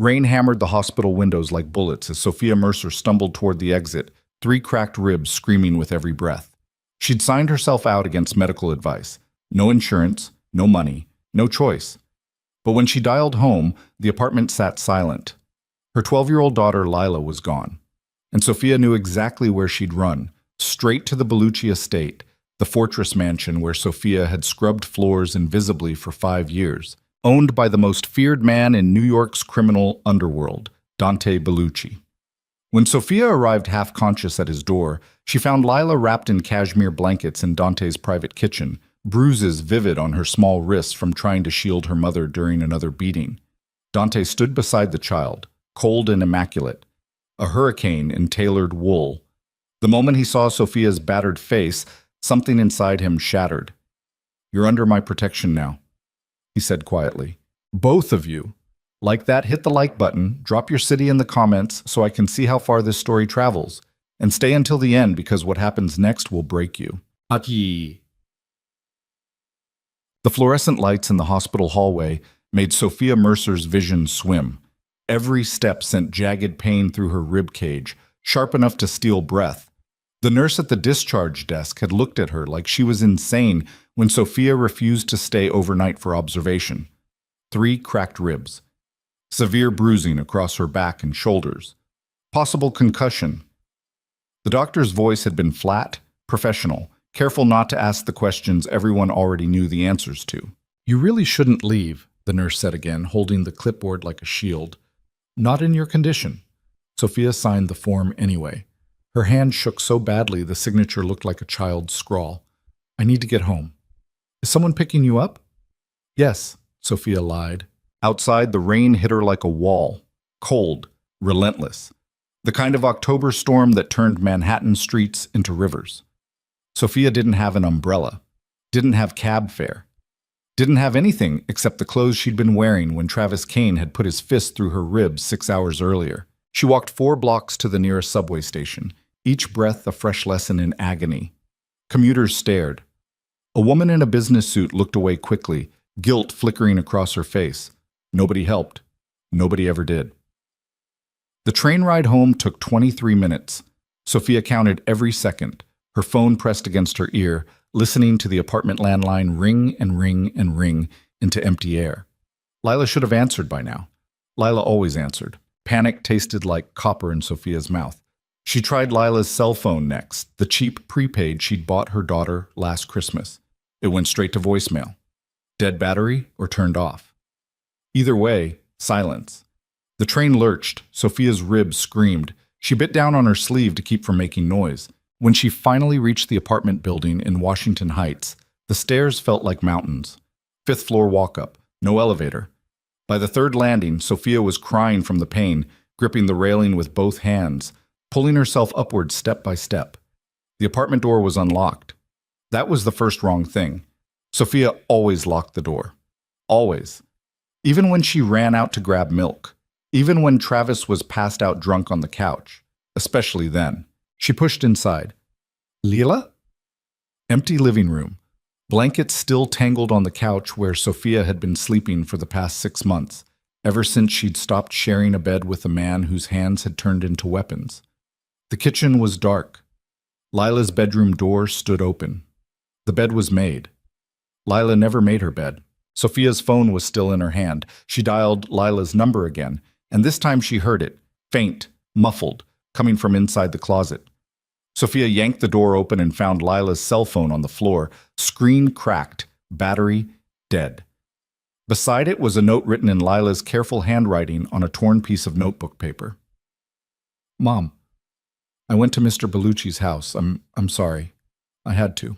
Rain hammered the hospital windows like bullets as Sophia Mercer stumbled toward the exit, three cracked ribs screaming with every breath. She'd signed herself out against medical advice. No insurance, no money, no choice. But when she dialed home, the apartment sat silent. Her 12-year-old daughter Lila was gone. And Sophia knew exactly where she'd run, straight to the Bellucci estate, the fortress mansion where Sophia had scrubbed floors invisibly for 5 years, owned by the most feared man in New York's criminal underworld, Dante Bellucci. When Sophia arrived half-conscious at his door, she found Lila wrapped in cashmere blankets in Dante's private kitchen, bruises vivid on her small wrists from trying to shield her mother during another beating. Dante stood beside the child, cold and immaculate, a hurricane in tailored wool. The moment he saw Sophia's battered face, something inside him shattered. "You're under my protection now," he said quietly. "Both of you. Like that, hit the like button, drop your city in the comments so I can see how far this story travels, and stay until the end because what happens next will break you." Aki. The fluorescent lights in the hospital hallway made Sophia Mercer's vision swim. Every step sent jagged pain through her rib cage, sharp enough to steal breath. The nurse at the discharge desk had looked at her like she was insane when Sophia refused to stay overnight for observation. 3 cracked ribs. Severe bruising across her back and shoulders. Possible concussion. The doctor's voice had been flat, professional, careful not to ask the questions everyone already knew the answers to. "You really shouldn't leave," the nurse said again, holding the clipboard like a shield. "Not in your condition." Sophia signed the form anyway. Her hand shook so badly the signature looked like a child's scrawl. "I need to get home." "Is someone picking you up?" "Yes," Sophia lied. Outside, the rain hit her like a wall. Cold, relentless. The kind of October storm that turned Manhattan streets into rivers. Sophia didn't have an umbrella. Didn't have cab fare. Didn't have anything except the clothes she'd been wearing when Travis Kane had put his fist through her ribs 6 hours earlier. She walked 4 blocks to the nearest subway station, each breath a fresh lesson in agony. Commuters stared. A woman in a business suit looked away quickly, guilt flickering across her face. Nobody helped. Nobody ever did. The train ride home took 23 minutes. Sophia counted every second, her phone pressed against her ear, listening to the apartment landline ring and ring and ring into empty air. Lila should have answered by now. Lila always answered. Panic tasted like copper in Sophia's mouth. She tried Lila's cell phone next, the cheap prepaid she'd bought her daughter last Christmas. It went straight to voicemail. Dead battery or turned off. Either way, silence. The train lurched. Sophia's ribs screamed. She bit down on her sleeve to keep from making noise. When she finally reached the apartment building in Washington Heights, the stairs felt like mountains. 5th floor walk-up, no elevator. By the 3rd landing, Sophia was crying from the pain, gripping the railing with both hands, pulling herself upward step by step. The apartment door was unlocked. That was the first wrong thing. Sophia always locked the door. Always. Even when she ran out to grab milk. Even when Travis was passed out drunk on the couch. Especially then. She pushed inside. Lila? Empty living room. Blankets still tangled on the couch where Sophia had been sleeping for the past 6 months, ever since she'd stopped sharing a bed with a man whose hands had turned into weapons. The kitchen was dark. Lila's bedroom door stood open. The bed was made. Lila never made her bed. Sophia's phone was still in her hand. She dialed Lila's number again, and this time she heard it, faint, muffled, coming from inside the closet. Sophia yanked the door open and found Lila's cell phone on the floor, screen cracked, battery dead. Beside it was a note written in Lila's careful handwriting on a torn piece of notebook paper. "Mom, I went to Mr. Bellucci's house. I'm sorry. I had to.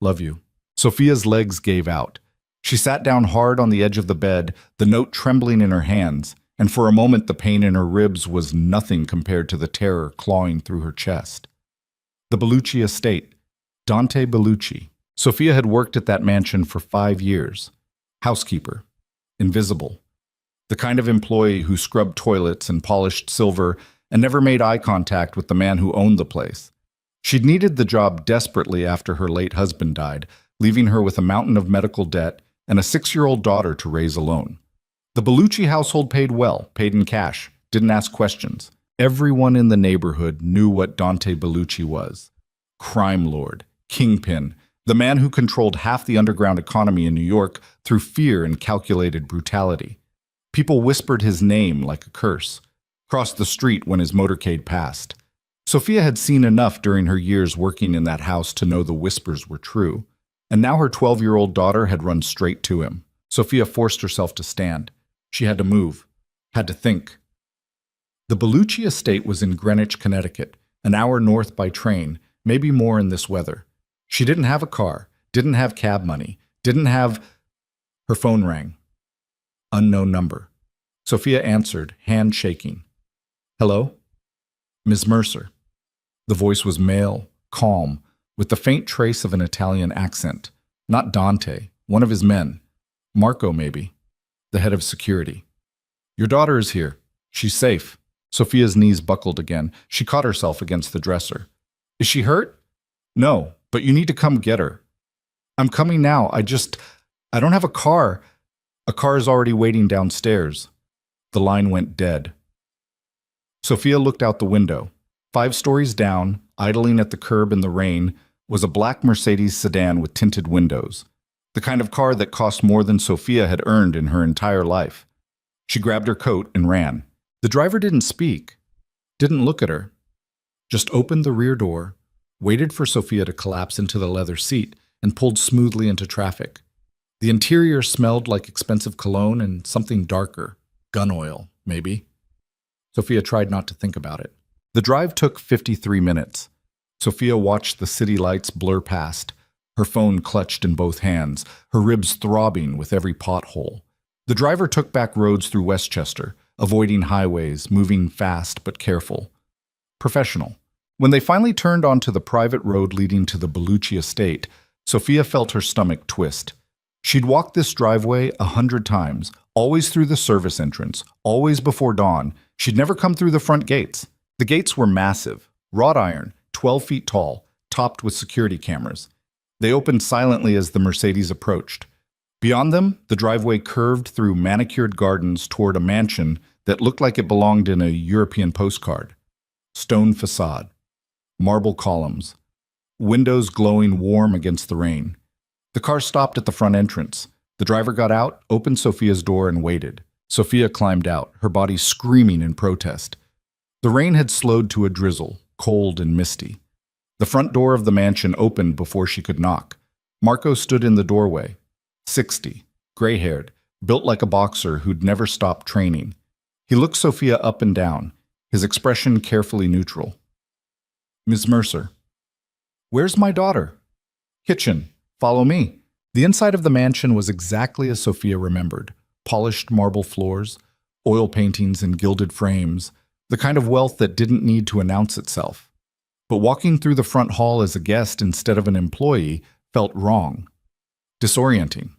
Love you." Sophia's legs gave out. She sat down hard on the edge of the bed, the note trembling in her hands, and for a moment the pain in her ribs was nothing compared to the terror clawing through her chest. The Bellucci estate. Dante Bellucci. Sophia had worked at that mansion for 5 years. Housekeeper. Invisible. The kind of employee who scrubbed toilets and polished silver and never made eye contact with the man who owned the place. She'd needed the job desperately after her late husband died, leaving her with a mountain of medical debt and a 6-year-old daughter to raise alone. The Bellucci household paid well, paid in cash, didn't ask questions. Everyone in the neighborhood knew what Dante Bellucci was. Crime lord, kingpin, the man who controlled half the underground economy in New York through fear and calculated brutality. People whispered his name like a curse, crossed the street when his motorcade passed. Sophia had seen enough during her years working in that house to know the whispers were true, and now her 12-year-old daughter had run straight to him. Sophia forced herself to stand. She had to move, had to think. The Bellucci estate was in Greenwich, Connecticut, an hour north by train, maybe more in this weather. She didn't have a car, didn't have cab money, didn't have... Her phone rang. Unknown number. Sophia answered, hand shaking. Hello? Ms. Mercer. The voice was male, calm, with the faint trace of an Italian accent. Not Dante, one of his men. Marco, maybe. The head of security. Your daughter is here. She's safe. Sophia's knees buckled again. She caught herself against the dresser. Is she hurt? No, but you need to come get her. I'm coming now. I don't have a car. A car is already waiting downstairs. The line went dead. Sophia looked out the window. 5 stories down, idling at the curb in the rain, was a black Mercedes sedan with tinted windows. The kind of car that cost more than Sophia had earned in her entire life. She grabbed her coat and ran. The driver didn't speak, didn't look at her, just opened the rear door, waited for Sophia to collapse into the leather seat, and pulled smoothly into traffic. The interior smelled like expensive cologne and something darker, gun oil, maybe. Sophia tried not to think about it. The drive took 53 minutes. Sophia watched the city lights blur past, her phone clutched in both hands, her ribs throbbing with every pothole. The driver took back roads through Westchester, avoiding highways, moving fast but careful. Professional. When they finally turned onto the private road leading to the Bellucci estate, Sophia felt her stomach twist. She'd walked this driveway 100 times, always through the service entrance, always before dawn. She'd never come through the front gates. The gates were massive, wrought iron, 12 feet tall, topped with security cameras. They opened silently as the Mercedes approached. Beyond them, the driveway curved through manicured gardens toward a mansion that looked like it belonged in a European postcard. Stone facade, marble columns, windows glowing warm against the rain. The car stopped at the front entrance. The driver got out, opened Sophia's door, and waited. Sophia climbed out, her body screaming in protest. The rain had slowed to a drizzle, cold and misty. The front door of the mansion opened before she could knock. Marco stood in the doorway. 60, gray-haired, built like a boxer who'd never stopped training. He looked Sophia up and down, his expression carefully neutral. Ms. Mercer. Where's my daughter? Kitchen. Follow me. The inside of the mansion was exactly as Sophia remembered. Polished marble floors, oil paintings in gilded frames, the kind of wealth that didn't need to announce itself. But walking through the front hall as a guest instead of an employee felt wrong. Disorienting.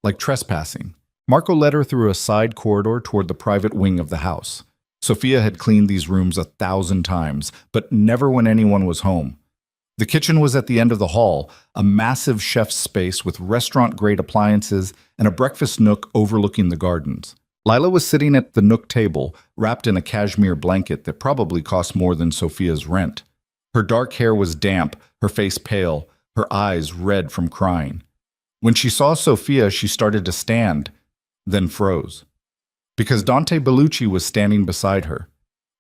Like trespassing. Marco led her through a side corridor toward the private wing of the house. Sophia had cleaned these rooms 1,000 times, but never when anyone was home. The kitchen was at the end of the hall, a massive chef's space with restaurant-grade appliances and a breakfast nook overlooking the gardens. Lila was sitting at the nook table, wrapped in a cashmere blanket that probably cost more than Sophia's rent. Her dark hair was damp, her face pale, her eyes red from crying. When she saw Sophia, she started to stand, then froze. Because Dante Bellucci was standing beside her.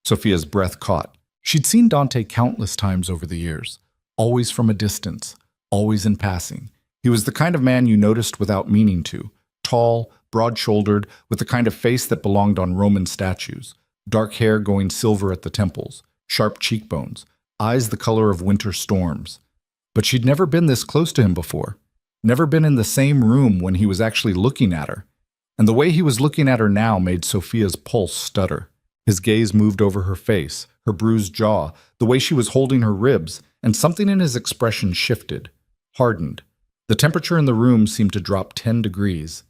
Sophia's breath caught. She'd seen Dante countless times over the years, always from a distance, always in passing. He was the kind of man you noticed without meaning to. Tall, broad-shouldered, with the kind of face that belonged on Roman statues. Dark hair going silver at the temples, sharp cheekbones, eyes the color of winter storms. But she'd never been this close to him before. Never been in the same room when he was actually looking at her. And the way he was looking at her now made Sophia's pulse stutter. His gaze moved over her face, her bruised jaw, the way she was holding her ribs, and something in his expression shifted, hardened. The temperature in the room seemed to drop 10 degrees.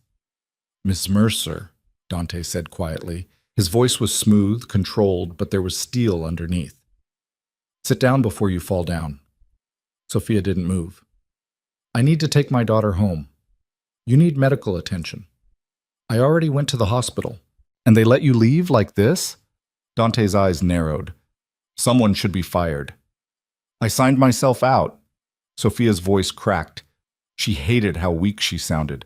Miss Mercer, Dante said quietly. His voice was smooth, controlled, but there was steel underneath. Sit down before you fall down. Sophia didn't move. I need to take my daughter home. You need medical attention. I already went to the hospital. And they let you leave like this? Dante's eyes narrowed. Someone should be fired. I signed myself out. Sophia's voice cracked. She hated how weak she sounded.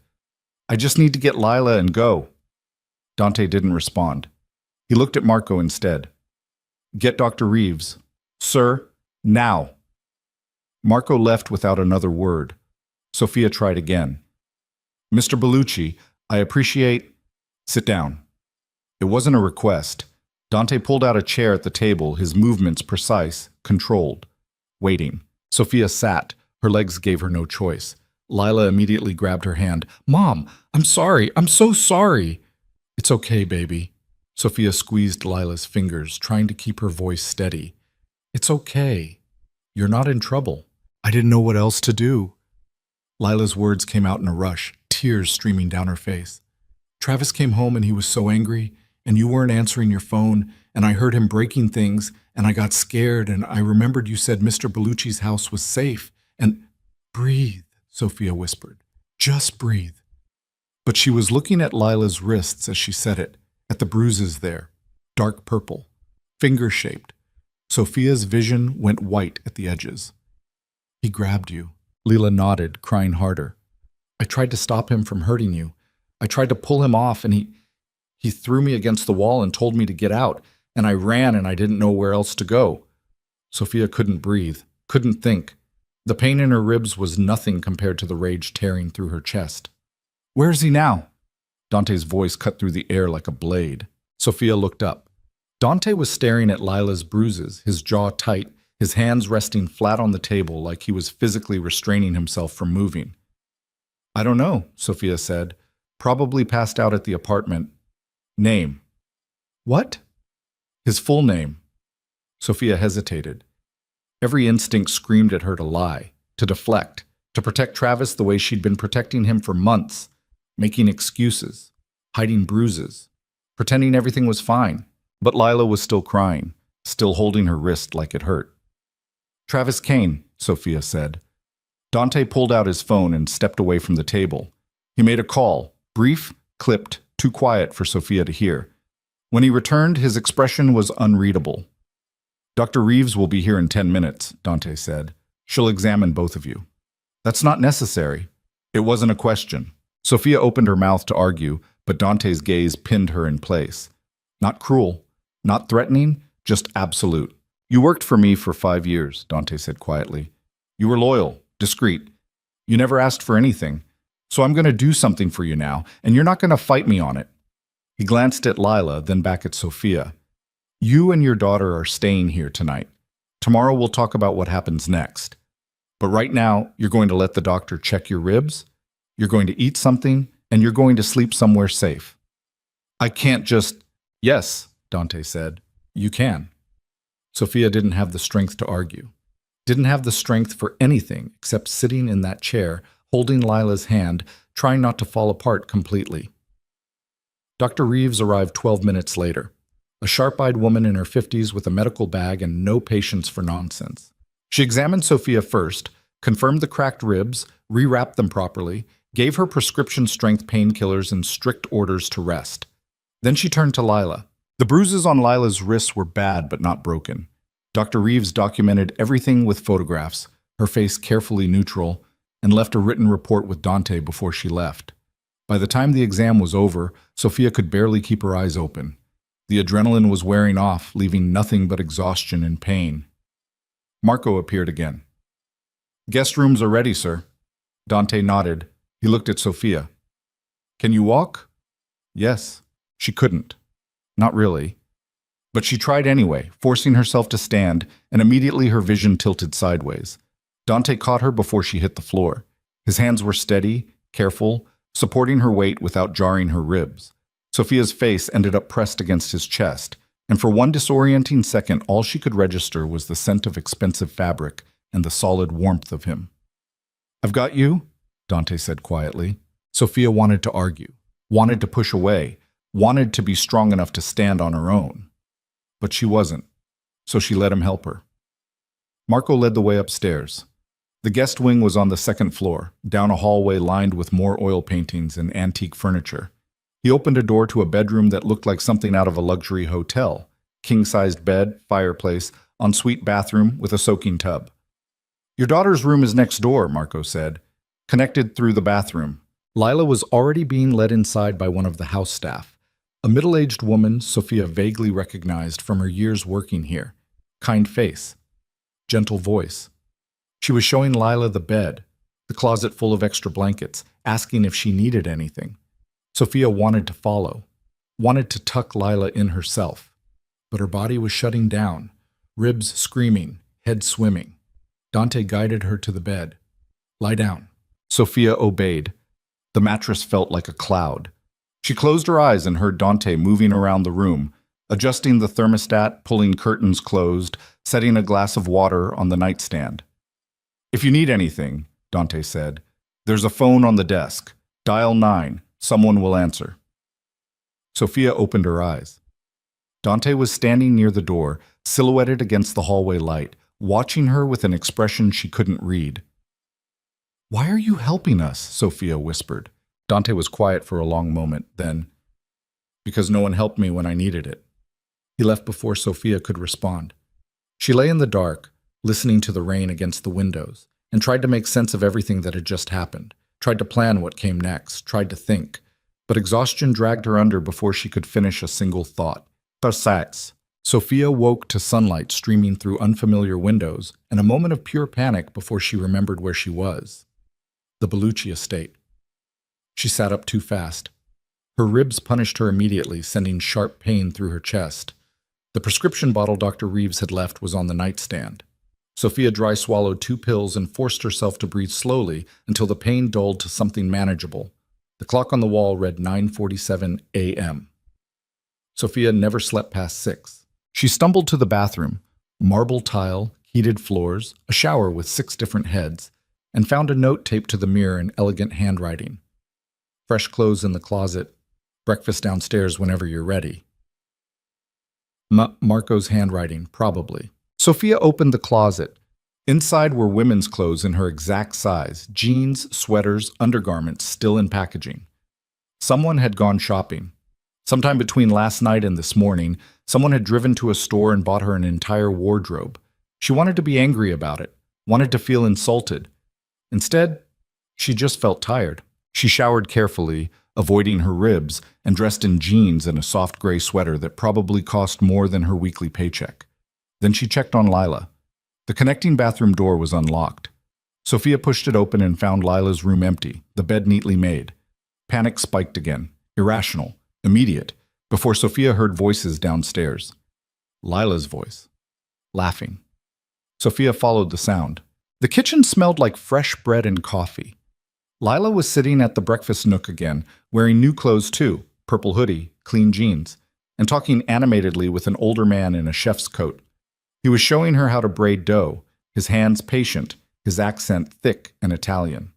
I just need to get Lila and go. Dante didn't respond. He looked at Marco instead. Get Dr. Reeves. Sir, now. Marco left without another word. Sophia tried again. Mr. Bellucci, I appreciate... Sit down. It wasn't a request. Dante pulled out a chair at the table, his movements precise, controlled. Waiting. Sophia sat. Her legs gave her no choice. Lila immediately grabbed her hand. Mom, I'm sorry. I'm so sorry. It's okay, baby. Sophia squeezed Lila's fingers, trying to keep her voice steady. It's okay. You're not in trouble. I didn't know what else to do. Lila's words came out in a rush, tears streaming down her face. Travis came home and he was so angry, and you weren't answering your phone, and I heard him breaking things, and I got scared, and I remembered you said Mr. Bellucci's house was safe, and... Breathe, Sophia whispered. Just breathe. But she was looking at Lila's wrists as she said it, at the bruises there, dark purple, finger-shaped. Sophia's vision went white at the edges. He grabbed you. Lila nodded, crying harder. I tried to stop him from hurting you. I tried to pull him off, and he threw me against the wall and told me to get out, and I ran and I didn't know where else to go. Sophia couldn't breathe, couldn't think. The pain in her ribs was nothing compared to the rage tearing through her chest. Where is he now? Dante's voice cut through the air like a blade. Sophia looked up. Dante was staring at Lila's bruises, his jaw tight, his hands resting flat on the table like he was physically restraining himself from moving. I don't know, Sophia said. Probably passed out at the apartment. Name. What? His full name. Sophia hesitated. Every instinct screamed at her to lie, to deflect, to protect Travis the way she'd been protecting him for months, making excuses, hiding bruises, pretending everything was fine. But Lila was still crying, still holding her wrist like it hurt. Travis Kane, Sophia said. Dante pulled out his phone and stepped away from the table. He made a call, brief, clipped, too quiet for Sophia to hear. When he returned, his expression was unreadable. Dr. Reeves will be here in 10 minutes, Dante said. She'll examine both of you. That's not necessary. It wasn't a question. Sophia opened her mouth to argue, but Dante's gaze pinned her in place. Not cruel, not threatening, just absolute. You worked for me for 5 years, Dante said quietly. You were loyal, discreet. You never asked for anything. So I'm going to do something for you now, and you're not going to fight me on it. He glanced at Lila, then back at Sophia. You and your daughter are staying here tonight. Tomorrow we'll talk about what happens next. But right now, you're going to let the doctor check your ribs, you're going to eat something, and you're going to sleep somewhere safe. I can't just... Yes, Dante said. You can. Sophia didn't have the strength to argue. Didn't have the strength for anything except sitting in that chair, holding Lila's hand, trying not to fall apart completely. Dr. Reeves arrived 12 minutes later. A sharp-eyed woman in her 50s with a medical bag and no patience for nonsense. She examined Sophia first, confirmed the cracked ribs, rewrapped them properly, gave her prescription-strength painkillers and strict orders to rest. Then she turned to Lila. The bruises on Lila's wrists were bad but not broken. Dr. Reeves documented everything with photographs, her face carefully neutral, and left a written report with Dante before she left. By the time the exam was over, Sophia could barely keep her eyes open. The adrenaline was wearing off, leaving nothing but exhaustion and pain. Marco appeared again. Guest rooms are ready, sir. Dante nodded. He looked at Sophia. Can you walk? Yes. She couldn't. Not really. But she tried anyway, forcing herself to stand, and immediately her vision tilted sideways. Dante caught her before she hit the floor. His hands were steady, careful, supporting her weight without jarring her ribs. Sophia's face ended up pressed against his chest, and for one disorienting second all she could register was the scent of expensive fabric and the solid warmth of him. I've got you, Dante said quietly. Sophia wanted to argue, wanted to push away, wanted to be strong enough to stand on her own. But she wasn't, so she let him help her. Marco led the way upstairs. The guest wing was on the second floor, down a hallway lined with more oil paintings and antique furniture. He opened a door to a bedroom that looked like something out of a luxury hotel. King-sized bed, fireplace, ensuite bathroom with a soaking tub. "Your daughter's room is next door," Marco said, connected through the bathroom. Lila was already being led inside by one of the house staff, a middle-aged woman Sophia vaguely recognized from her years working here. Kind face, gentle voice. She was showing Lila the bed, the closet full of extra blankets, asking if she needed anything. Sophia wanted to follow, wanted to tuck Lila in herself, but her body was shutting down, ribs screaming, head swimming. Dante guided her to the bed. "Lie down." Sophia obeyed. The mattress felt like a cloud. She closed her eyes and heard Dante moving around the room, adjusting the thermostat, pulling curtains closed, setting a glass of water on the nightstand. "If you need anything," Dante said, "there's a phone on the desk. Dial 9. Someone will answer." Sophia opened her eyes. Dante was standing near the door, silhouetted against the hallway light, watching her with an expression she couldn't read. "Why are you helping us?" Sophia whispered. Dante was quiet for a long moment, then, "Because no one helped me when I needed it." He left before Sophia could respond. She lay in the dark, listening to the rain against the windows, and tried to make sense of everything that had just happened, tried to plan what came next, tried to think. But exhaustion dragged her under before she could finish a single thought. Sights. Sophia woke to sunlight streaming through unfamiliar windows and a moment of pure panic before she remembered where she was. The Bellucci estate. She sat up too fast. Her ribs punished her immediately, sending sharp pain through her chest. The prescription bottle Dr. Reeves had left was on the nightstand. Sophia dry swallowed 2 pills and forced herself to breathe slowly until the pain dulled to something manageable. The clock on the wall read 9:47 a.m. Sophia never slept past 6. She stumbled to the bathroom, marble tile, heated floors, a shower with 6 different heads, and found a note taped to the mirror in elegant handwriting. "Fresh clothes in the closet. Breakfast downstairs whenever you're ready." Marco's handwriting, probably. Sophia opened the closet. Inside were women's clothes in her exact size, jeans, sweaters, undergarments still in packaging. Someone had gone shopping. Sometime between last night and this morning, someone had driven to a store and bought her an entire wardrobe. She wanted to be angry about it, wanted to feel insulted. Instead, she just felt tired. She showered carefully, avoiding her ribs, and dressed in jeans and a soft gray sweater that probably cost more than her weekly paycheck. Then she checked on Lila. The connecting bathroom door was unlocked. Sophia pushed it open and found Lila's room empty, the bed neatly made. Panic spiked again, irrational, immediate, before Sophia heard voices downstairs. Lila's voice, laughing. Sophia followed the sound. The kitchen smelled like fresh bread and coffee. Lila was sitting at the breakfast nook again, wearing new clothes too, purple hoodie, clean jeans, and talking animatedly with an older man in a chef's coat. He was showing her how to braid dough, his hands patient, his accent thick and Italian.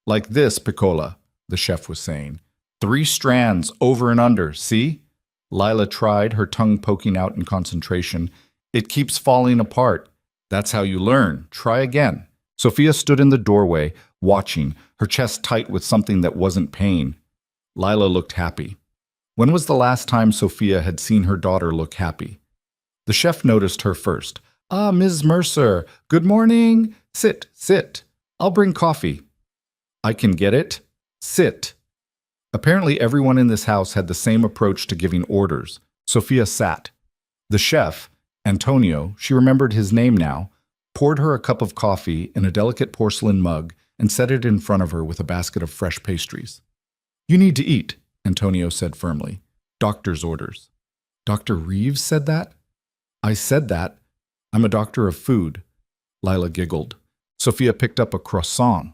"Like this, Piccola," the chef was saying. 3 strands, over and under, see? Lila tried, her tongue poking out in concentration. "It keeps falling apart. That's how you learn. Try again." Sophia stood in the doorway, watching, her chest tight with something that wasn't pain. Lila looked happy. When was the last time Sophia had seen her daughter look happy? The chef noticed her first. "Ah, Ms. Mercer, good morning. Sit, sit. I'll bring coffee." "I can get it. Sit." Apparently everyone in this house had the same approach to giving orders. Sophia sat. The chef, Antonio, she remembered his name now, poured her a cup of coffee in a delicate porcelain mug and set it in front of her with a basket of fresh pastries. "You need to eat," Antonio said firmly. "Doctor's orders." "Dr. Reeves said that?" "I said that. I'm a doctor of food." Lila giggled. Sophia picked up a croissant.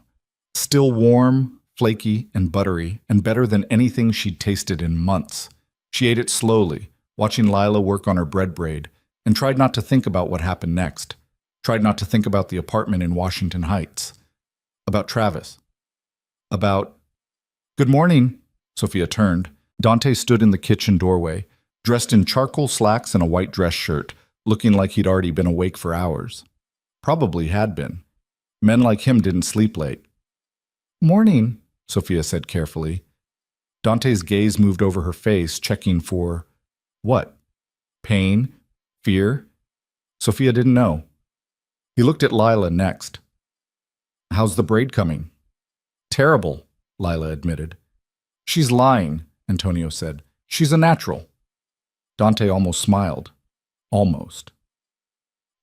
Still warm, flaky, and buttery, and better than anything she'd tasted in months. She ate it slowly, watching Lila work on her bread braid, and tried not to think about what happened next. Tried not to think about the apartment in Washington Heights. About Travis. About... "Good morning." Sophia turned. Dante stood in the kitchen doorway, dressed in charcoal slacks and a white dress shirt, looking like he'd already been awake for hours. Probably had been. Men like him didn't sleep late. "Morning," Sophia said carefully. Dante's gaze moved over her face, checking for what? Pain? Fear? Sophia didn't know. He looked at Lila next. How's the braid coming? Terrible, Lila admitted. She's lying, Antonio said. She's a natural. Dante almost smiled. Almost.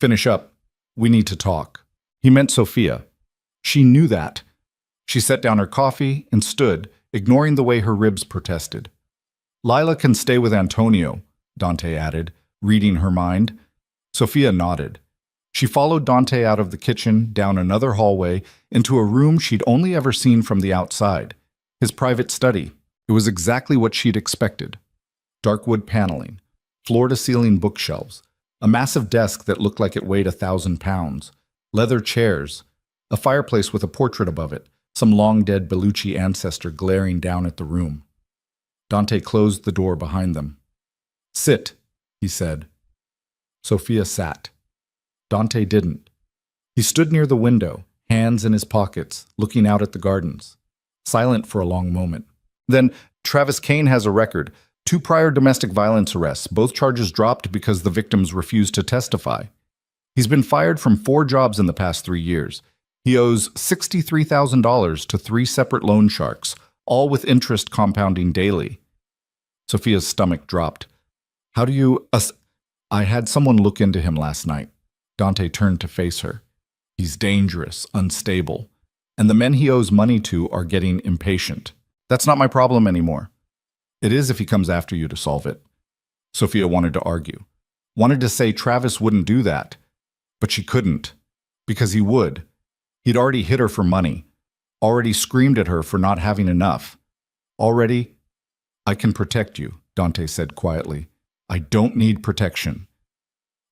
Finish up. We need to talk. He meant Sophia. She knew that. She set down her coffee and stood, ignoring the way her ribs protested. Lila can stay with Antonio, Dante added, reading her mind. Sophia nodded. She followed Dante out of the kitchen, down another hallway, into a room she'd only ever seen from the outside. His private study. It was exactly what she'd expected. Dark wood paneling, floor-to-ceiling bookshelves, a massive desk that looked like it weighed 1,000 pounds, leather chairs, a fireplace with a portrait above it, some long-dead Bellucci ancestor glaring down at the room. Dante closed the door behind them. Sit, he said. Sophia sat. Dante didn't. He stood near the window, hands in his pockets, looking out at the gardens, silent for a long moment. Then, Travis Kane has a record, 2 prior domestic violence arrests, both charges dropped because the victims refused to testify. He's been fired from 4 jobs in the past 3 years. He owes $63,000 to 3 separate loan sharks, all with interest compounding daily. Sophia's stomach dropped. How do you... I had someone look into him last night. Dante turned to face her. He's dangerous, unstable, and the men he owes money to are getting impatient. That's not my problem anymore. It is if he comes after you to solve it. Sophia wanted to argue. Wanted to say Travis wouldn't do that. But she couldn't. Because he would. He'd already hit her for money. Already screamed at her for not having enough. Already, I can protect you, Dante said quietly. I don't need protection.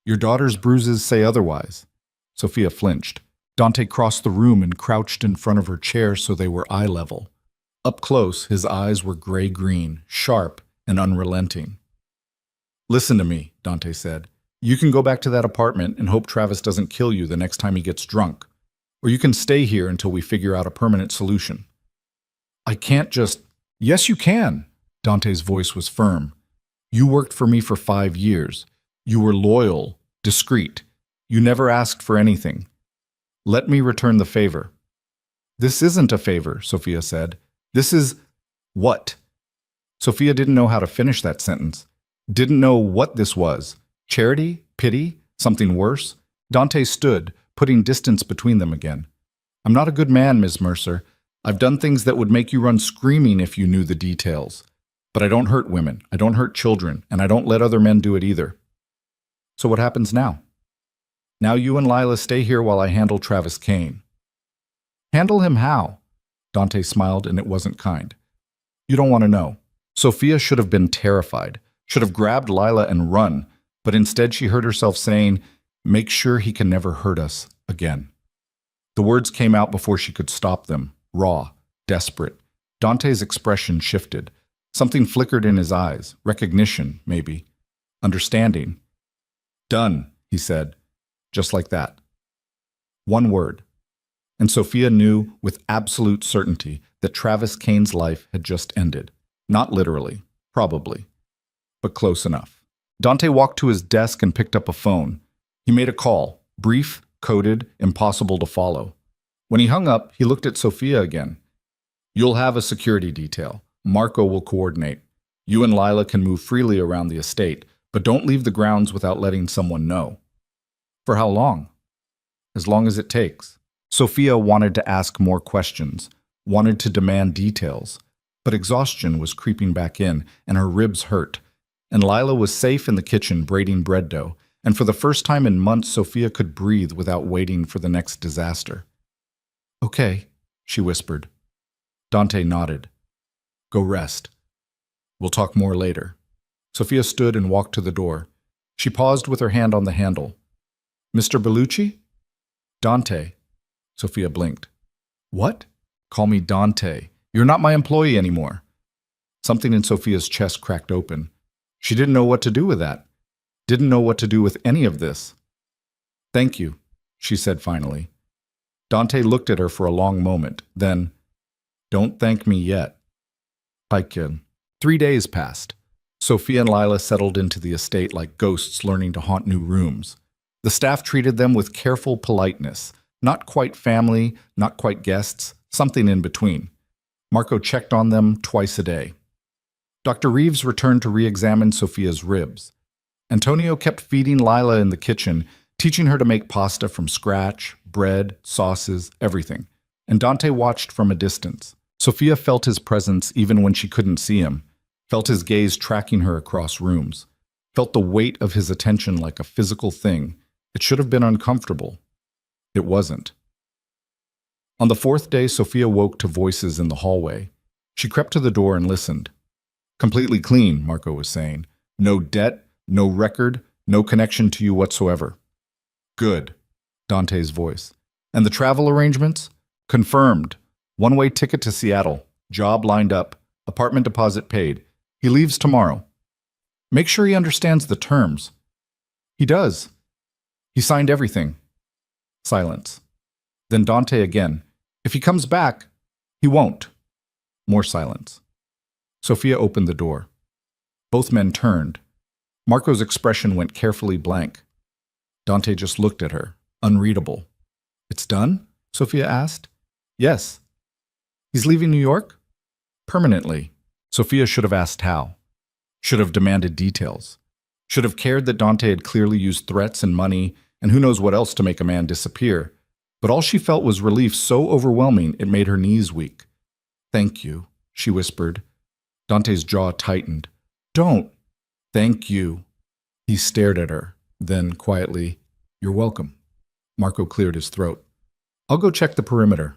Your daughter's bruises say otherwise. Sophia flinched. Dante crossed the room and crouched in front of her chair so they were eye level. Up close, his eyes were gray-green, sharp and unrelenting. Listen to me, Dante said. You can go back to that apartment and hope Travis doesn't kill you the next time he gets drunk. Or you can stay here until we figure out a permanent solution. I can't just... Yes, you can. Dante's voice was firm. You worked for me for 5 years. You were loyal, discreet. You never asked for anything. Let me return the favor. This isn't a favor, Sophia said. This is... what? Sophia didn't know how to finish that sentence. Didn't know what this was. Charity? Pity? Something worse? Dante stood, putting distance between them again. I'm not a good man, Miss Mercer. I've done things that would make you run screaming if you knew the details. But I don't hurt women, I don't hurt children, and I don't let other men do it either. So what happens now? Now you and Lila stay here while I handle Travis Kane. Handle him how? Dante smiled, and it wasn't kind. You don't want to know. Sophia should have been terrified, should have grabbed Lila and run, but instead she heard herself saying, make sure he can never hurt us again. The words came out before she could stop them, raw, desperate. Dante's expression shifted. Something flickered in his eyes, recognition, maybe. Understanding. Done, he said, just like that. One word. And Sophia knew with absolute certainty that Travis Kane's life had just ended. Not literally, probably, but close enough. Dante walked to his desk and picked up a phone. He made a call, brief, coded, impossible to follow. When he hung up, he looked at Sophia again. You'll have a security detail. Marco will coordinate. You and Lila can move freely around the estate, but don't leave the grounds without letting someone know. For how long? As long as it takes. Sophia wanted to ask more questions, wanted to demand details, but exhaustion was creeping back in, and her ribs hurt. And Lila was safe in the kitchen braiding bread dough, and for the first time in months, Sophia could breathe without waiting for the next disaster. Okay, she whispered. Dante nodded. Go rest. We'll talk more later. Sophia stood and walked to the door. She paused with her hand on the handle. Mr. Bellucci? Dante. Sophia blinked. What? Call me Dante. You're not my employee anymore. Something in Sophia's chest cracked open. She didn't know what to do with that. Didn't know what to do with any of this. Thank you, she said finally. Dante looked at her for a long moment, then, don't thank me yet. Hi, kid. 3 days passed. Sophia and Lila settled into the estate like ghosts learning to haunt new rooms. The staff treated them with careful politeness. Not quite family, not quite guests, something in between. Marco checked on them twice a day. Dr. Reeves returned to re-examine Sophia's ribs. Antonio kept feeding Lila in the kitchen, teaching her to make pasta from scratch, bread, sauces, everything. And Dante watched from a distance. Sophia felt his presence even when she couldn't see him, felt his gaze tracking her across rooms, felt the weight of his attention like a physical thing. It should have been uncomfortable. It wasn't. On the fourth day, Sophia woke to voices in the hallway. She crept to the door and listened. Completely clean, Marco was saying. No debt, no record, no connection to you whatsoever. Good, Dante's voice. And the travel arrangements? Confirmed. One-way ticket to Seattle. Job lined up. Apartment deposit paid. He leaves tomorrow. Make sure he understands the terms. He does. He signed everything. Silence. Then Dante again. If he comes back, he won't. More silence. Sophia opened the door. Both men turned. Marco's expression went carefully blank. Dante just looked at her, unreadable. It's done? Sophia asked. Yes. He's leaving New York? Permanently. Sophia should have asked how. Should have demanded details. Should have cared that Dante had clearly used threats and money, and who knows what else to make a man disappear. But all she felt was relief so overwhelming it made her knees weak. Thank you, she whispered. Dante's jaw tightened. Don't. Thank you. He stared at her, then quietly, You're welcome. Marco cleared his throat. I'll go check the perimeter.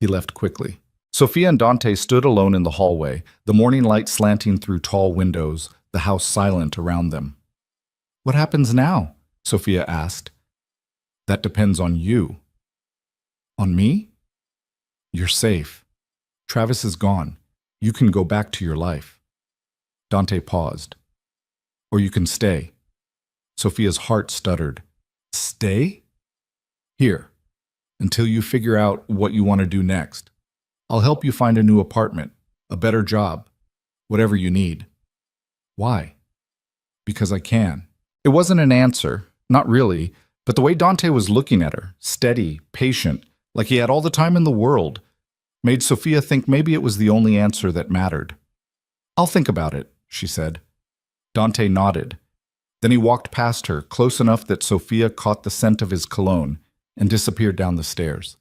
He left quickly. Sophia and Dante stood alone in the hallway, the morning light slanting through tall windows, the house silent around them. What happens now? Sophia asked. That depends on you. On me? You're safe. Travis is gone. You can go back to your life. Dante paused. Or you can stay. Sophia's heart stuttered. Stay? Here, until you figure out what you want to do next. I'll help you find a new apartment, a better job, whatever you need. Why? Because I can. It wasn't an answer, not really, but the way Dante was looking at her, steady, patient, like he had all the time in the world, made Sophia think maybe it was the only answer that mattered. I'll think about it, she said. Dante nodded. Then he walked past her, close enough that Sophia caught the scent of his cologne, and disappeared down the stairs.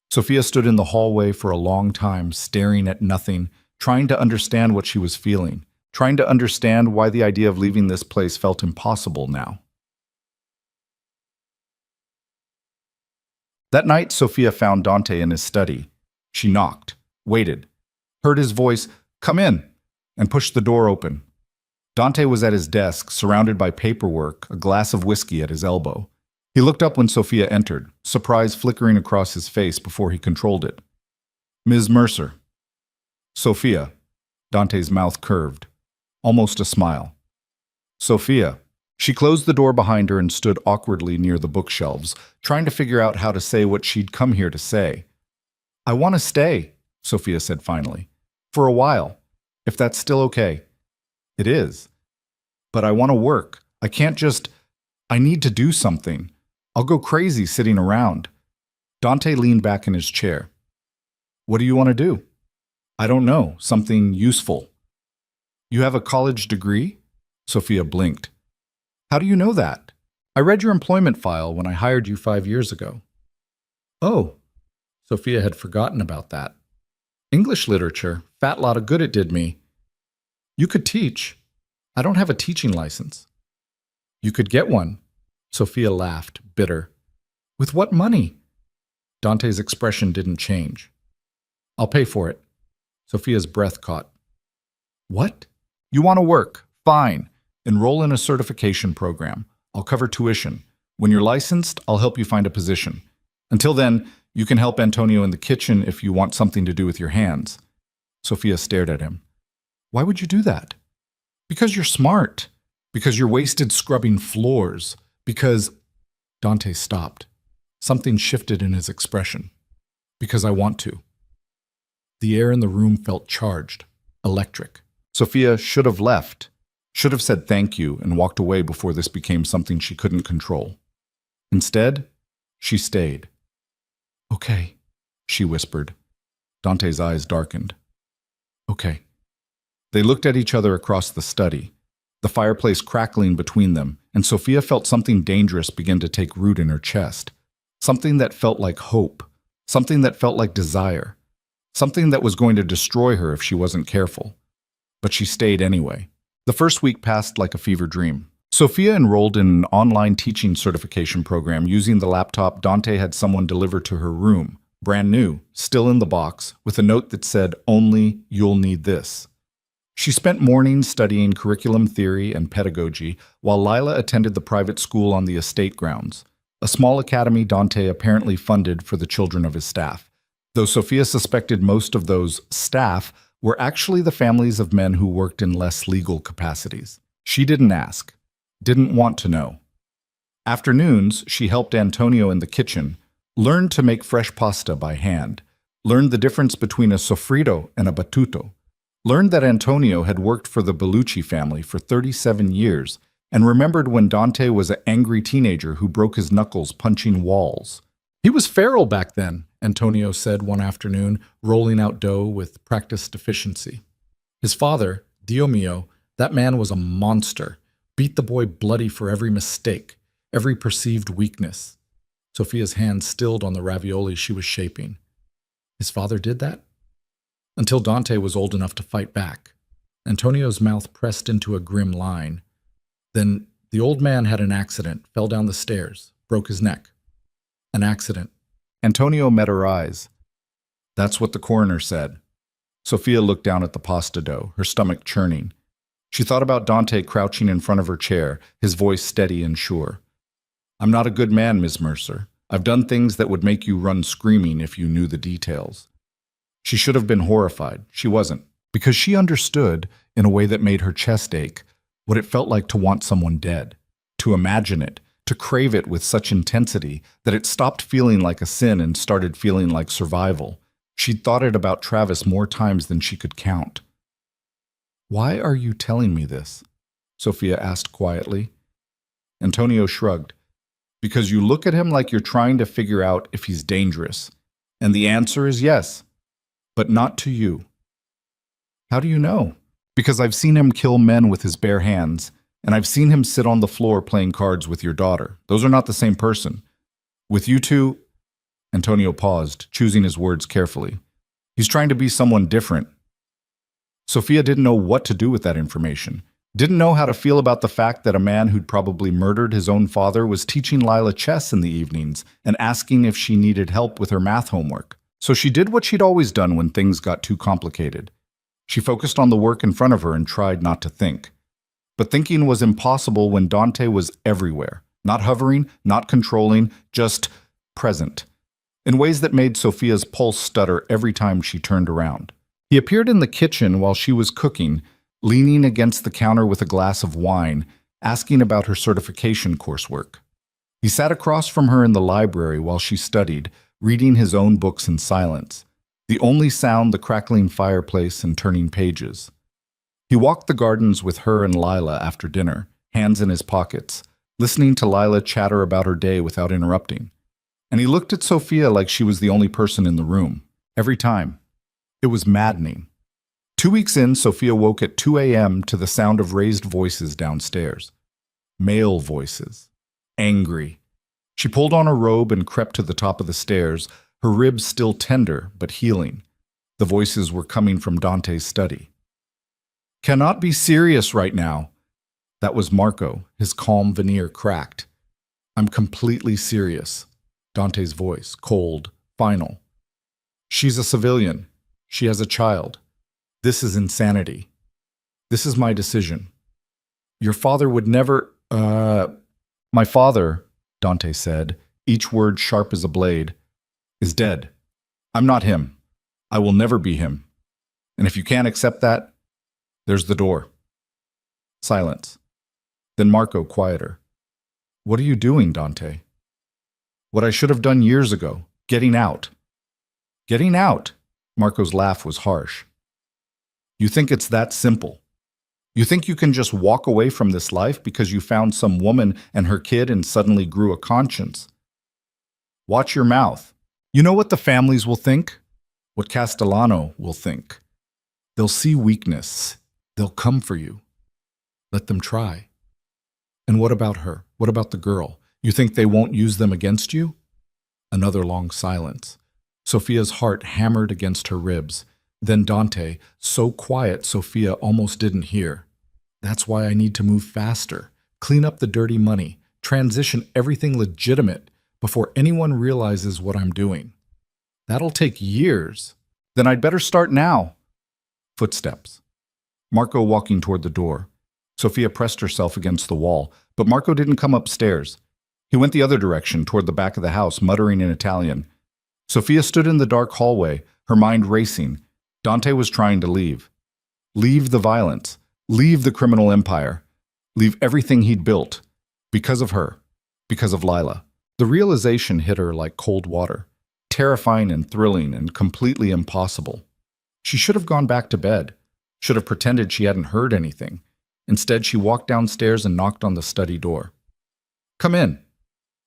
Sophia stood in the hallway for a long time, staring at nothing, trying to understand what she was feeling, trying to understand why the idea of leaving this place felt impossible now. That night, Sophia found Dante in his study. She knocked, waited, heard his voice, "Come in," and pushed the door open. Dante was at his desk, surrounded by paperwork, a glass of whiskey at his elbow. He looked up when Sophia entered, surprise flickering across his face before he controlled it. Ms. Mercer. Sophia. Dante's mouth curved. Almost a smile. Sophia. She closed the door behind her and stood awkwardly near the bookshelves, trying to figure out how to say what she'd come here to say. I want to stay, Sophia said finally. For a while, if that's still okay. It is. But I want to work. I can't just... I need to do something. I'll go crazy sitting around. Dante leaned back in his chair. What do you want to do? I don't know. Something useful. You have a college degree? Sophia blinked. How do you know that? I read your employment file when I hired you 5 years ago. Oh, Sophia had forgotten about that. English literature, fat lot of good it did me. You could teach. I don't have a teaching license. You could get one. Sophia laughed, bitter. With what money? Dante's expression didn't change. I'll pay for it. Sophia's breath caught. What? You want to work? Fine. Enroll in a certification program. I'll cover tuition. When you're licensed, I'll help you find a position. Until then, you can help Antonio in the kitchen if you want something to do with your hands. Sophia stared at him. Why would you do that? Because you're smart. Because you're wasted scrubbing floors. Because... Dante stopped. Something shifted in his expression. Because I want to. The air in the room felt charged. Electric. Sophia should have left, should have said thank you and walked away before this became something she couldn't control. Instead, she stayed. Okay, she whispered. Dante's eyes darkened. Okay. They looked at each other across the study, the fireplace crackling between them, and Sophia felt something dangerous begin to take root in her chest. Something that felt like hope, something that felt like desire, something that was going to destroy her if she wasn't careful. But she stayed anyway. The first week passed like a fever dream. Sophia enrolled in an online teaching certification program using the laptop Dante had someone deliver to her room, brand new, still in the box, with a note that said, "Only you'll need this." She spent mornings studying curriculum theory and pedagogy while Lila attended the private school on the estate grounds, a small academy Dante apparently funded for the children of his staff, though Sophia suspected most of those staff were actually the families of men who worked in less legal capacities. She didn't ask, didn't want to know. Afternoons, she helped Antonio in the kitchen, learned to make fresh pasta by hand, learned the difference between a sofrito and a battuto, learned that Antonio had worked for the Bellucci family for 37 years, and remembered when Dante was an angry teenager who broke his knuckles punching walls. He was feral back then, Antonio said one afternoon, rolling out dough with practiced efficiency. His father, Dio mio, that man was a monster, beat the boy bloody for every mistake, every perceived weakness. Sophia's hand stilled on the ravioli she was shaping. His father did that? Until Dante was old enough to fight back. Antonio's mouth pressed into a grim line. Then the old man had an accident, fell down the stairs, broke his neck. An accident. Antonio met her eyes. That's what the coroner said. Sophia looked down at the pasta dough, her stomach churning. She thought about Dante crouching in front of her chair, his voice steady and sure. I'm not a good man, Miss Mercer. I've done things that would make you run screaming if you knew the details. She should have been horrified. She wasn't, because she understood, in a way that made her chest ache, what it felt like to want someone dead, to imagine it, to crave it with such intensity that it stopped feeling like a sin and started feeling like survival. She'd thought it about Travis more times than she could count. Why are you telling me this? Sophia asked quietly. Antonio shrugged. Because you look at him like you're trying to figure out if he's dangerous. And the answer is yes, but not to you. How do you know? Because I've seen him kill men with his bare hands, and I've seen him sit on the floor playing cards with your daughter. Those are not the same person. With you two, Antonio paused, choosing his words carefully. He's trying to be someone different. Sophia didn't know what to do with that information. Didn't know how to feel about the fact that a man who'd probably murdered his own father was teaching Lila chess in the evenings and asking if she needed help with her math homework. So she did what she'd always done when things got too complicated. She focused on the work in front of her and tried not to think. But thinking was impossible when Dante was everywhere, not hovering, not controlling, just present, in ways that made Sophia's pulse stutter every time she turned around. He appeared in the kitchen while she was cooking, leaning against the counter with a glass of wine, asking about her certification coursework. He sat across from her in the library while she studied, reading his own books in silence, the only sound the crackling fireplace and turning pages. He walked the gardens with her and Lila after dinner, hands in his pockets, listening to Lila chatter about her day without interrupting. And he looked at Sophia like she was the only person in the room, every time. It was maddening. 2 weeks in, Sophia woke at 2 a.m. to the sound of raised voices downstairs. Male voices. Angry. She pulled on her robe and crept to the top of the stairs, her ribs still tender but healing. The voices were coming from Dante's study. Cannot be serious right now. That was Marco, his calm veneer cracked. I'm completely serious. Dante's voice, cold, final. She's a civilian. She has a child. This is insanity. This is my decision. Your father would never, My father, Dante said, each word sharp as a blade, is dead. I'm not him. I will never be him. And if you can't accept that, there's the door. Silence. Then Marco, quieter. What are you doing, Dante? What I should have done years ago. Getting out. Getting out. Marco's laugh was harsh. You think it's that simple. You think you can just walk away from this life because you found some woman and her kid and suddenly grew a conscience. Watch your mouth. You know what the families will think? What Castellano will think. They'll see weakness. They'll come for you. Let them try. And what about her? What about the girl? You think they won't use them against you? Another long silence. Sophia's heart hammered against her ribs. Then Dante, so quiet Sophia almost didn't hear. That's why I need to move faster, clean up the dirty money, transition everything legitimate before anyone realizes what I'm doing. That'll take years. Then I'd better start now. Footsteps. Marco walking toward the door. Sophia pressed herself against the wall, but Marco didn't come upstairs. He went the other direction, toward the back of the house, muttering in Italian. Sophia stood in the dark hallway, her mind racing. Dante was trying to leave. Leave the violence. Leave the criminal empire. Leave everything he'd built. Because of her. Because of Lila. The realization hit her like cold water. Terrifying and thrilling and completely impossible. She should have gone back to bed. Should have pretended she hadn't heard anything. Instead, she walked downstairs and knocked on the study door. Come in.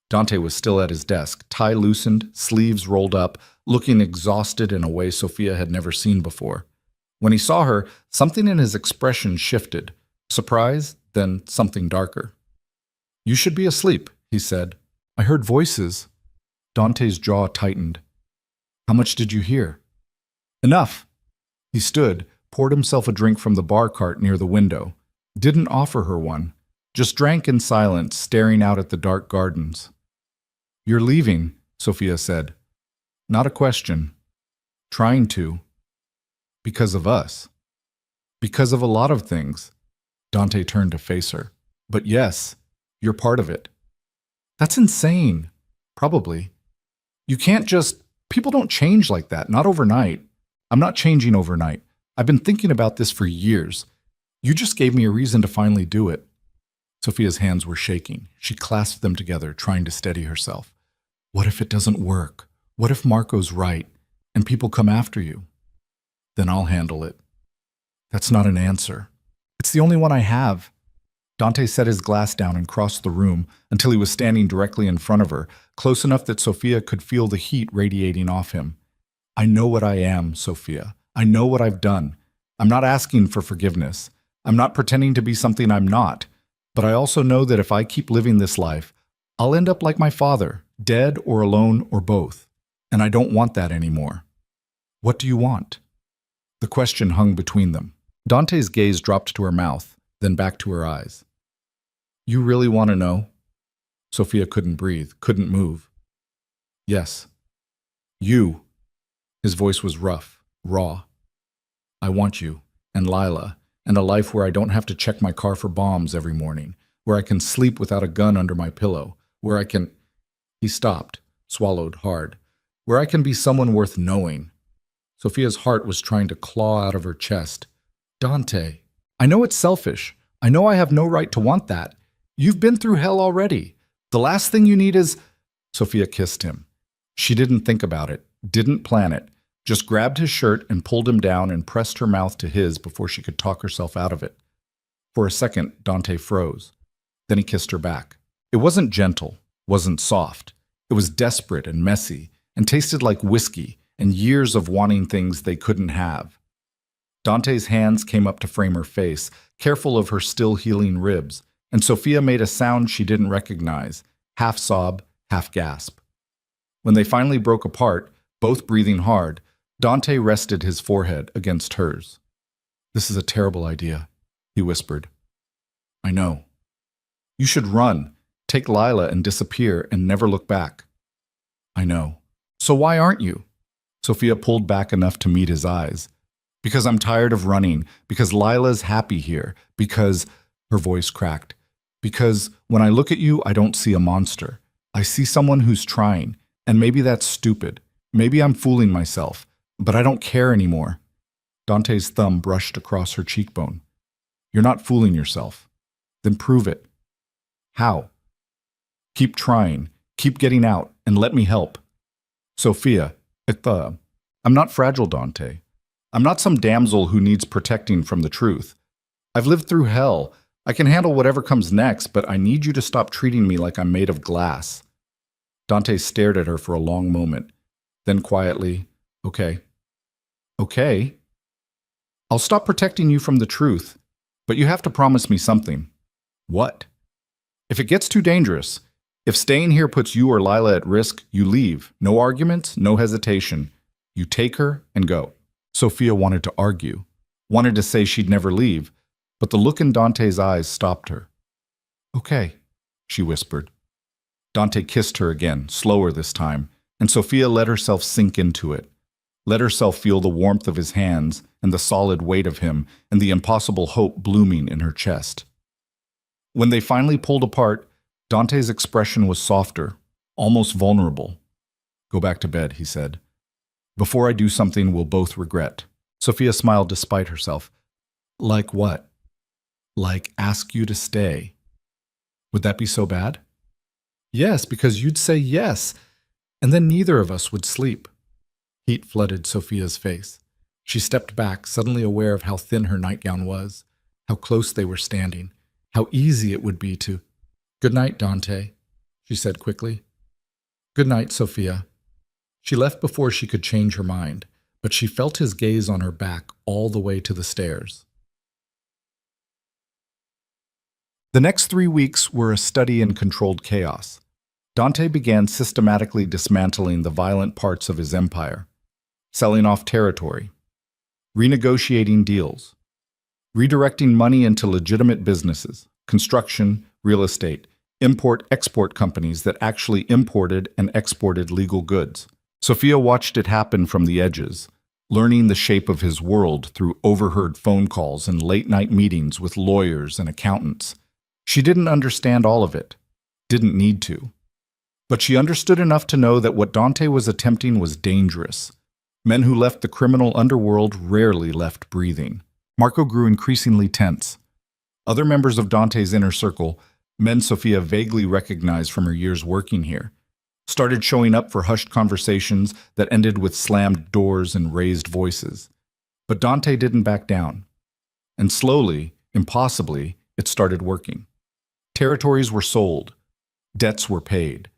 Dante was still at his desk, tie loosened, sleeves rolled up, looking exhausted in a way Sophia had never seen before. When he saw her, something in his expression shifted. Surprise, then something darker. You should be asleep, he said. I heard voices. Dante's jaw tightened. How much did you hear? Enough. He stood, poured himself a drink from the bar cart near the window. Didn't offer her one. Just drank in silence, staring out at the dark gardens. You're leaving, Sophia said. Not a question. Trying to. Because of us. Because of a lot of things. Dante turned to face her. But yes, you're part of it. That's insane. Probably. You can't just... People don't change like that, not overnight. I'm not changing overnight. I've been thinking about this for years. You just gave me a reason to finally do it. Sophia's hands were shaking. She clasped them together, trying to steady herself. What if it doesn't work? What if Marco's right, and people come after you? Then I'll handle it. That's not an answer. It's the only one I have. Dante set his glass down and crossed the room until he was standing directly in front of her, close enough that Sophia could feel the heat radiating off him. I know what I am, Sophia. I know what I've done. I'm not asking for forgiveness. I'm not pretending to be something I'm not. But I also know that if I keep living this life, I'll end up like my father, dead or alone or both. And I don't want that anymore. What do you want? The question hung between them. Dante's gaze dropped to her mouth, then back to her eyes. You really want to know? Sophia couldn't breathe, couldn't move. Yes. You. His voice was rough, raw. I want you, and Lila, and a life where I don't have to check my car for bombs every morning, where I can sleep without a gun under my pillow, where I can... He stopped, swallowed hard. Where I can be someone worth knowing. Sophia's heart was trying to claw out of her chest. Dante, I know it's selfish. I know I have no right to want that. You've been through hell already. The last thing you need is... Sophia kissed him. She didn't think about it, didn't plan it, just grabbed his shirt and pulled him down and pressed her mouth to his before she could talk herself out of it. For a second, Dante froze. Then he kissed her back. It wasn't gentle, wasn't soft. It was desperate and messy, and tasted like whiskey and years of wanting things they couldn't have. Dante's hands came up to frame her face, careful of her still healing ribs, and Sophia made a sound she didn't recognize, half sob, half gasp. When they finally broke apart, both breathing hard, Dante rested his forehead against hers. This is a terrible idea, he whispered. I know. You should run, take Lila and disappear and never look back. I know. So why aren't you? Sophia pulled back enough to meet his eyes. Because I'm tired of running, because Lila's happy here, because... Her voice cracked. Because when I look at you, I don't see a monster. I see someone who's trying, and maybe that's stupid. Maybe I'm fooling myself, but I don't care anymore. Dante's thumb brushed across her cheekbone. You're not fooling yourself. Then prove it. How? Keep trying, keep getting out, and let me help. Sophia, I'm not fragile, Dante. I'm not some damsel who needs protecting from the truth. I've lived through hell. I can handle whatever comes next, but I need you to stop treating me like I'm made of glass. Dante stared at her for a long moment. Then quietly, okay. Okay? I'll stop protecting you from the truth, but you have to promise me something. What? If it gets too dangerous, if staying here puts you or Lila at risk, you leave. No arguments, no hesitation. You take her and go. Sophia wanted to argue, wanted to say she'd never leave, but the look in Dante's eyes stopped her. Okay, she whispered. Dante kissed her again, slower this time, and Sophia let herself sink into it. Let herself feel the warmth of his hands and the solid weight of him and the impossible hope blooming in her chest. When they finally pulled apart, Dante's expression was softer, almost vulnerable. Go back to bed, he said. Before I do something we'll both regret. Sophia smiled despite herself. Like what? Like ask you to stay. Would that be so bad? Yes, because you'd say yes, and then neither of us would sleep. Heat flooded Sophia's face. She stepped back, suddenly aware of how thin her nightgown was, how close they were standing, how easy it would be to... Good night, Dante, she said quickly. Good night, Sophia. She left before she could change her mind, but she felt his gaze on her back all the way to the stairs. The next 3 weeks were a study in controlled chaos. Dante began systematically dismantling the violent parts of his empire, selling off territory, renegotiating deals, redirecting money into legitimate businesses, construction, real estate, import-export companies that actually imported and exported legal goods. Sophia watched it happen from the edges, learning the shape of his world through overheard phone calls and late-night meetings with lawyers and accountants. She didn't understand all of it, didn't need to. But she understood enough to know that what Dante was attempting was dangerous. Men who left the criminal underworld rarely left breathing. Marco grew increasingly tense. Other members of Dante's inner circle, men Sophia vaguely recognized from her years working here, started showing up for hushed conversations that ended with slammed doors and raised voices. But Dante didn't back down. And slowly, impossibly, it started working. Territories were sold. Debts were paid.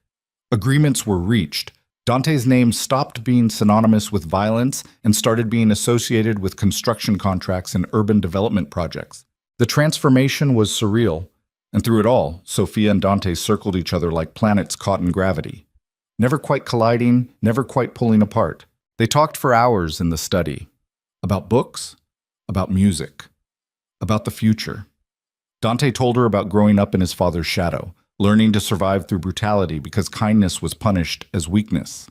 Agreements were reached. Dante's name stopped being synonymous with violence and started being associated with construction contracts and urban development projects. The transformation was surreal, and through it all, Sophia and Dante circled each other like planets caught in gravity. Never quite colliding, never quite pulling apart. They talked for hours in the study. About books, about music, about the future. Dante told her about growing up in his father's shadow, learning to survive through brutality because kindness was punished as weakness.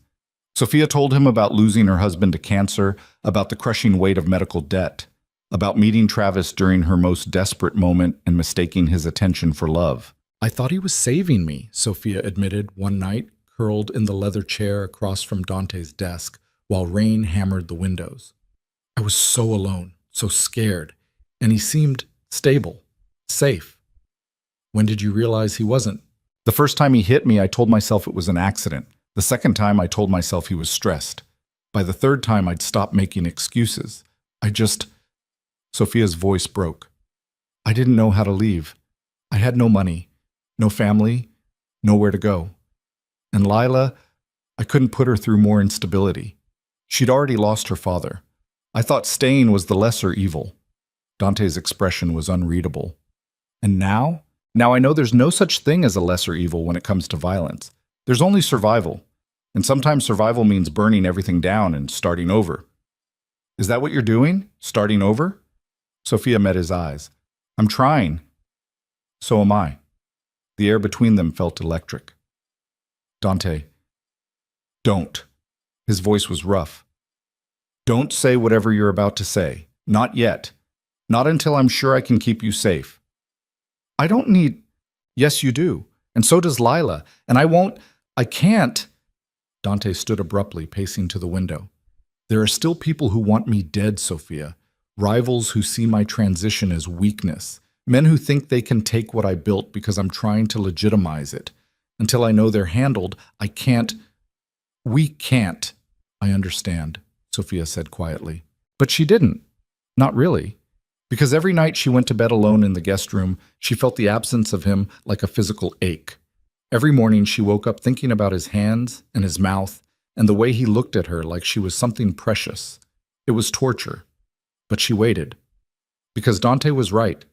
Sophia told him about losing her husband to cancer, about the crushing weight of medical debt, about meeting Travis during her most desperate moment and mistaking his attention for love. I thought he was saving me, Sophia admitted one night, curled in the leather chair across from Dante's desk, while rain hammered the windows. I was so alone, so scared, and he seemed stable, safe. When did you realize he wasn't? The first time he hit me, I told myself it was an accident. The second time, I told myself he was stressed. By the third time, I'd stopped making excuses. Sophia's voice broke. I didn't know how to leave. I had no money, no family, nowhere to go. And Lila, I couldn't put her through more instability. She'd already lost her father. I thought staying was the lesser evil. Dante's expression was unreadable. And now? Now I know there's no such thing as a lesser evil when it comes to violence. There's only survival. And sometimes survival means burning everything down and starting over. Is that what you're doing? Starting over? Sophia met his eyes. I'm trying. So am I. The air between them felt electric. Dante, don't. His voice was rough. Don't say whatever you're about to say. Not yet. Not until I'm sure I can keep you safe. I don't need... Yes, you do. And so does Lila. And I can't... Dante stood abruptly, pacing to the window. There are still people who want me dead, Sophia. Rivals who see my transition as weakness. Men who think they can take what I built because I'm trying to legitimize it. Until I know they're handled, I can't... We can't. I understand, Sophia said quietly. But she didn't. Not really. Because every night she went to bed alone in the guest room, she felt the absence of him like a physical ache. Every morning she woke up thinking about his hands and his mouth and the way he looked at her like she was something precious. It was torture. But she waited. Because Dante was right.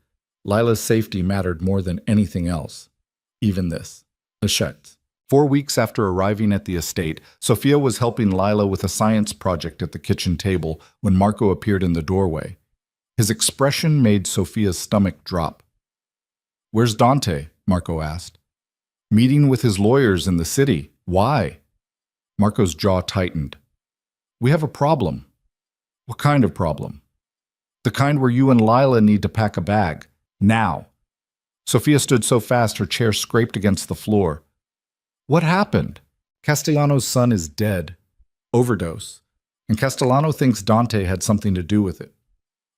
Lila's safety mattered more than anything else. Even this. Hachette. 4 weeks after arriving at the estate, Sophia was helping Lila with a science project at the kitchen table when Marco appeared in the doorway. His expression made Sophia's stomach drop. "Where's Dante?" Marco asked. "Meeting with his lawyers in the city. Why?" Marco's jaw tightened. "We have a problem." "What kind of problem?" "The kind where you and Lila need to pack a bag. Now." Sophia stood so fast her chair scraped against the floor. "What happened?" "Castellano's son is dead. Overdose. And Castellano thinks Dante had something to do with it."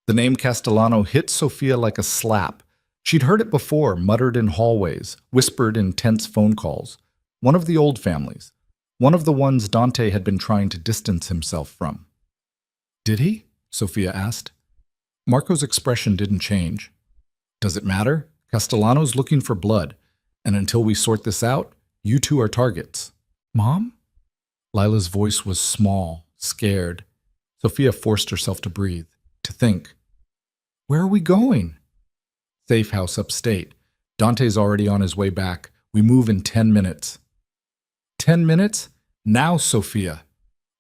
The name Castellano hit Sophia like a slap. She'd heard it before, muttered in hallways, whispered in tense phone calls. One of the old families. One of the ones Dante had been trying to distance himself from. "Did he?" Sophia asked. Marco's expression didn't change. "Does it matter? Castellano's looking for blood. And until we sort this out, you two are targets." "Mom?" Lila's voice was small, scared. Sophia forced herself to breathe, to think. "Where are we going?" "Safe house upstate. Dante's already on his way back. We move in 10 minutes. 10 minutes? Now, Sophia."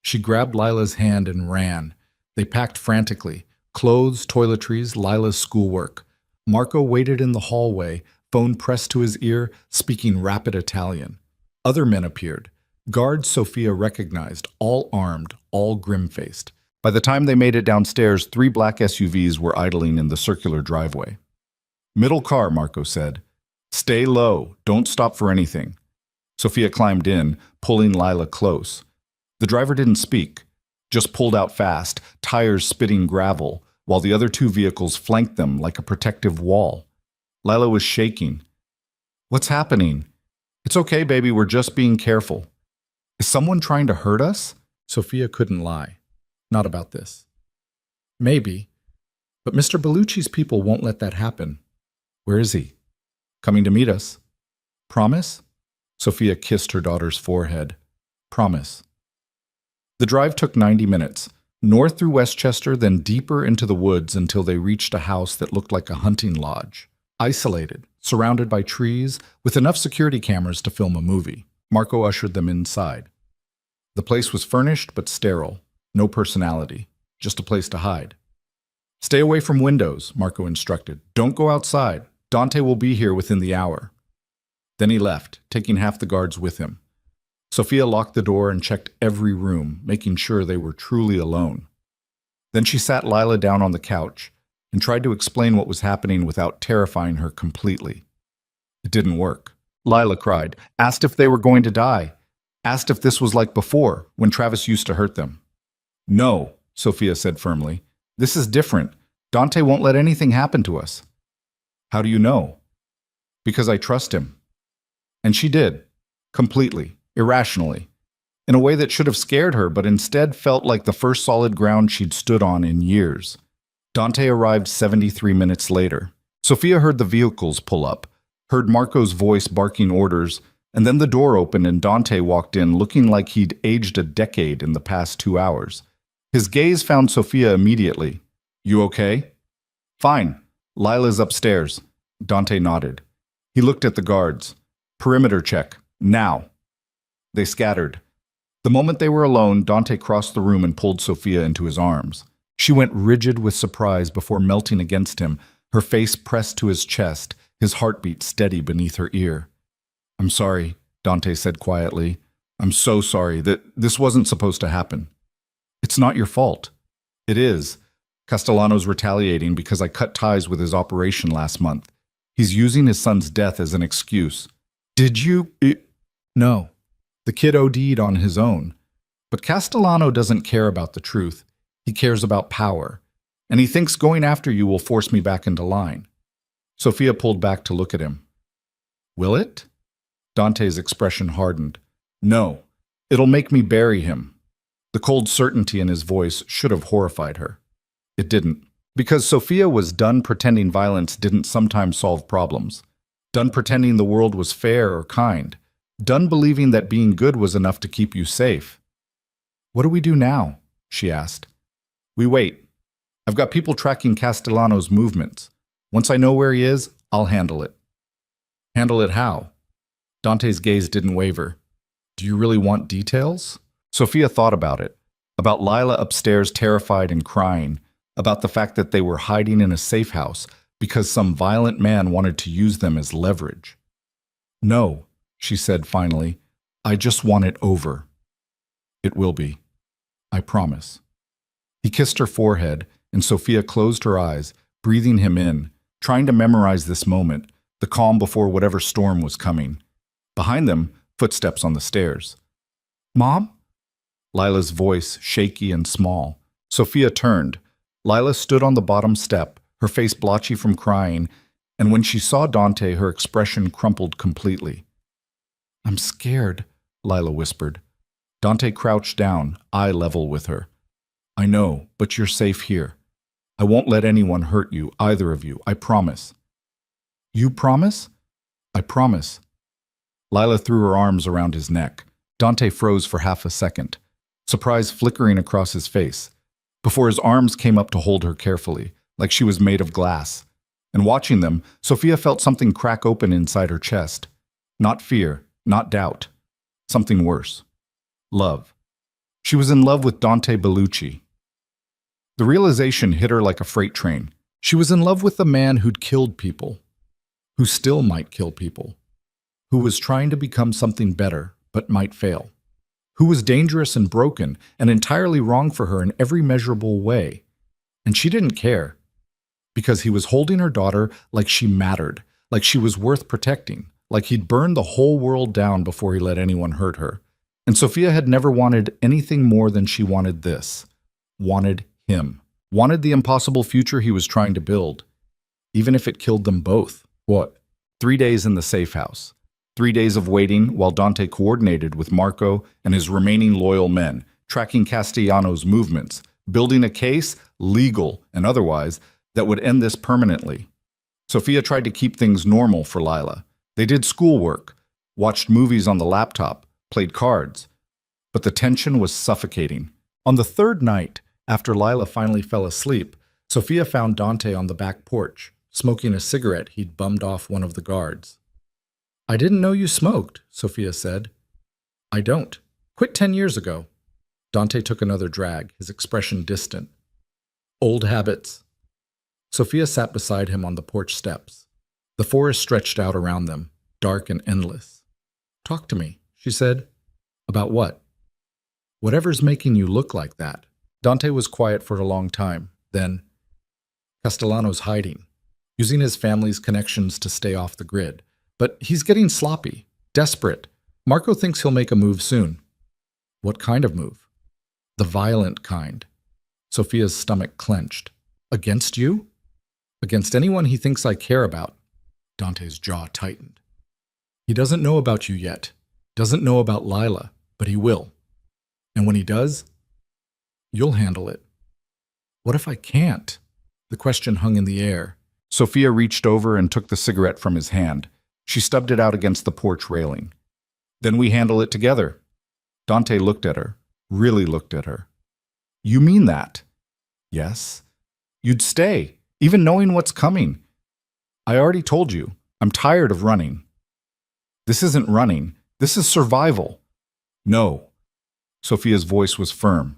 She grabbed Lila's hand and ran. They packed frantically. Clothes, toiletries, Lila's schoolwork. Marco waited in the hallway, phone pressed to his ear, speaking rapid Italian. Other men appeared. Guards Sophia recognized, all armed, all grim-faced. By the time they made it downstairs, 3 black SUVs were idling in the circular driveway. "Middle car," Marco said. "Stay low. Don't stop for anything." Sophia climbed in, pulling Lila close. The driver didn't speak, just pulled out fast, tires spitting gravel, while the other 2 vehicles flanked them like a protective wall. Lila was shaking. "What's happening?" "It's okay, baby. We're just being careful." "Is someone trying to hurt us?" Sophia couldn't lie. Not about this. "Maybe. But Mr. Bellucci's people won't let that happen." "Where is he?" "Coming to meet us." "Promise?" Sophia kissed her daughter's forehead. "Promise." The drive took 90 minutes, north through Westchester, then deeper into the woods until they reached a house that looked like a hunting lodge. Isolated, surrounded by trees, with enough security cameras to film a movie. Marco ushered them inside. The place was furnished but sterile. No personality. Just a place to hide. "Stay away from windows," Marco instructed. "Don't go outside. Dante will be here within the hour." Then he left, taking half the guards with him. Sophia locked the door and checked every room, making sure they were truly alone. Then she sat Lila down on the couch and tried to explain what was happening without terrifying her completely. It didn't work. Lila cried, asked if they were going to die, asked if this was like before, when Travis used to hurt them. "No," Sophia said firmly. "This is different. Dante won't let anything happen to us." "How do you know?" "Because I trust him." And she did. Completely. Irrationally. In a way that should have scared her, but instead felt like the first solid ground she'd stood on in years. Dante arrived 73 minutes later. Sophia heard the vehicles pull up, heard Marco's voice barking orders, and then the door opened and Dante walked in looking like he'd aged a decade in the past 2 hours. His gaze found Sophia immediately. "You okay?" "Fine. Lila's upstairs." Dante nodded. He looked at the guards. "Perimeter check. Now." They scattered. The moment they were alone, Dante crossed the room and pulled Sophia into his arms. She went rigid with surprise before melting against him, her face pressed to his chest, his heartbeat steady beneath her ear. "I'm sorry," Dante said quietly. "I'm so sorry. This wasn't supposed to happen." "It's not your fault." "It is. Castellano's retaliating because I cut ties with his operation last month. He's using his son's death as an excuse." "Did you?" "No. The kid OD'd on his own. But Castellano doesn't care about the truth. He cares about power. And he thinks going after you will force me back into line." Sophia pulled back to look at him. "Will it?" Dante's expression hardened. "No. It'll make me bury him." The cold certainty in his voice should have horrified her. It didn't. Because Sophia was done pretending violence didn't sometimes solve problems. Done pretending the world was fair or kind. Done believing that being good was enough to keep you safe. "What do we do now?" she asked. "We wait. I've got people tracking Castellano's movements. Once I know where he is, I'll handle it." "Handle it how?" Dante's gaze didn't waver. "Do you really want details?" Sophia thought about it. About Lila upstairs terrified and crying. About the fact that they were hiding in a safe house because some violent man wanted to use them as leverage. "No," she said finally. "I just want it over." "It will be. I promise." He kissed her forehead, and Sophia closed her eyes, breathing him in, trying to memorize this moment, the calm before whatever storm was coming. Behind them, footsteps on the stairs. "Mom?" Lila's voice, shaky and small. Sophia turned. Lila stood on the bottom step, her face blotchy from crying, and when she saw Dante, her expression crumpled completely. "I'm scared," Lila whispered. Dante crouched down, eye level with her. "I know, but you're safe here. I won't let anyone hurt you, either of you, I promise." "You promise?" "I promise." Lila threw her arms around his neck. Dante froze for half a second, surprise flickering across his face, before his arms came up to hold her carefully, like she was made of glass. And watching them, Sophia felt something crack open inside her chest. Not fear, not doubt. Something worse. Love. She was in love with Dante Bellucci. The realization hit her like a freight train. She was in love with the man who'd killed people, who still might kill people, who was trying to become something better, but might fail, who was dangerous and broken and entirely wrong for her in every measurable way. And she didn't care, because he was holding her daughter like she mattered, like she was worth protecting, like he'd burned the whole world down before he let anyone hurt her. And Sophia had never wanted anything more than she wanted this. Wanted him. Wanted the impossible future he was trying to build, even if it killed them both. What? 3 days in the safe house. 3 days of waiting while Dante coordinated with Marco and his remaining loyal men, tracking Castellano's movements, building a case, legal and otherwise, that would end this permanently. Sophia tried to keep things normal for Lila. They did schoolwork, watched movies on the laptop, played cards. But the tension was suffocating. On the third night, after Lila finally fell asleep, Sophia found Dante on the back porch, smoking a cigarette he'd bummed off one of the guards. "I didn't know you smoked," Sophia said. "I don't. Quit 10 years ago." Dante took another drag, his expression distant. "Old habits." Sophia sat beside him on the porch steps. The forest stretched out around them, dark and endless. "Talk to me," she said. "About what?" "Whatever's making you look like that." Dante was quiet for a long time. Then, "Castellano's hiding, using his family's connections to stay off the grid. But he's getting sloppy, desperate. Marco thinks he'll make a move soon." "What kind of move?" "The violent kind." Sophia's stomach clenched. "Against you?" "Against anyone he thinks I care about." Dante's jaw tightened. "He doesn't know about you yet. Doesn't know about Lila, but he will. And when he does, you'll handle it." "What if I can't?" The question hung in the air. Sophia reached over and took the cigarette from his hand. She stubbed it out against the porch railing. "Then we handle it together." Dante looked at her, really looked at her. "You mean that?" "Yes." "You'd stay, even knowing what's coming." "I already told you, I'm tired of running." "This isn't running. This is survival." "No." Sophia's voice was firm.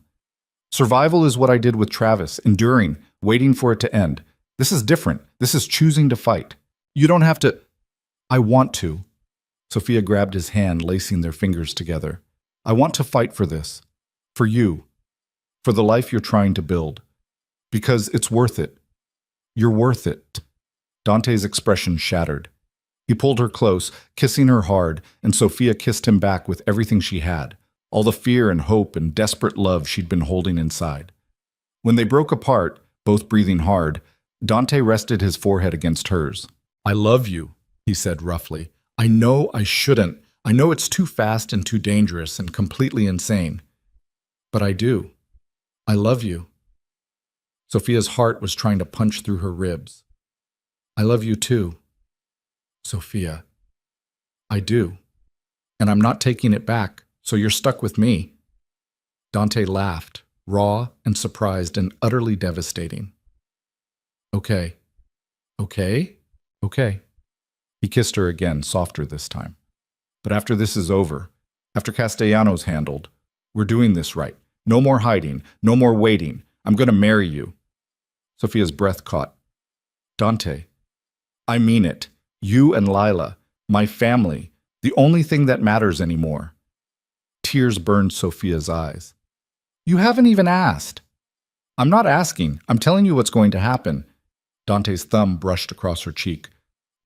"Survival is what I did with Travis, enduring, waiting for it to end. This is different. This is choosing to fight. You don't have to—" "I want to." Sophia grabbed his hand, lacing their fingers together. "I want to fight for this. For you. For the life you're trying to build. Because it's worth it. You're worth it." Dante's expression shattered. He pulled her close, kissing her hard, and Sophia kissed him back with everything she had, all the fear and hope and desperate love she'd been holding inside. When they broke apart, both breathing hard, Dante rested his forehead against hers. "I love you," he said roughly. "I know I shouldn't. I know it's too fast and too dangerous and completely insane. But I do. I love you." Sophia's heart was trying to punch through her ribs. I love you too, Sophia. I do. And I'm not taking it back, so you're stuck with me. Dante laughed, raw and surprised and utterly devastating. Okay. Okay? Okay. He kissed her again, softer this time. But after this is over, after Castellanos handled, we're doing this right. No more hiding, no more waiting. I'm going to marry you. Sophia's breath caught. Dante, I mean it. You and Lila, my family, the only thing that matters anymore. Tears burned Sophia's eyes. You haven't even asked. I'm not asking. I'm telling you what's going to happen. Dante's thumb brushed across her cheek.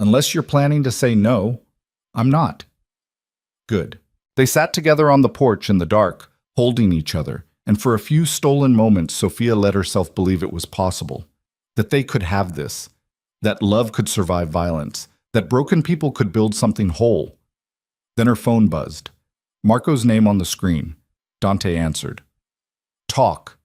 Unless you're planning to say no, I'm not. Good. They sat together on the porch in the dark, holding each other, and for a few stolen moments, Sophia let herself believe it was possible, that they could have this, that love could survive violence, that broken people could build something whole. Then her phone buzzed. Marco's name on the screen. Dante answered. Talk.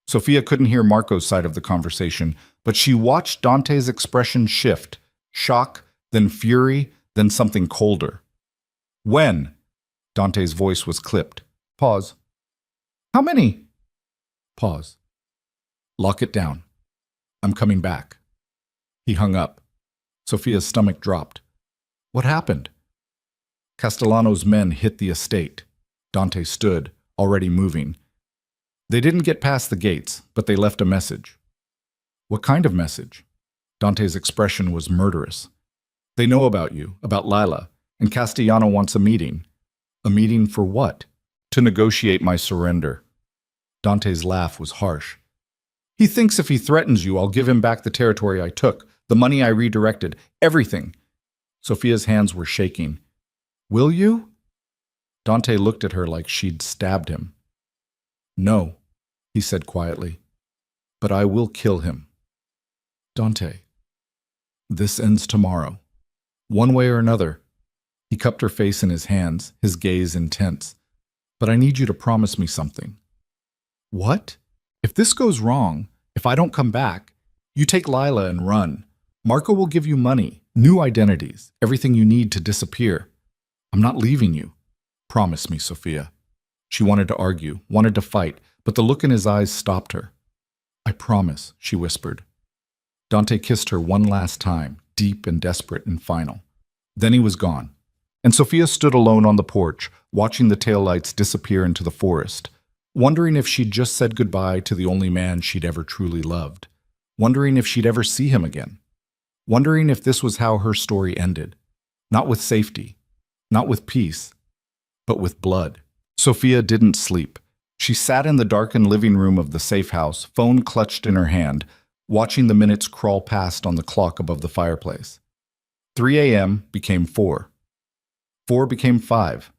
Sophia couldn't hear Marco's side of the conversation, but she watched Dante's expression shift, shock, then fury, then something colder. When? Dante's voice was clipped. Pause. How many? Pause. Lock it down. I'm coming back. He hung up. Sophia's stomach dropped. What happened? Castellano's men hit the estate. Dante stood, already moving. They didn't get past the gates, but they left a message. What kind of message? Dante's expression was murderous. They know about you, about Lila, and Castellano wants a meeting. A meeting for what? To negotiate my surrender. Dante's laugh was harsh. He thinks if he threatens you, I'll give him back the territory I took, the money I redirected, everything. Sophia's hands were shaking. Will you? Dante looked at her like she'd stabbed him. No, he said quietly, but I will kill him. Dante, this ends tomorrow. One way or another. He cupped her face in his hands, his gaze intense. But I need you to promise me something. What? If this goes wrong, if I don't come back, you take Lila and run. Marco will give you money, new identities, everything you need to disappear. I'm not leaving you. Promise me, Sophia. She wanted to argue, wanted to fight, but the look in his eyes stopped her. I promise, she whispered. Dante kissed her one last time, deep and desperate and final. Then he was gone, and Sophia stood alone on the porch, watching the taillights disappear into the forest, wondering if she'd just said goodbye to the only man she'd ever truly loved, wondering if she'd ever see him again, wondering if this was how her story ended, not with safety, not with peace, but with blood. Sophia didn't sleep. She sat in the darkened living room of the safe house, phone clutched in her hand, watching the minutes crawl past on the clock above the fireplace. 3 a.m. became 4. 4 became 5.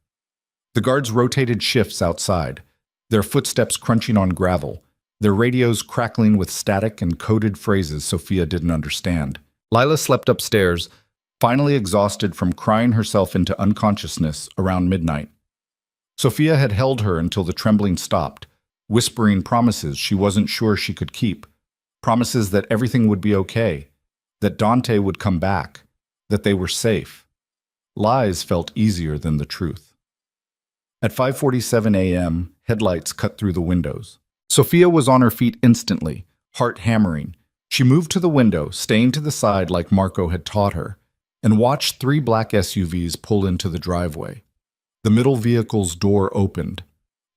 The guards rotated shifts outside, their footsteps crunching on gravel, their radios crackling with static and coded phrases Sophia didn't understand. Lila slept upstairs, finally exhausted from crying herself into unconsciousness around midnight. Sophia had held her until the trembling stopped, whispering promises she wasn't sure she could keep, promises that everything would be okay, that Dante would come back, that they were safe. Lies felt easier than the truth. At 5:47 a.m., headlights cut through the windows. Sophia was on her feet instantly, heart hammering. She moved to the window, staying to the side like Marco had taught her, and watched 3 black SUVs pull into the driveway. The middle vehicle's door opened.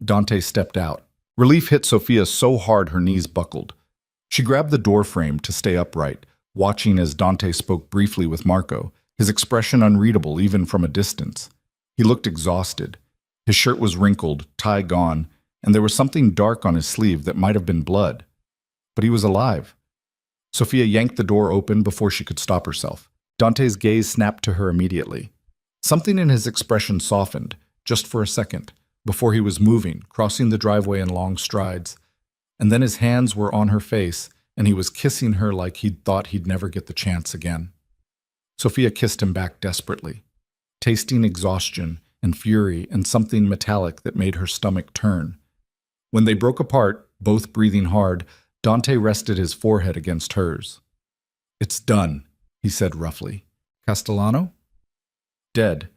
Dante stepped out. Relief hit Sophia so hard her knees buckled. She grabbed the door frame to stay upright, watching as Dante spoke briefly with Marco, his expression unreadable even from a distance. He looked exhausted. His shirt was wrinkled, tie gone, and there was something dark on his sleeve that might have been blood. But he was alive. Sophia yanked the door open before she could stop herself. Dante's gaze snapped to her immediately. Something in his expression softened, just for a second, before he was moving, crossing the driveway in long strides. And then his hands were on her face, and he was kissing her like he'd thought he'd never get the chance again. Sophia kissed him back desperately, tasting exhaustion and fury and something metallic that made her stomach turn. When they broke apart, both breathing hard, Dante rested his forehead against hers. "It's done," he said roughly. "Castellano?" "Dead.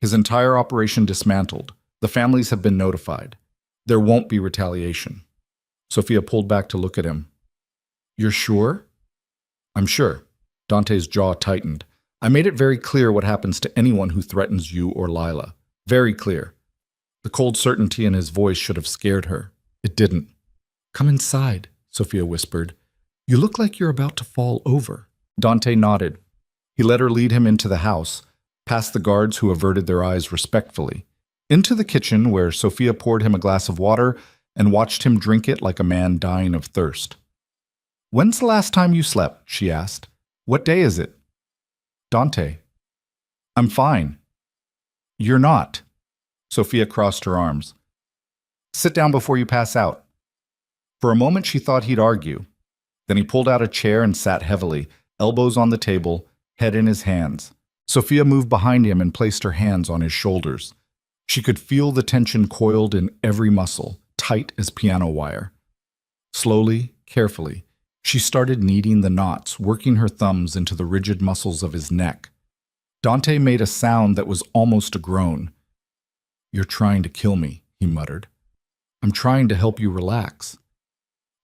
His entire operation dismantled. The families have been notified. There won't be retaliation." Sophia pulled back to look at him. "You're sure?" "I'm sure." Dante's jaw tightened. "I made it very clear what happens to anyone who threatens you or Lila. Very clear." The cold certainty in his voice should have scared her. It didn't. "Come inside," Sophia whispered. "You look like you're about to fall over." Dante nodded. He let her lead him into the house, past the guards who averted their eyes respectfully, into the kitchen where Sophia poured him a glass of water and watched him drink it like a man dying of thirst. "When's the last time you slept?" she asked. "What day is it?" "Dante." "I'm fine." "You're not." Sophia crossed her arms. "Sit down before you pass out." For a moment she thought he'd argue. Then he pulled out a chair and sat heavily, elbows on the table, head in his hands. Sophia moved behind him and placed her hands on his shoulders. She could feel the tension coiled in every muscle, tight as piano wire. Slowly, carefully, she started kneading the knots, working her thumbs into the rigid muscles of his neck. Dante made a sound that was almost a groan. "You're trying to kill me," he muttered. "I'm trying to help you relax."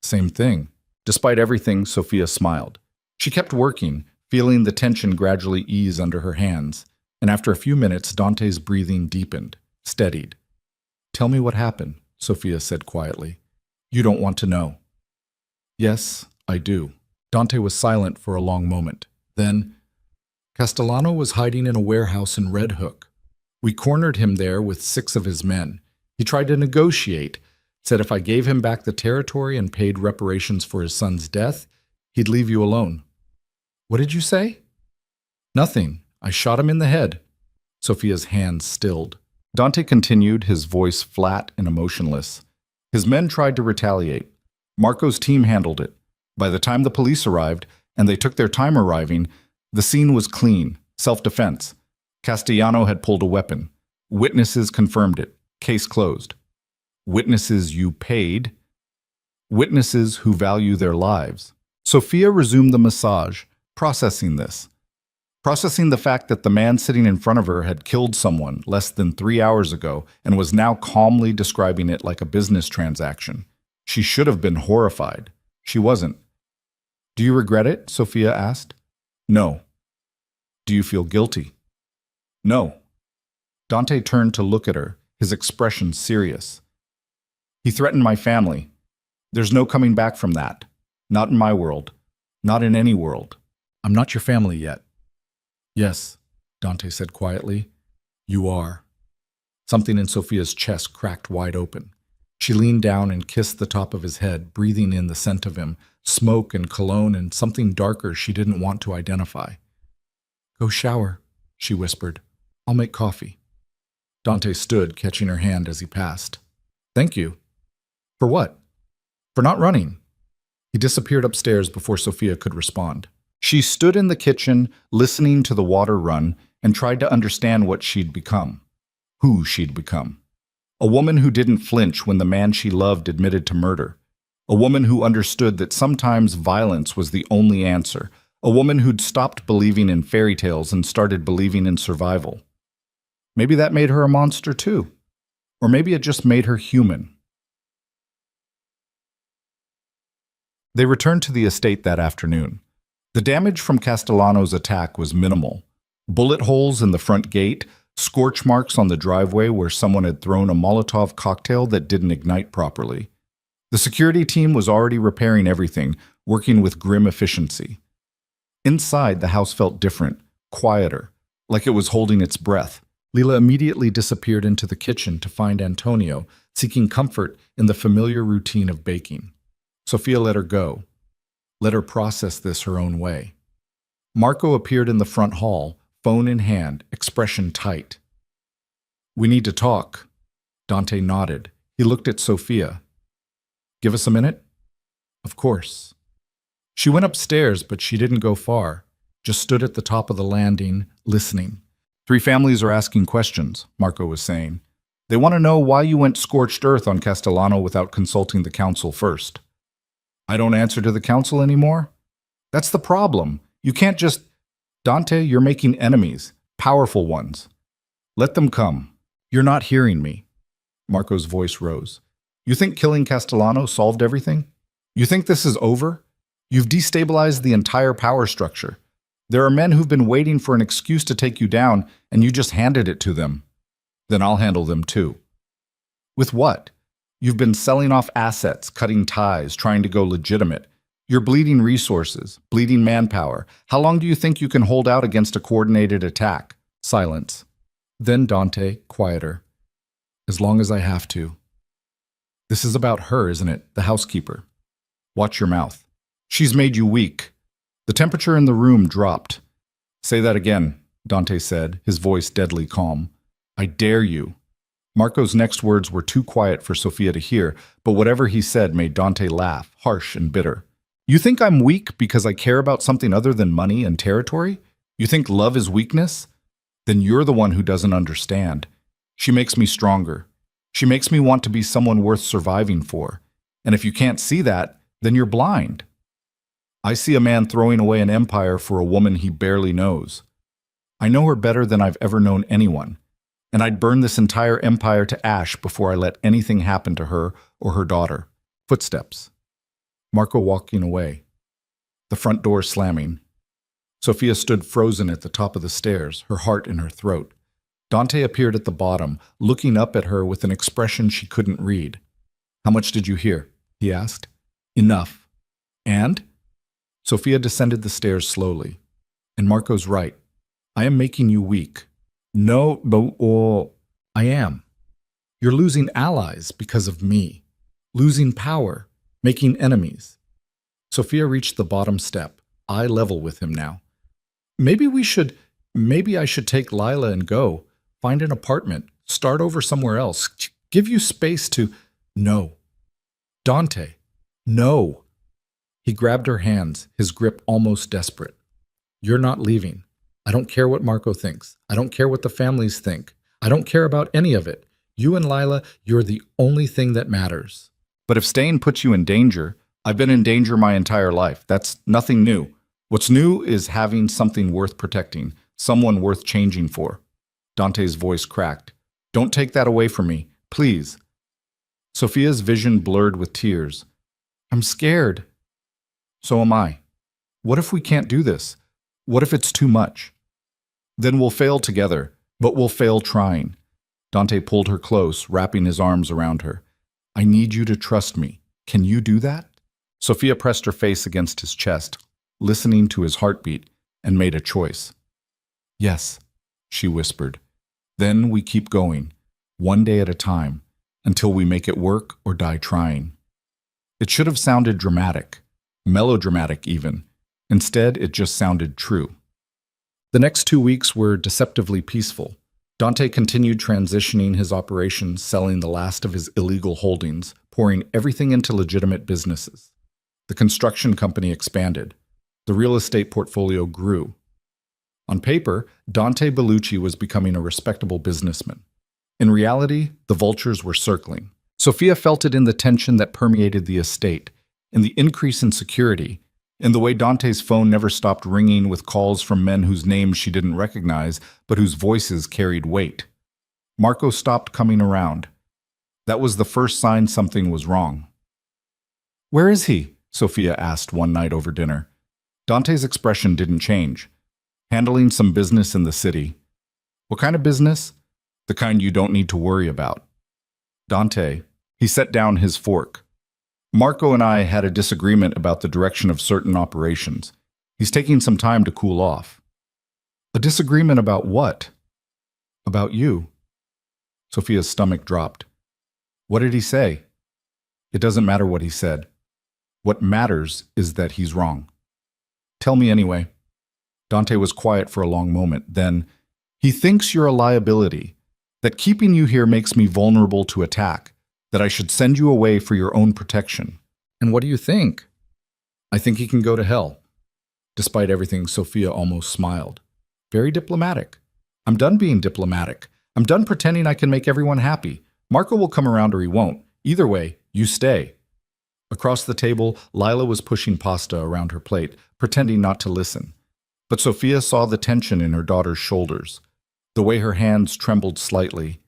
Same thing. Despite everything, Sophia smiled. She kept working, feeling the tension gradually ease under her hands, and after a few minutes, Dante's breathing deepened, steadied. "Tell me what happened," Sophia said quietly. "You don't want to know." "Yes, I do." Dante was silent for a long moment. Then, "Castellano was hiding in a warehouse in Red Hook. We cornered him there with 6 of his men. He tried to negotiate, said if I gave him back the territory and paid reparations for his son's death, he'd leave you alone." "What did you say?" "Nothing. I shot him in the head." Sophia's hands stilled. Dante continued, his voice flat and emotionless. "His men tried to retaliate. Marco's team handled it. By the time the police arrived, and they took their time arriving, the scene was clean, self-defense. Castellano had pulled a weapon. Witnesses confirmed it. Case closed. Witnesses you paid. Witnesses who value their lives." Sophia resumed the massage, processing this. Processing the fact that the man sitting in front of her had killed someone less than 3 hours ago and was now calmly describing it like a business transaction. She should have been horrified. She wasn't. "Do you regret it?" Sophia asked. "No." "Do you feel guilty?" "No." Dante turned to look at her, his expression serious. "He threatened my family. There's no coming back from that. Not in my world. Not in any world. I'm not your family yet." "Yes," Dante said quietly. "You are." Something in Sophia's chest cracked wide open. She leaned down and kissed the top of his head, breathing in the scent of him, smoke and cologne and something darker she didn't want to identify. "Go shower," she whispered. "I'll make coffee." Dante stood, catching her hand as he passed. "Thank you." "For what?" "For not running." He disappeared upstairs before Sophia could respond. She stood in the kitchen, listening to the water run, and tried to understand what she'd become. Who she'd become. A woman who didn't flinch when the man she loved admitted to murder. A woman who understood that sometimes violence was the only answer. A woman who'd stopped believing in fairy tales and started believing in survival. Maybe that made her a monster too. Or maybe it just made her human. They returned to the estate that afternoon. The damage from Castellano's attack was minimal. Bullet holes in the front gate, scorch marks on the driveway where someone had thrown a Molotov cocktail that didn't ignite properly. The security team was already repairing everything, working with grim efficiency. Inside, the house felt different, quieter, like it was holding its breath. Lila immediately disappeared into the kitchen to find Antonio, seeking comfort in the familiar routine of baking. Sophia let her go. Let her process this her own way. Marco appeared in the front hall, phone in hand, expression tight. "We need to talk." Dante nodded. He looked at Sophia. "Give us a minute?" "Of course." She went upstairs, but she didn't go far, just stood at the top of the landing, listening. "3 families are asking questions," Marco was saying. "They want to know why you went scorched earth on Castellano without consulting the council first." I don't answer to the council anymore? That's the problem. You can't just... Dante, you're making enemies, powerful ones. Let them come. You're not hearing me. Marco's voice rose. You think killing Castellano solved everything? You think this is over? You've destabilized the entire power structure. There are men who've been waiting for an excuse to take you down, and you just handed it to them. Then I'll handle them too. With what? You've been selling off assets, cutting ties, trying to go legitimate. You're bleeding resources, bleeding manpower. How long do you think you can hold out against a coordinated attack? Silence. Then Dante, quieter. As long as I have to. This is about her, isn't it? The housekeeper. Watch your mouth. She's made you weak. The temperature in the room dropped. Say that again, Dante said, his voice deadly calm. I dare you. Marco's next words were too quiet for Sophia to hear, but whatever he said made Dante laugh, harsh and bitter. You think I'm weak because I care about something other than money and territory? You think love is weakness? Then you're the one who doesn't understand. She makes me stronger. She makes me want to be someone worth surviving for. And if you can't see that, then you're blind. I see a man throwing away an empire for a woman he barely knows. I know her better than I've ever known anyone, and I'd burn this entire empire to ash before I let anything happen to her or her daughter. Footsteps. Marco walking away. The front door slamming. Sophia stood frozen at the top of the stairs, her heart in her throat. Dante appeared at the bottom, looking up at her with an expression she couldn't read. How much did you hear? He asked. Enough. And? Sophia descended the stairs slowly. And Marco's right. I am making you weak. No, but I am. You're losing allies because of me. Losing power. Making enemies. Sophia reached the bottom step, eye level with him now. Maybe I should take Lila and go. Find an apartment. Start over somewhere else. Give you space to... No. Dante. No. He grabbed her hands, his grip almost desperate. You're not leaving. I don't care what Marco thinks. I don't care what the families think. I don't care about any of it. You and Lila, you're the only thing that matters. But if staying puts you in danger, I've been in danger my entire life. That's nothing new. What's new is having something worth protecting, someone worth changing for. Dante's voice cracked. Don't take that away from me, please. Sophia's vision blurred with tears. I'm scared. So am I. What if we can't do this? What if it's too much? Then we'll fail together, but we'll fail trying. Dante pulled her close, wrapping his arms around her. I need you to trust me. Can you do that? Sophia pressed her face against his chest, listening to his heartbeat, and made a choice. Yes, she whispered. Then we keep going, one day at a time, until we make it work or die trying. It should have sounded dramatic, melodramatic even. Instead, it just sounded true. The next 2 weeks were deceptively peaceful. Dante continued transitioning his operations, selling the last of his illegal holdings, pouring everything into legitimate businesses. The construction company expanded. The real estate portfolio grew. On paper, Dante Bellucci was becoming a respectable businessman. In reality, the vultures were circling. Sophia felt it in the tension that permeated the estate, in the increase in security, in the way Dante's phone never stopped ringing with calls from men whose names she didn't recognize, but whose voices carried weight. Marco stopped coming around. That was the first sign something was wrong. Where is he? Sophia asked one night over dinner. Dante's expression didn't change. Handling some business in the city. What kind of business? The kind you don't need to worry about. Dante, he set down his fork. Marco and I had a disagreement about the direction of certain operations. He's taking some time to cool off. A disagreement about what? About you. Sophia's stomach dropped. What did he say? It doesn't matter what he said. What matters is that he's wrong. Tell me anyway. Dante was quiet for a long moment. Then, he thinks you're a liability, that keeping you here makes me vulnerable to attack, that I should send you away for your own protection. And what do you think? I think he can go to hell. Despite everything, Sophia almost smiled. Very diplomatic. I'm done being diplomatic. I'm done pretending I can make everyone happy. Marco will come around or he won't. Either way, you stay. Across the table, Lila was pushing pasta around her plate, pretending not to listen. But Sophia saw the tension in her daughter's shoulders, the way her hands trembled slightly.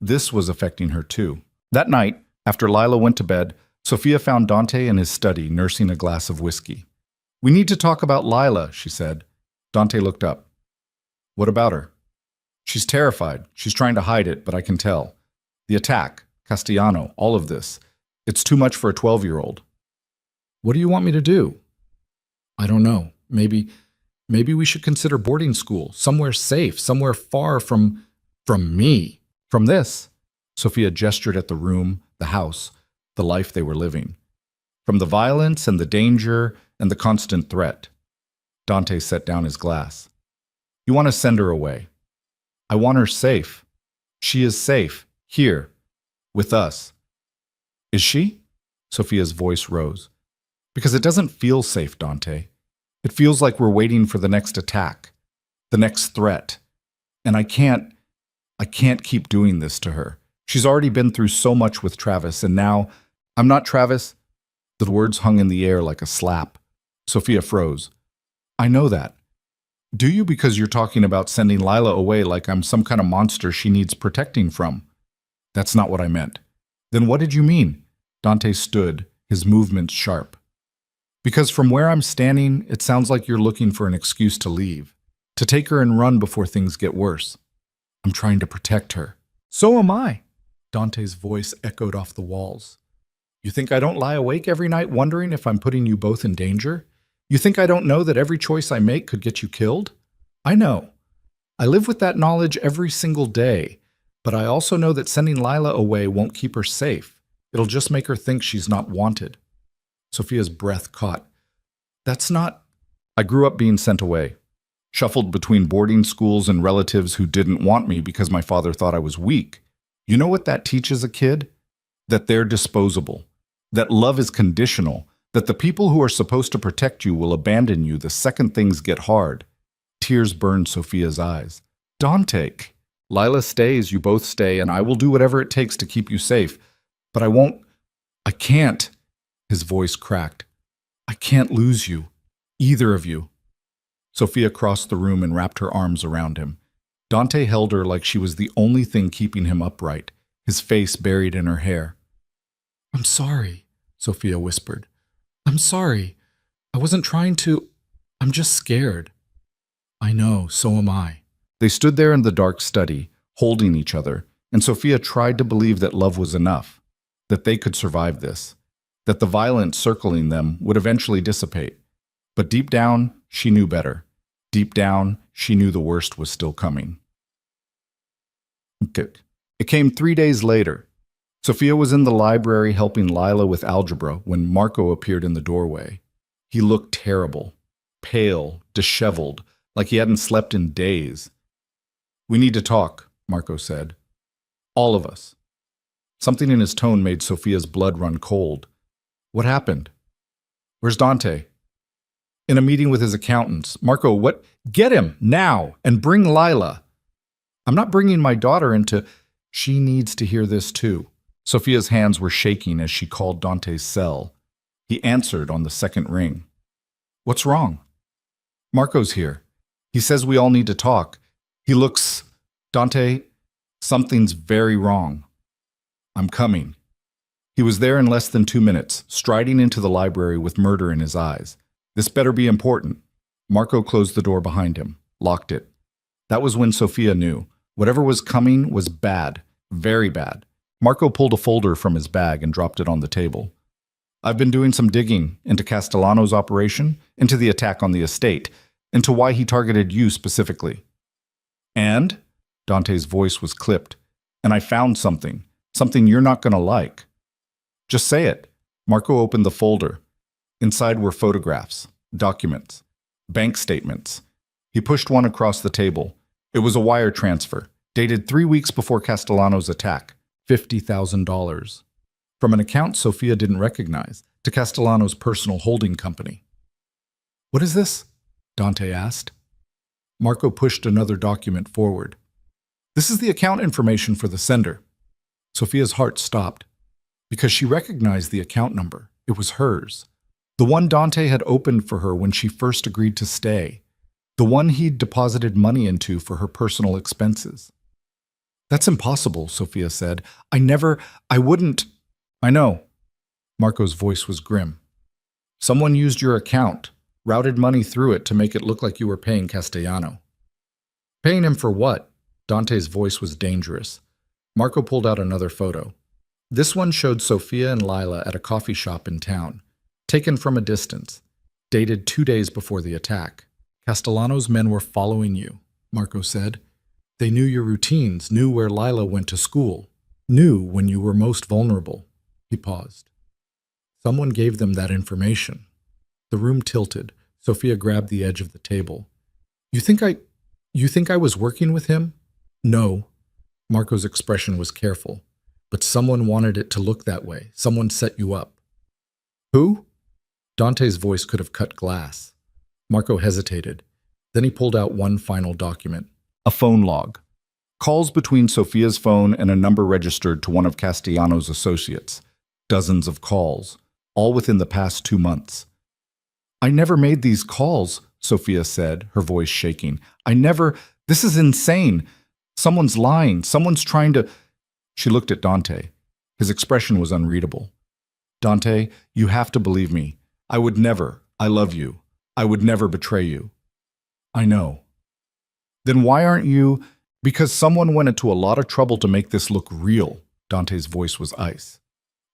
This was affecting her too. That night, after Lila went to bed, Sophia found Dante in his study nursing a glass of whiskey. "We need to talk about Lila," she said. Dante looked up. "What about her?" "She's terrified. She's trying to hide it, but I can tell. The attack, Castellano, all of this. It's too much for a 12-year-old. What do you want me to do?" "I don't know. Maybe we should consider boarding school, somewhere safe, somewhere far from me. From this." Sophia gestured at the room, the house, the life they were living. "From the violence and the danger and the constant threat." Dante set down his glass. "You want to send her away. I want her safe. She is safe, here, with us." "Is she?" Sophia's voice rose. "Because it doesn't feel safe, Dante. It feels like we're waiting for the next attack, the next threat. And I can't keep doing this to her. She's already been through so much with Travis, and now, I'm not Travis." The words hung in the air like a slap. Sophia froze. "I know that. Do you, because you're talking about sending Lila away like I'm some kind of monster she needs protecting from?" "That's not what I meant." "Then what did you mean?" Dante stood, his movements sharp. "Because from where I'm standing, it sounds like you're looking for an excuse to leave, to take her and run before things get worse. I'm trying to protect her." "So am I." Dante's voice echoed off the walls. "You think I don't lie awake every night wondering if I'm putting you both in danger? You think I don't know that every choice I make could get you killed? I know. I live with that knowledge every single day, but I also know that sending Lila away won't keep her safe. It'll just make her think she's not wanted." Sophia's breath caught. "That's not—" "I grew up being sent away. Shuffled between boarding schools and relatives who didn't want me because my father thought I was weak. You know what that teaches a kid? That they're disposable. That love is conditional. That the people who are supposed to protect you will abandon you the second things get hard." Tears burned Sophia's eyes. "Dante, Lila stays, you both stay, and I will do whatever it takes to keep you safe. But I can't." His voice cracked. "I can't lose you. Either of you." Sophia crossed the room and wrapped her arms around him. Dante held her like she was the only thing keeping him upright, his face buried in her hair. "I'm sorry," Sophia whispered. "I'm sorry. I wasn't trying to. I'm just scared." "I know, so am I." They stood there in the dark study, holding each other, and Sophia tried to believe that love was enough, that they could survive this, that the violence circling them would eventually dissipate. But deep down, she knew better. Deep down, she knew the worst was still coming. It came 3 days later. Sophia was in the library helping Lila with algebra when Marco appeared in the doorway. He looked terrible, pale, disheveled, like he hadn't slept in days. "We need to talk," Marco said. "All of us." Something in his tone made Sophia's blood run cold. "What happened?" "Where's Dante?" "In a meeting with his accountants." "Marco, what? Get him, now, and bring Lila." "I'm not bringing my daughter into—" "She needs to hear this too." Sophia's hands were shaking as she called Dante's cell. He answered on the second ring. "What's wrong?" "Marco's here. He says we all need to talk. He looks— Dante, something's very wrong." "I'm coming." He was there in less than 2 minutes, striding into the library with murder in his eyes. "This better be important." Marco closed the door behind him, locked it. That was when Sophia knew. Whatever was coming was bad, very bad. Marco pulled a folder from his bag and dropped it on the table. "I've been doing some digging into Castellano's operation, into the attack on the estate, into why he targeted you specifically." "And?" Dante's voice was clipped. "And I found something you're not going to like." "Just say it." Marco opened the folder. Inside were photographs, documents, bank statements. He pushed one across the table. It was a wire transfer, dated 3 weeks before Castellano's attack, $50,000. From an account Sophia didn't recognize, to Castellano's personal holding company. "What is this?" Dante asked. Marco pushed another document forward. "This is the account information for the sender." Sophia's heart stopped, because she recognized the account number. It was hers. The one Dante had opened for her when she first agreed to stay. The one he'd deposited money into for her personal expenses. That's impossible, Sophia said. I wouldn't. I know. Marco's voice was grim. Someone used your account, routed money through it to make it look like you were paying Castellano. Paying him for what? Dante's voice was dangerous. Marco pulled out another photo. This one showed Sophia and Lila at a coffee shop in town, taken from a distance, dated 2 days before the attack. Castellano's men were following you, Marco said. They knew your routines, knew where Lila went to school, knew when you were most vulnerable. He paused. Someone gave them that information. The room tilted. Sophia grabbed the edge of the table. You think I was working with him? No. Marco's expression was careful. But someone wanted it to look that way. Someone set you up. Who? Dante's voice could have cut glass. Marco hesitated. Then he pulled out one final document. A phone log. Calls between Sophia's phone and a number registered to one of Castellano's associates. Dozens of calls, all within the past 2 months. I never made these calls, Sophia said, her voice shaking. This is insane. Someone's lying. Someone's trying to... She looked at Dante. His expression was unreadable. Dante, you have to believe me. I love you. I would never betray you. I know. Then why aren't you... Because someone went into a lot of trouble to make this look real. Dante's voice was ice.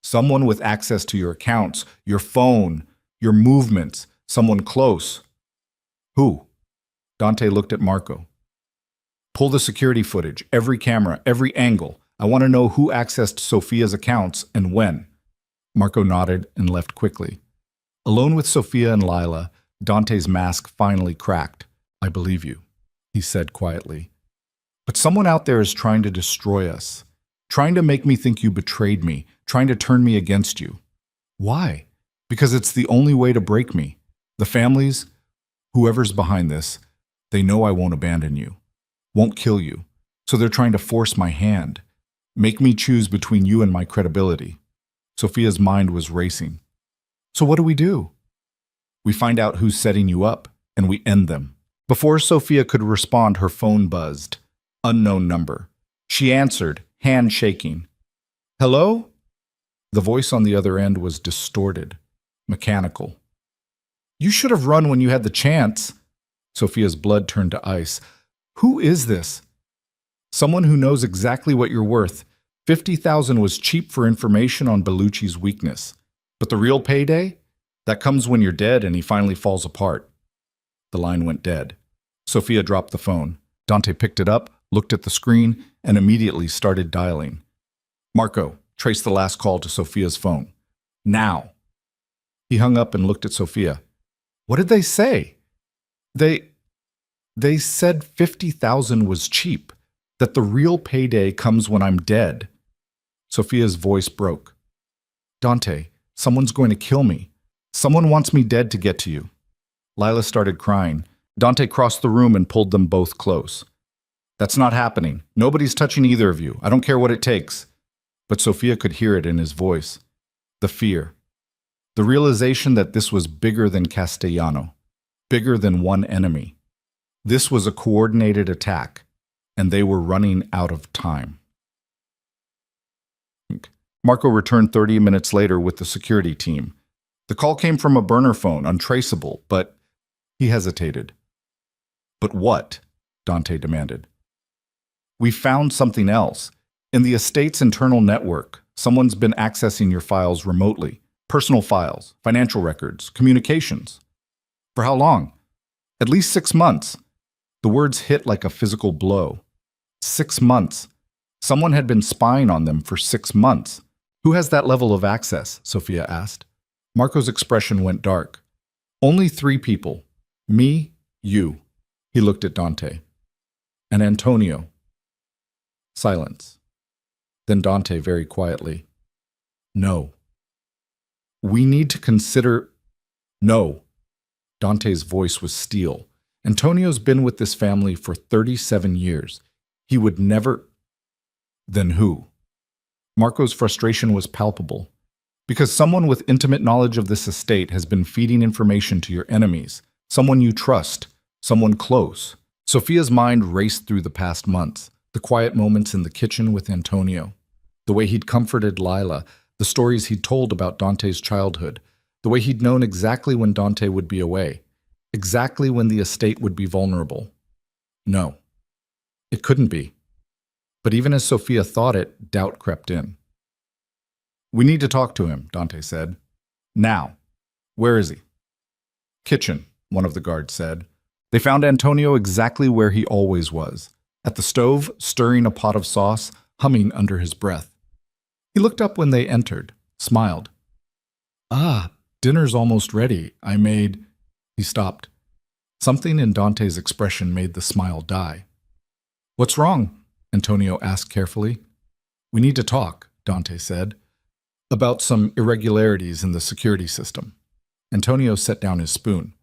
Someone with access to your accounts, your phone, your movements, someone close. Who? Dante looked at Marco. Pull the security footage, every camera, every angle. I want to know who accessed Sophia's accounts and when. Marco nodded and left quickly. Alone with Sophia and Lila, Dante's mask finally cracked. I believe you, he said quietly. But someone out there is trying to destroy us, trying to make me think you betrayed me, trying to turn me against you. Why? Because it's the only way to break me. The families, whoever's behind this, they know I won't abandon you, won't kill you. So they're trying to force my hand, make me choose between you and my credibility. Sophia's mind was racing. So what do? We find out who's setting you up, and we end them. Before Sophia could respond, her phone buzzed. Unknown number. She answered, hand shaking. Hello? The voice on the other end was distorted, mechanical. You should have run when you had the chance. Sophia's blood turned to ice. Who is this? Someone who knows exactly what you're worth. 50,000 was cheap for information on Bellucci's weakness. But the real payday? That comes when you're dead and he finally falls apart. The line went dead. Sophia dropped the phone. Dante picked it up, looked at the screen, and immediately started dialing. Marco, trace the last call to Sophia's phone. Now. He hung up and looked at Sophia. What did they say? They said 50,000 was cheap, that the real payday comes when I'm dead. Sophia's voice broke. Dante, someone's going to kill me. Someone wants me dead to get to you. Lila started crying. Dante crossed the room and pulled them both close. That's not happening. Nobody's touching either of you. I don't care what it takes. But Sophia could hear it in his voice. The fear. The realization that this was bigger than Castellano. Bigger than one enemy. This was a coordinated attack, and they were running out of time. Marco returned 30 minutes later with the security team. The call came from a burner phone, untraceable, but he hesitated. But what? Dante demanded. We found something else. In the estate's internal network, someone's been accessing your files remotely. Personal files, financial records, communications. For how long? At least 6 months. The words hit like a physical blow. 6 months. Someone had been spying on them for 6 months. Who has that level of access? Sophia asked. Marco's expression went dark. Only 3 people. Me, you. He looked at Dante. And Antonio. Silence. Then Dante very quietly. No. We need to consider... No. Dante's voice was steel. Antonio's been with this family for 37 years. He would never... Then who? Marco's frustration was palpable. Because someone with intimate knowledge of this estate has been feeding information to your enemies, someone you trust, someone close. Sophia's mind raced through the past months, the quiet moments in the kitchen with Antonio, the way he'd comforted Lila, the stories he'd told about Dante's childhood, the way he'd known exactly when Dante would be away, exactly when the estate would be vulnerable. No, it couldn't be. But even as Sophia thought it, doubt crept in. "We need to talk to him," Dante said. "Now. Where is he?" "Kitchen," one of the guards said. They found Antonio exactly where he always was, at the stove, stirring a pot of sauce, humming under his breath. He looked up when they entered, smiled. "Ah, dinner's almost ready. I made—" He stopped. Something in Dante's expression made the smile die. "What's wrong?" Antonio asked carefully. "We need to talk," Dante said, "about some irregularities in the security system." Antonio set down his spoon.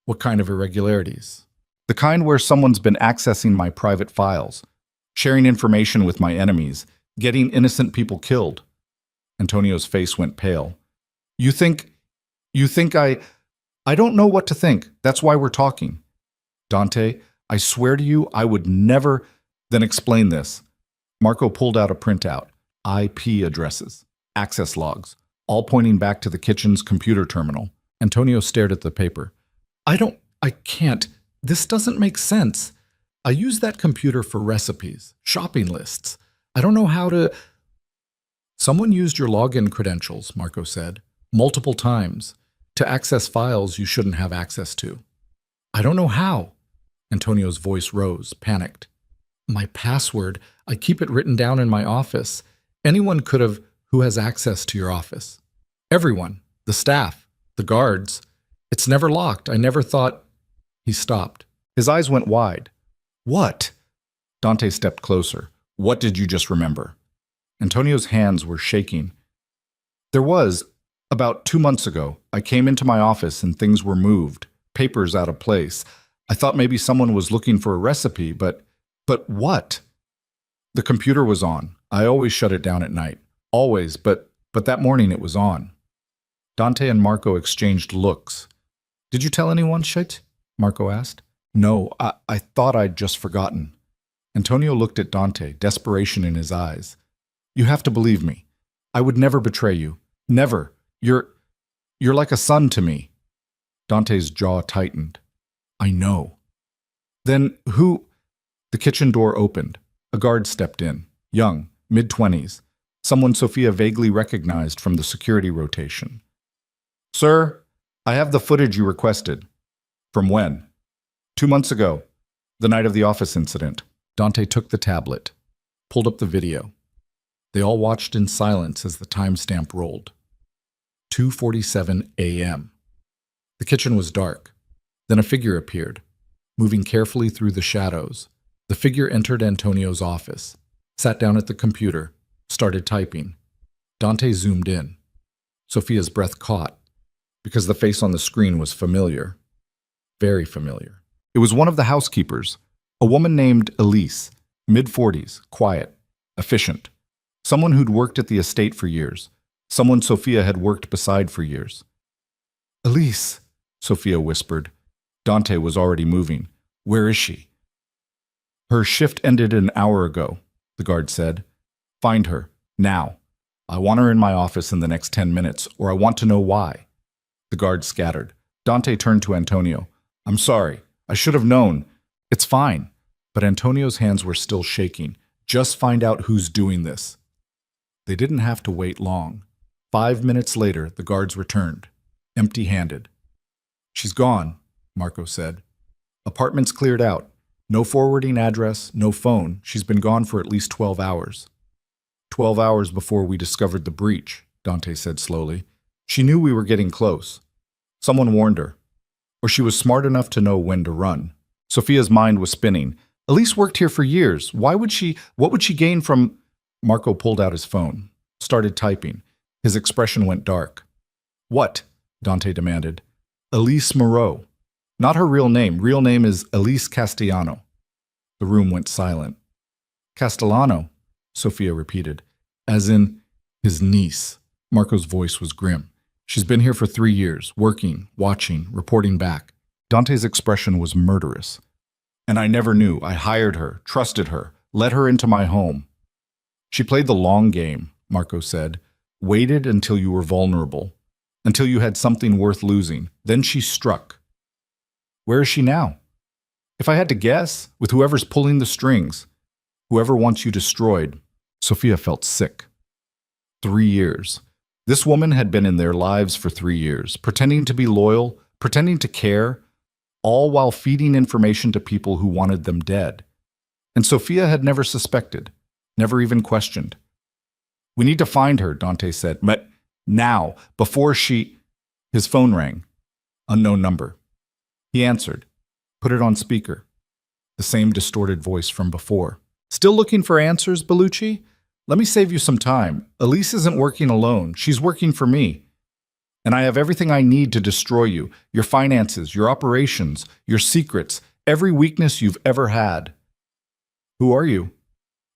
"What kind of irregularities?" "The kind where someone's been accessing my private files, sharing information with my enemies, getting innocent people killed." Antonio's face went pale. You think I don't know what to think. That's why we're talking." "Dante, I swear to you, I would never—" "Then explain this." Marco pulled out a printout. IP addresses, access logs, all pointing back to the kitchen's computer terminal. Antonio stared at the paper. I can't. This doesn't make sense. I use that computer for recipes, shopping lists. I don't know how to—" "Someone used your login credentials," Marco said, "multiple times, to access files you shouldn't have access to." "I don't know how." Antonio's voice rose, panicked. "My password, I keep it written down in my office. Anyone could have who has access to your office. Everyone, the staff, the guards. It's never locked. I never thought—" He stopped. His eyes went wide. "What?" Dante stepped closer. "What did you just remember?" Antonio's hands were shaking. About 2 months ago, I came into my office and things were moved, papers out of place. I thought maybe someone was looking for a recipe, but what?" "The computer was on. I always shut it down at night. Always, but that morning it was on." Dante and Marco exchanged looks. "Did you tell anyone, shit?" Marco asked. "No, I thought I'd just forgotten." Antonio looked at Dante, desperation in his eyes. "You have to believe me. I would never betray you. Never. You're like a son to me." Dante's jaw tightened. "I know." "Then who—" The kitchen door opened. A guard stepped in, young, mid-20s, someone Sophia vaguely recognized from the security rotation. "Sir, I have the footage you requested." "From when?" 2 months ago, the night of the office incident." Dante took the tablet, pulled up the video. They all watched in silence as the timestamp rolled. 2:47 a.m. The kitchen was dark. Then a figure appeared, moving carefully through the shadows. The figure entered Antonio's office, sat down at the computer, started typing. Dante zoomed in. Sophia's breath caught, because the face on the screen was familiar. Very familiar. It was one of the housekeepers, a woman named Elise, mid-40s, quiet, efficient. Someone who'd worked at the estate for years. Someone Sophia had worked beside for years. "Elise," Sophia whispered. Dante was already moving. "Where is she?" "Her shift ended an hour ago," the guard said. "Find her, now. I want her in my office in the next 10 minutes, or I want to know why." The guard scattered. Dante turned to Antonio. "I'm sorry. I should have known. It's fine." But Antonio's hands were still shaking. "Just find out who's doing this." They didn't have to wait long. 5 minutes later, the guards returned, empty-handed. "She's gone," Marco said. "Apartment's cleared out. No forwarding address, no phone. She's been gone for at least 12 hours. 12 hours before we discovered the breach," Dante said slowly. "She knew we were getting close. Someone warned her. Or she was smart enough to know when to run." Sophia's mind was spinning. "Elise worked here for years. What would she gain from—" Marco pulled out his phone, started typing. His expression went dark. "What?" Dante demanded. "Elise Moreau. Not her real name. Real name is Elise Castellano." The room went silent. "Castellano," Sophia repeated. "As in his niece." Marco's voice was grim. She's been here for 3 years, working, watching, reporting back. Dante's expression was murderous. And I never knew. I hired her, trusted her, let her into my home. She played the long game, Marco said, waited until you were vulnerable, until you had something worth losing. Then she struck. Where is she now? If I had to guess, with whoever's pulling the strings, whoever wants you destroyed. Sophia felt sick. 3 years. This woman had been in their lives for 3 years, pretending to be loyal, pretending to care, all while feeding information to people who wanted them dead. And Sophia had never suspected, never even questioned. We need to find her, Dante said, but now, before she... His phone rang. Unknown number. He answered, put it on speaker. The same distorted voice from before. Still looking for answers, Bellucci? Let me save you some time. Elise isn't working alone. She's working for me. And I have everything I need to destroy you. Your finances, your operations, your secrets, every weakness you've ever had. Who are you?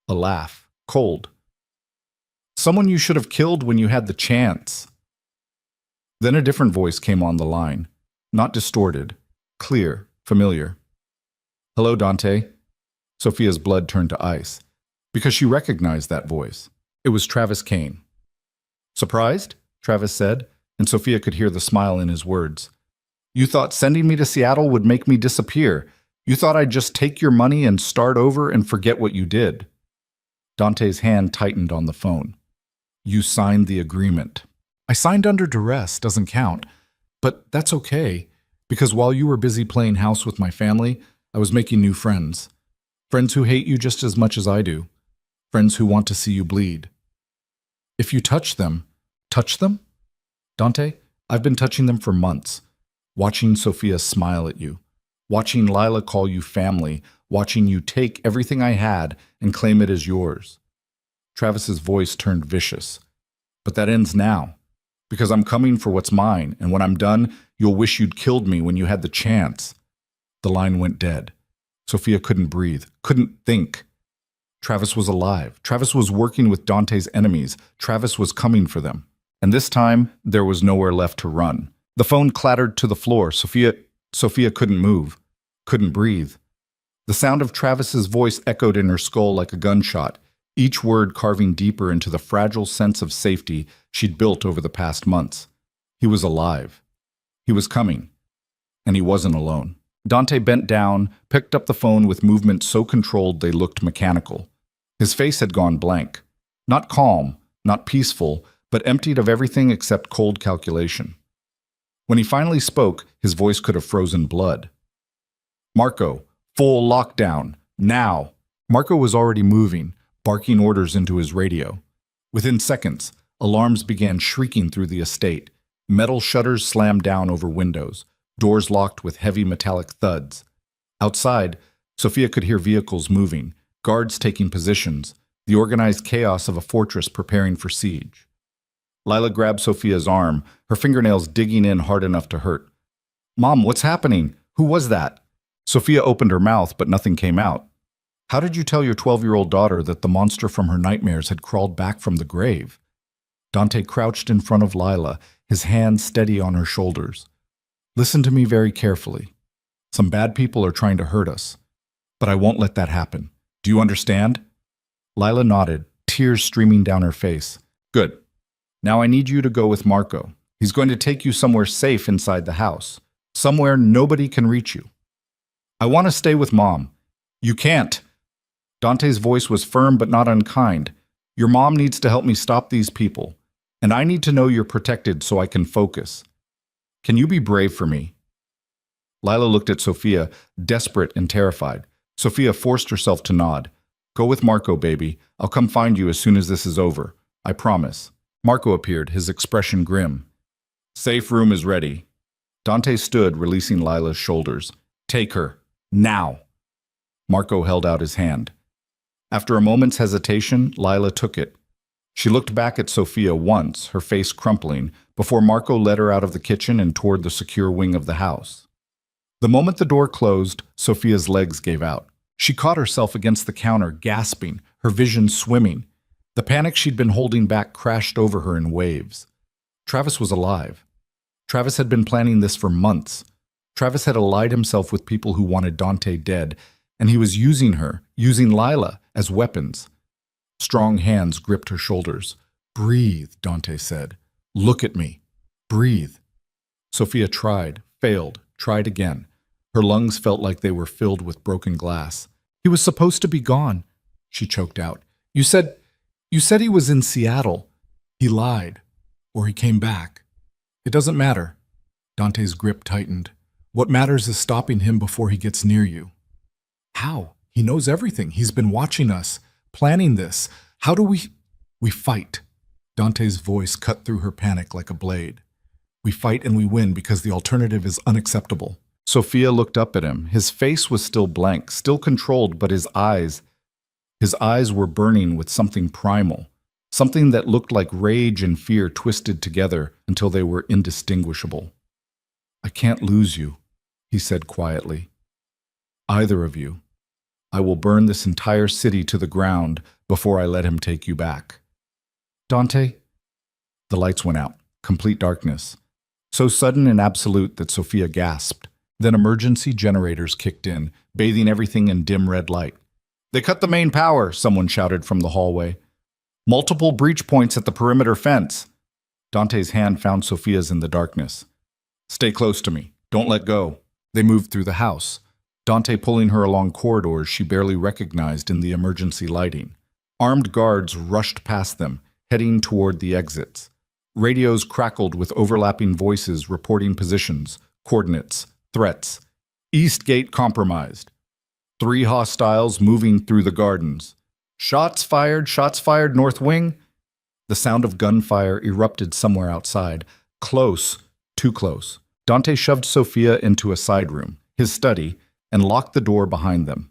A laugh. Cold. Someone you should have killed when you had the chance. Then a different voice came on the line. Not distorted. Clear. Familiar. Hello, Dante. Sophia's blood turned to ice, because she recognized that voice. It was Travis Kane. Surprised? Travis said, and Sophia could hear the smile in his words. You thought sending me to Seattle would make me disappear. You thought I'd just take your money and start over and forget what you did. Dante's hand tightened on the phone. You signed the agreement. I signed under duress, doesn't count. But that's okay, because while you were busy playing house with my family, I was making new friends. Friends who hate you just as much as I do. Friends who want to see you bleed. If you touch them, touch them? Dante, I've been touching them for months. Watching Sophia smile at you. Watching Lila call you family. Watching you take everything I had and claim it as yours. Travis's voice turned vicious. But that ends now. Because I'm coming for what's mine, and when I'm done, you'll wish you'd killed me when you had the chance. The line went dead. Sophia couldn't breathe, couldn't think. Travis was alive. Travis was working with Dante's enemies. Travis was coming for them. And this time, there was nowhere left to run. The phone clattered to the floor. Sophia couldn't move, couldn't breathe. The sound of Travis's voice echoed in her skull like a gunshot, each word carving deeper into the fragile sense of safety she'd built over the past months. He was alive. He was coming. And he wasn't alone. Dante bent down, picked up the phone with movements so controlled they looked mechanical. His face had gone blank. Not calm, not peaceful, but emptied of everything except cold calculation. When he finally spoke, his voice could have frozen blood. Marco, full lockdown, now. Marco was already moving, barking orders into his radio. Within seconds, alarms began shrieking through the estate. Metal shutters slammed down over windows. Doors locked with heavy metallic thuds. Outside, Sophia could hear vehicles moving, guards taking positions, the organized chaos of a fortress preparing for siege. Lila grabbed Sophia's arm, her fingernails digging in hard enough to hurt. Mom, what's happening? Who was that? Sophia opened her mouth, but nothing came out. How did you tell your 12-year-old daughter that the monster from her nightmares had crawled back from the grave? Dante crouched in front of Lila, his hands steady on her shoulders. Listen to me very carefully. Some bad people are trying to hurt us, but I won't let that happen. Do you understand? Lila nodded, tears streaming down her face. Good. Now I need you to go with Marco. He's going to take you somewhere safe inside the house, somewhere nobody can reach you. I want to stay with Mom. You can't. Dante's voice was firm but not unkind. Your mom needs to help me stop these people, and I need to know you're protected so I can focus. Can you be brave for me? Lila looked at Sophia, desperate and terrified. Sophia forced herself to nod. Go with Marco, baby. I'll come find you as soon as this is over. I promise. Marco appeared, his expression grim. Safe room is ready. Dante stood, releasing Lila's shoulders. Take her. Now. Marco held out his hand. After a moment's hesitation, Lila took it. She looked back at Sophia once, her face crumpling, before Marco led her out of the kitchen and toward the secure wing of the house. The moment the door closed, Sophia's legs gave out. She caught herself against the counter, gasping, her vision swimming. The panic she'd been holding back crashed over her in waves. Travis was alive. Travis had been planning this for months. Travis had allied himself with people who wanted Dante dead, and he was using her, using Lila, as weapons. Strong hands gripped her shoulders. "Breathe," Dante said. "Look at me. Breathe." Sophia tried, failed, tried again. Her lungs felt like they were filled with broken glass. "He was supposed to be gone," she choked out. You said he was in Seattle. He lied. Or he came back. It doesn't matter." Dante's grip tightened. "What matters is stopping him before he gets near you." "How? He knows everything. He's been watching us, planning this. How do we—" "We fight." Dante's voice cut through her panic like a blade. "We fight and we win because the alternative is unacceptable." Sophia looked up at him. His face was still blank, still controlled, but his eyes were burning with something primal, something that looked like rage and fear twisted together until they were indistinguishable. "I can't lose you," he said quietly. "Either of you. I will burn this entire city to the ground before I let him take you back." "Dante?" The lights went out. Complete darkness. So sudden and absolute that Sophia gasped. Then emergency generators kicked in, bathing everything in dim red light. "They cut the main power," someone shouted from the hallway. "Multiple breach points at the perimeter fence." Dante's hand found Sophia's in the darkness. "Stay close to me. Don't let go." They moved through the house, Dante pulling her along corridors she barely recognized in the emergency lighting. Armed guards rushed past them, heading toward the exits. Radios crackled with overlapping voices reporting positions, coordinates, threats. "East gate compromised. 3 hostiles moving through the gardens. Shots fired, north wing." The sound of gunfire erupted somewhere outside. Close, too close. Dante shoved Sophia into a side room, his study, and locked the door behind them.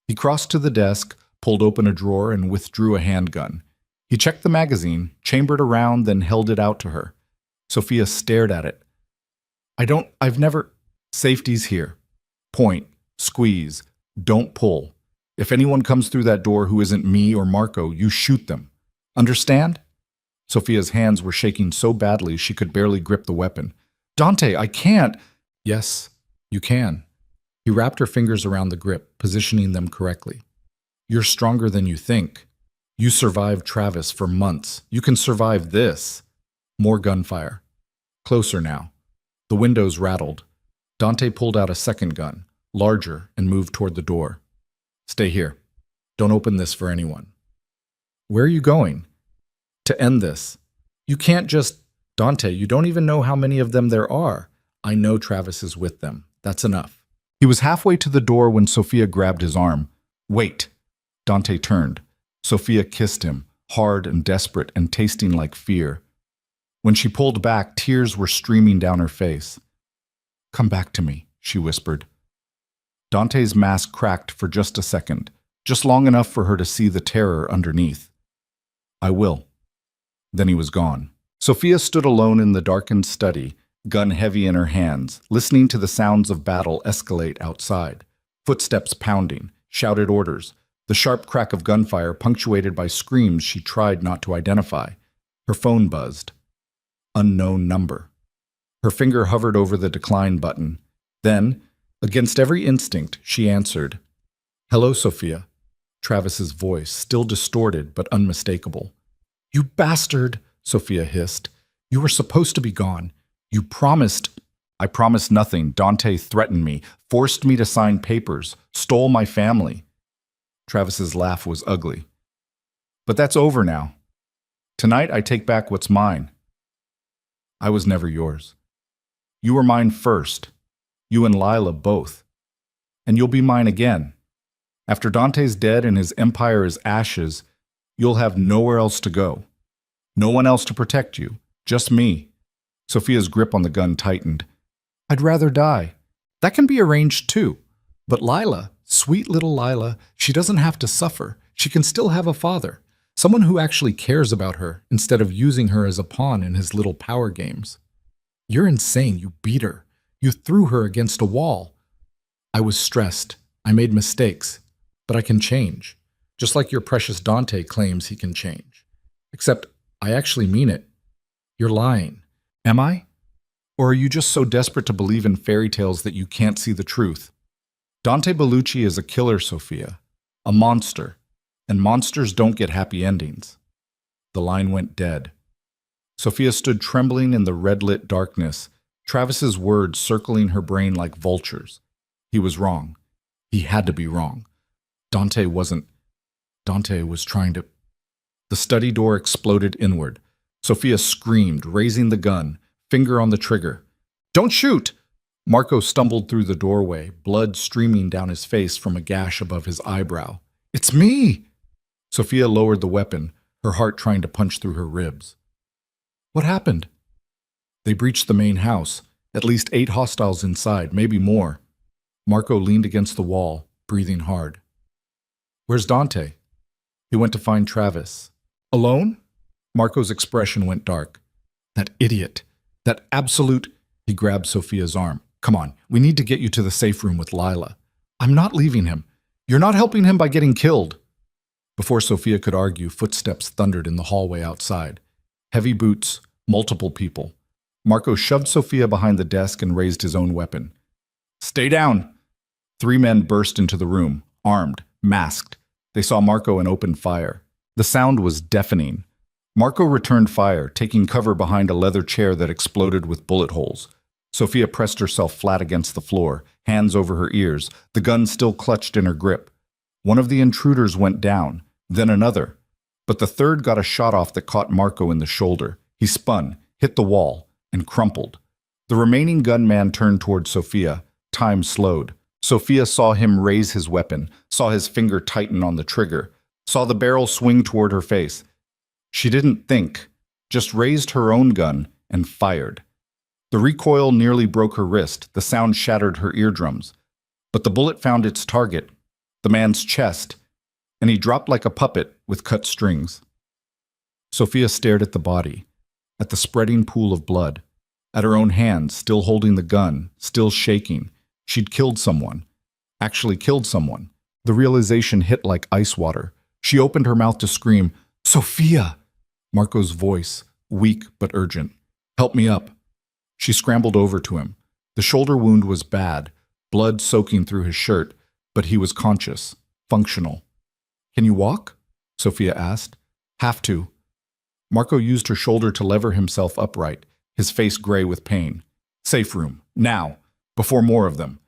He crossed to the desk, pulled open a drawer, and withdrew a handgun. He checked the magazine, chambered around, then held it out to her. Sophia stared at it. I've never... Safety's here. Point, squeeze, don't pull. If anyone comes through that door who isn't me or Marco, you shoot them. Understand?" Sophia's hands were shaking so badly she could barely grip the weapon. "Dante, I can't." "Yes, you can." He wrapped her fingers around the grip, positioning them correctly. "You're stronger than you think. You survived Travis for months. You can survive this." More gunfire. Closer now. The windows rattled. Dante pulled out a second gun, larger, and moved toward the door. "Stay here. Don't open this for anyone." "Where are you going?" "To end this. You can't just..." "Dante, you don't even know how many of them there are." "I know Travis is with them. That's enough." He was halfway to the door when Sophia grabbed his arm. "Wait." Dante turned. Sophia kissed him, hard and desperate and tasting like fear. When she pulled back, tears were streaming down her face. "Come back to me," she whispered. Dante's mask cracked for just a second, just long enough for her to see the terror underneath. "I will." Then he was gone. Sophia stood alone in the darkened study, gun heavy in her hands, listening to the sounds of battle escalate outside. Footsteps pounding, shouted orders, the sharp crack of gunfire punctuated by screams she tried not to identify. Her phone buzzed. Unknown number. Her finger hovered over the decline button. Then, against every instinct, she answered. "Hello, Sophia." Travis's voice, still distorted but unmistakable. "You bastard," Sophia hissed. "You were supposed to be gone. You promised." "I promised nothing. Dante threatened me, forced me to sign papers, stole my family." Travis's laugh was ugly. "But that's over now. Tonight I take back what's mine." "I was never yours. You were mine first. You and Lila both. And you'll be mine again. After Dante's dead and his empire is ashes, you'll have nowhere else to go. No one else to protect you. Just me." Sophia's grip on the gun tightened. "I'd rather die. That can be arranged too. But Lila, sweet little Lila, she doesn't have to suffer. She can still have a father. Someone who actually cares about her instead of using her as a pawn in his little power games." "You're insane. You beat her. You threw her against a wall." "I was stressed. I made mistakes. But I can change. Just like your precious Dante claims he can change." Except I actually mean it. You're lying. Am I? Or are you just so desperate to believe in fairy tales that you can't see the truth? Dante Bellucci is a killer, Sophia. A monster. And monsters don't get happy endings. The line went dead. Sophia stood trembling in the red-lit darkness, Travis's words circling her brain like vultures. He was wrong. He had to be wrong. Dante wasn't. Dante was trying to... The study door exploded inward. Sophia screamed, raising the gun, finger on the trigger. "Don't shoot!" Marco stumbled through the doorway, blood streaming down his face from a gash above his eyebrow. "It's me!" Sophia lowered the weapon, her heart trying to punch through her ribs. What happened? They breached the main house. At least 8 hostiles inside, maybe more. Marco leaned against the wall, breathing hard. "Where's Dante?" "He went to find Travis." "Alone?" Marco's expression went dark. "That idiot. That absolute..." He grabbed Sophia's arm. "Come on, we need to get you to the safe room with Lila." "I'm not leaving him. You're not helping him by getting killed." Before Sophia could argue, footsteps thundered in the hallway outside. Heavy boots, multiple people. Marco shoved Sophia behind the desk and raised his own weapon. "Stay down!" 3 men burst into the room, armed, masked. They saw Marco and opened fire. The sound was deafening. Marco returned fire, taking cover behind a leather chair that exploded with bullet holes. Sophia pressed herself flat against the floor, hands over her ears, the gun still clutched in her grip. One of the intruders went down, then another. But the third got a shot off that caught Marco in the shoulder. He spun, hit the wall, and crumpled. The remaining gunman turned toward Sophia. Time slowed. Sophia saw him raise his weapon, saw his finger tighten on the trigger, saw the barrel swing toward her face. She didn't think, just raised her own gun and fired. The recoil nearly broke her wrist, the sound shattered her eardrums. But the bullet found its target, the man's chest, and he dropped like a puppet with cut strings. Sophia stared at the body, at the spreading pool of blood, at her own hand, still holding the gun, still shaking. She'd killed someone, actually killed someone. The realization hit like ice water. She opened her mouth to scream, "Sophia!" Marco's voice, weak but urgent. "Help me up." She scrambled over to him. The shoulder wound was bad, blood soaking through his shirt, but he was conscious, functional. "Can you walk?" Sophia asked. "Have to." Marco used her shoulder to lever himself upright, his face gray with pain. "Safe room, now, before more of them."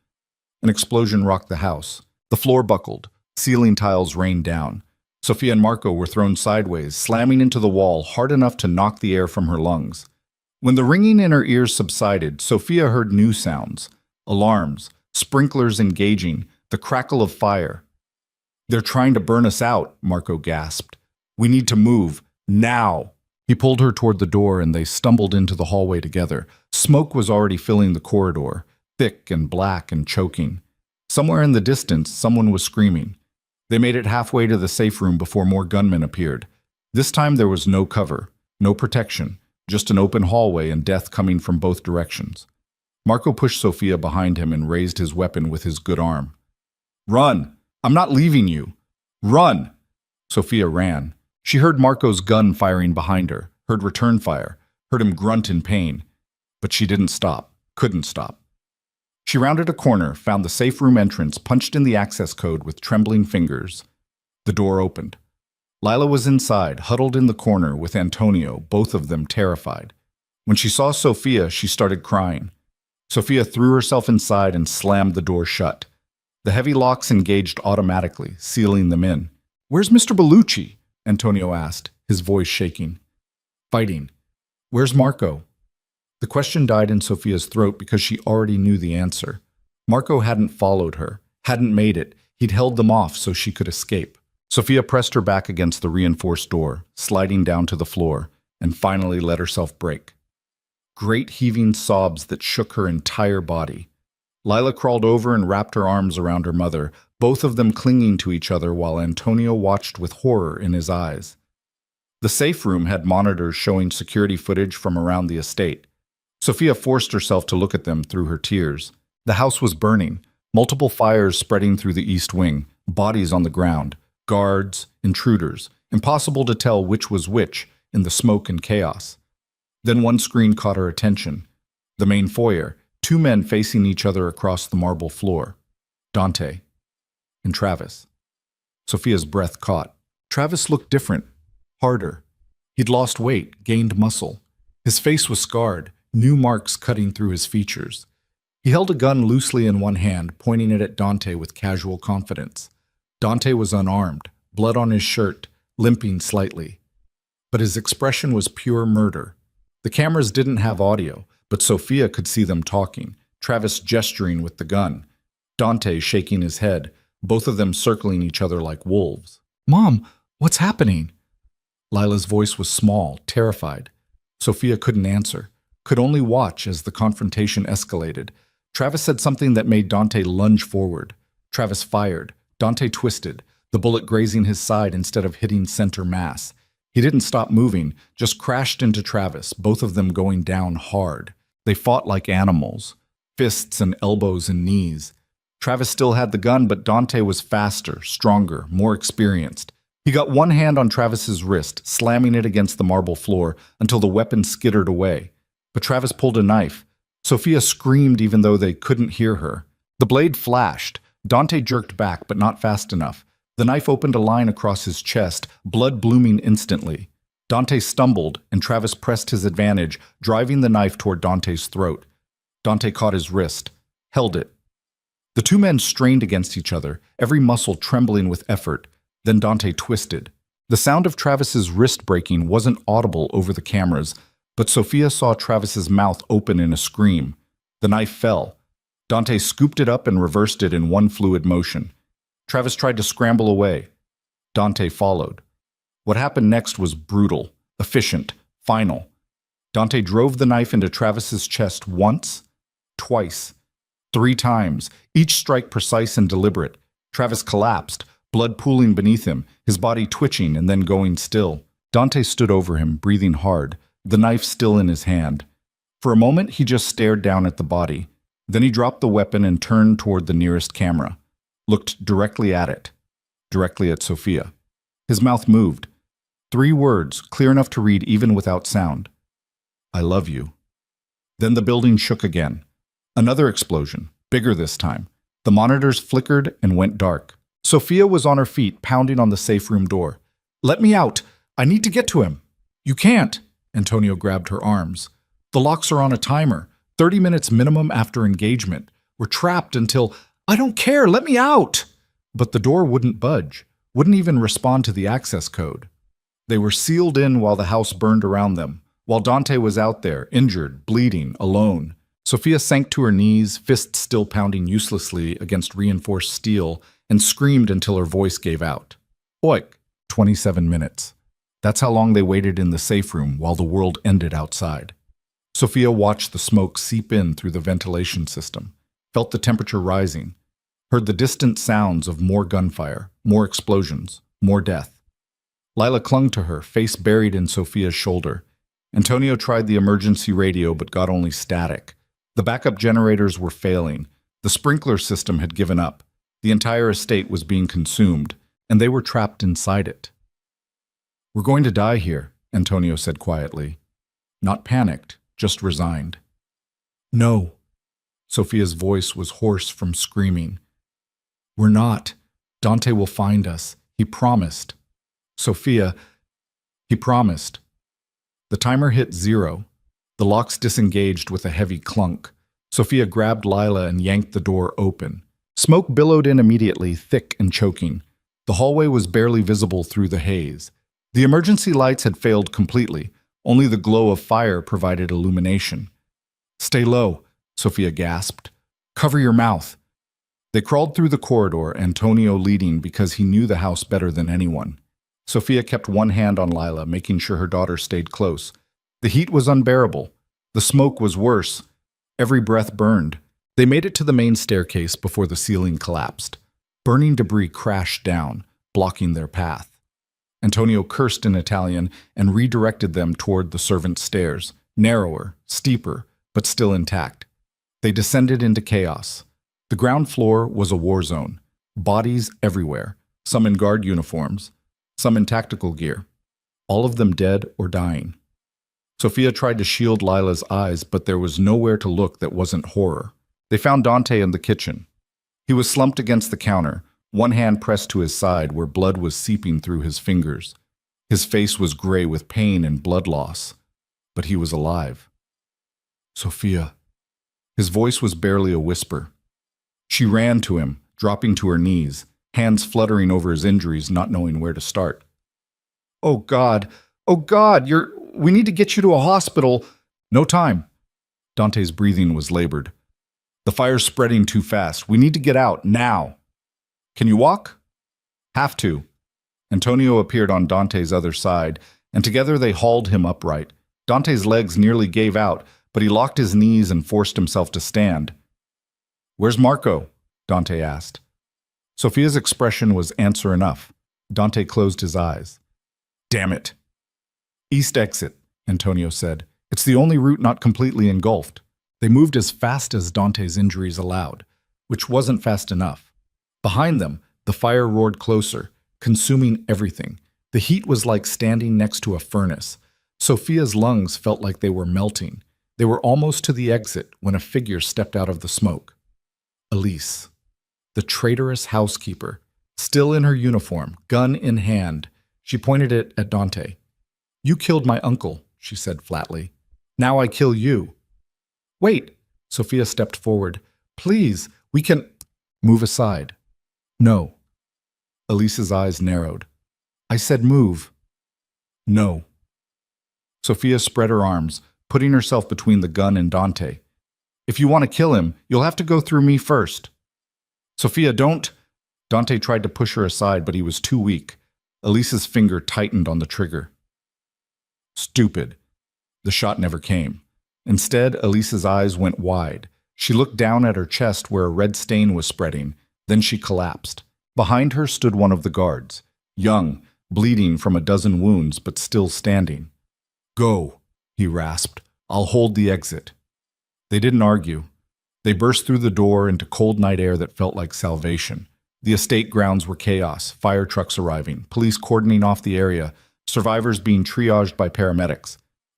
An explosion rocked the house. The floor buckled, ceiling tiles rained down. Sophia and Marco were thrown sideways, slamming into the wall hard enough to knock the air from her lungs. When the ringing in her ears subsided, Sophia heard new sounds. Alarms, sprinklers engaging, the crackle of fire. "They're trying to burn us out," Marco gasped. "We need to move, now." He pulled her toward the door and they stumbled into the hallway together. Smoke was already filling the corridor, thick and black and choking. Somewhere in the distance, someone was screaming. They made it halfway to the safe room before more gunmen appeared. This time there was no cover, no protection, just an open hallway and death coming from both directions. Marco pushed Sophia behind him and raised his weapon with his good arm. "Run! I'm not leaving you! Run!" Sophia ran. She heard Marco's gun firing behind her, heard return fire, heard him grunt in pain. But she didn't stop, couldn't stop. She rounded a corner, found the safe room entrance, punched in the access code with trembling fingers. The door opened. Lila was inside, huddled in the corner with Antonio, both of them terrified. When she saw Sophia, she started crying. Sophia threw herself inside and slammed the door shut. The heavy locks engaged automatically, sealing them in. "Where's Mr. Bellucci?" Antonio asked, his voice shaking. "Fighting." "Where's Marco?" The question died in Sophia's throat because she already knew the answer. Marco hadn't followed her, hadn't made it. He'd held them off so she could escape. Sophia pressed her back against the reinforced door, sliding down to the floor, and finally let herself break. Great heaving sobs that shook her entire body. Lila crawled over and wrapped her arms around her mother, both of them clinging to each other while Antonio watched with horror in his eyes. The safe room had monitors showing security footage from around the estate. Sophia forced herself to look at them through her tears. The house was burning, multiple fires spreading through the east wing, bodies on the ground, guards, intruders. Impossible to tell which was which, in the smoke and chaos. Then one screen caught her attention. The main foyer, two men facing each other across the marble floor. Dante and Travis. Sophia's breath caught. Travis looked different, harder. He'd lost weight, gained muscle. His face was scarred, new marks cutting through his features. He held a gun loosely in one hand, pointing it at Dante with casual confidence. Dante was unarmed, blood on his shirt, limping slightly. But his expression was pure murder. The cameras didn't have audio, but Sophia could see them talking, Travis gesturing with the gun, Dante shaking his head, both of them circling each other like wolves. "Mom, what's happening?" Lila's voice was small, terrified. Sophia couldn't answer, could only watch as the confrontation escalated. Travis said something that made Dante lunge forward. Travis fired. Dante twisted, the bullet grazing his side instead of hitting center mass. He didn't stop moving, just crashed into Travis, both of them going down hard. They fought like animals, fists and elbows and knees. Travis still had the gun, but Dante was faster, stronger, more experienced. He got one hand on Travis's wrist, slamming it against the marble floor until the weapon skittered away. But Travis pulled a knife. Sophia screamed even though they couldn't hear her. The blade flashed. Dante jerked back, but not fast enough. The knife opened a line across his chest, blood blooming instantly. Dante stumbled, and Travis pressed his advantage, driving the knife toward Dante's throat. Dante caught his wrist, held it. The two men strained against each other, every muscle trembling with effort. Then Dante twisted. The sound of Travis's wrist breaking wasn't audible over the cameras, but Sophia saw Travis's mouth open in a scream. The knife fell. Dante scooped it up and reversed it in one fluid motion. Travis tried to scramble away. Dante followed. What happened next was brutal, efficient, final. Dante drove the knife into Travis's chest once, twice, 3 times, each strike precise and deliberate. Travis collapsed, blood pooling beneath him, his body twitching and then going still. Dante stood over him, breathing hard, the knife still in his hand. For a moment, he just stared down at the body. Then he dropped the weapon and turned toward the nearest camera, looked directly at it, directly at Sophia. His mouth moved. 3 words, clear enough to read even without sound. "I love you." Then the building shook again. Another explosion, bigger this time. The monitors flickered and went dark. Sophia was on her feet, pounding on the safe room door. "Let me out! I need to get to him!" "You can't!" Antonio grabbed her arms. "The locks are on a timer. 30 minutes minimum after engagement. We're trapped until— I don't care! Let me out!" But the door wouldn't budge, wouldn't even respond to the access code. They were sealed in while the house burned around them, while Dante was out there, injured, bleeding, alone. Sophia sank to her knees, fists still pounding uselessly against reinforced steel, and screamed until her voice gave out. Oik! 27 minutes. That's how long they waited in the safe room while the world ended outside. Sophia watched the smoke seep in through the ventilation system, felt the temperature rising, heard the distant sounds of more gunfire, more explosions, more death. Lila clung to her, face buried in Sophia's shoulder. Antonio tried the emergency radio but got only static. The backup generators were failing. The sprinkler system had given up. The entire estate was being consumed, and they were trapped inside it. "We're going to die here," Antonio said quietly. Not panicked, just resigned. "No." Sophia's voice was hoarse from screaming. "We're not. Dante will find us. He promised." "Sophia, he promised." The timer hit 0. The locks disengaged with a heavy clunk. Sophia grabbed Lila and yanked the door open. Smoke billowed in immediately, thick and choking. The hallway was barely visible through the haze. The emergency lights had failed completely. Only the glow of fire provided illumination. "Stay low," Sophia gasped. "Cover your mouth." They crawled through the corridor, Antonio leading because he knew the house better than anyone. Sophia kept one hand on Lila, making sure her daughter stayed close. The heat was unbearable. The smoke was worse. Every breath burned. They made it to the main staircase before the ceiling collapsed. Burning debris crashed down, blocking their path. Antonio cursed in Italian and redirected them toward the servants' stairs, narrower, steeper, but still intact. They descended into chaos. The ground floor was a war zone. Bodies everywhere, some in guard uniforms, some in tactical gear. all of them dead or dying. Sophia tried to shield Lila's eyes, but there was nowhere to look that wasn't horror. They found Dante in the kitchen. He was slumped against the counter, one hand pressed to his side where blood was seeping through his fingers. His face was gray with pain and blood loss, but he was alive. Sophia. His voice was barely a whisper. She ran to him, dropping to her knees, hands fluttering over his injuries, not knowing where to start. Oh God, we need to get you to a hospital. No time. Dante's breathing was labored. The fire's spreading too fast. We need to get out, now. Can you walk? Have to. Antonio appeared on Dante's other side, and together they hauled him upright. Dante's legs nearly gave out, but he locked his knees and forced himself to stand. Where's Marco? Dante asked. Sophia's expression was answer enough. Dante closed his eyes. Damn it. East exit, Antonio said. It's the only route not completely engulfed. They moved as fast as Dante's injuries allowed, which wasn't fast enough. Behind them, the fire roared closer, consuming everything. The heat was like standing next to a furnace. Sophia's lungs felt like they were melting. They were almost to the exit when a figure stepped out of the smoke. Elise, the traitorous housekeeper, still in her uniform, gun in hand. She pointed it at Dante. You killed my uncle, she said flatly. Now I kill you. Wait, Sophia stepped forward. Please, we can... Move aside. No. Elise's eyes narrowed. I said move. No. Sophia spread her arms, putting herself between the gun and Dante. If you want to kill him, you'll have to go through me first. Sophia, don't... Dante tried to push her aside, but he was too weak. Elise's finger tightened on the trigger. Stupid. The shot never came. Instead, Elise's eyes went wide. She looked down at her chest where a red stain was spreading. Then she collapsed. Behind her stood one of the guards, young, bleeding from a dozen wounds, but still standing. Go, he rasped. I'll hold the exit. They didn't argue. They burst through the door into cold night air that felt like salvation. The estate grounds were chaos, fire trucks arriving, police cordoning off the area, survivors being triaged by paramedics.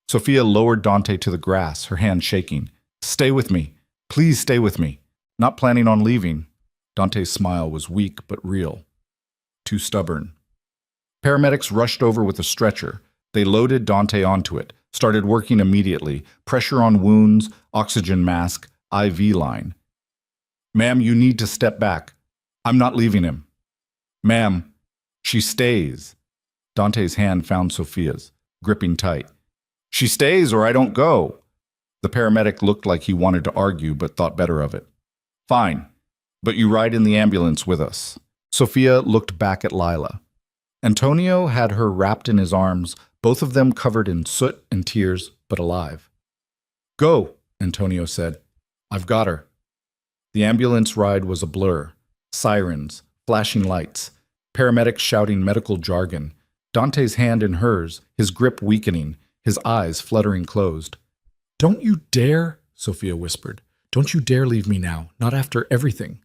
Sophia lowered Dante to the grass, her hand shaking. Stay with me. Please stay with me. Not planning on leaving. Dante's smile was weak but real. Too stubborn. Paramedics rushed over with a stretcher. They loaded Dante onto it, started working immediately. Pressure on wounds, oxygen mask, IV line. Ma'am, you need to step back. I'm not leaving him. Ma'am, she stays. Dante's hand found Sophia's, gripping tight. She stays or I don't go. The paramedic looked like he wanted to argue but thought better of it. Fine, but you ride in the ambulance with us. Sophia looked back at Lila. Antonio had her wrapped in his arms, both of them covered in soot and tears, but alive. Go, Antonio said. I've got her. The ambulance ride was a blur. Sirens, flashing lights, paramedics shouting medical jargon. Dante's hand in hers, his grip weakening, his eyes fluttering closed. Don't you dare, Sophia whispered. Don't you dare leave me now, not after everything.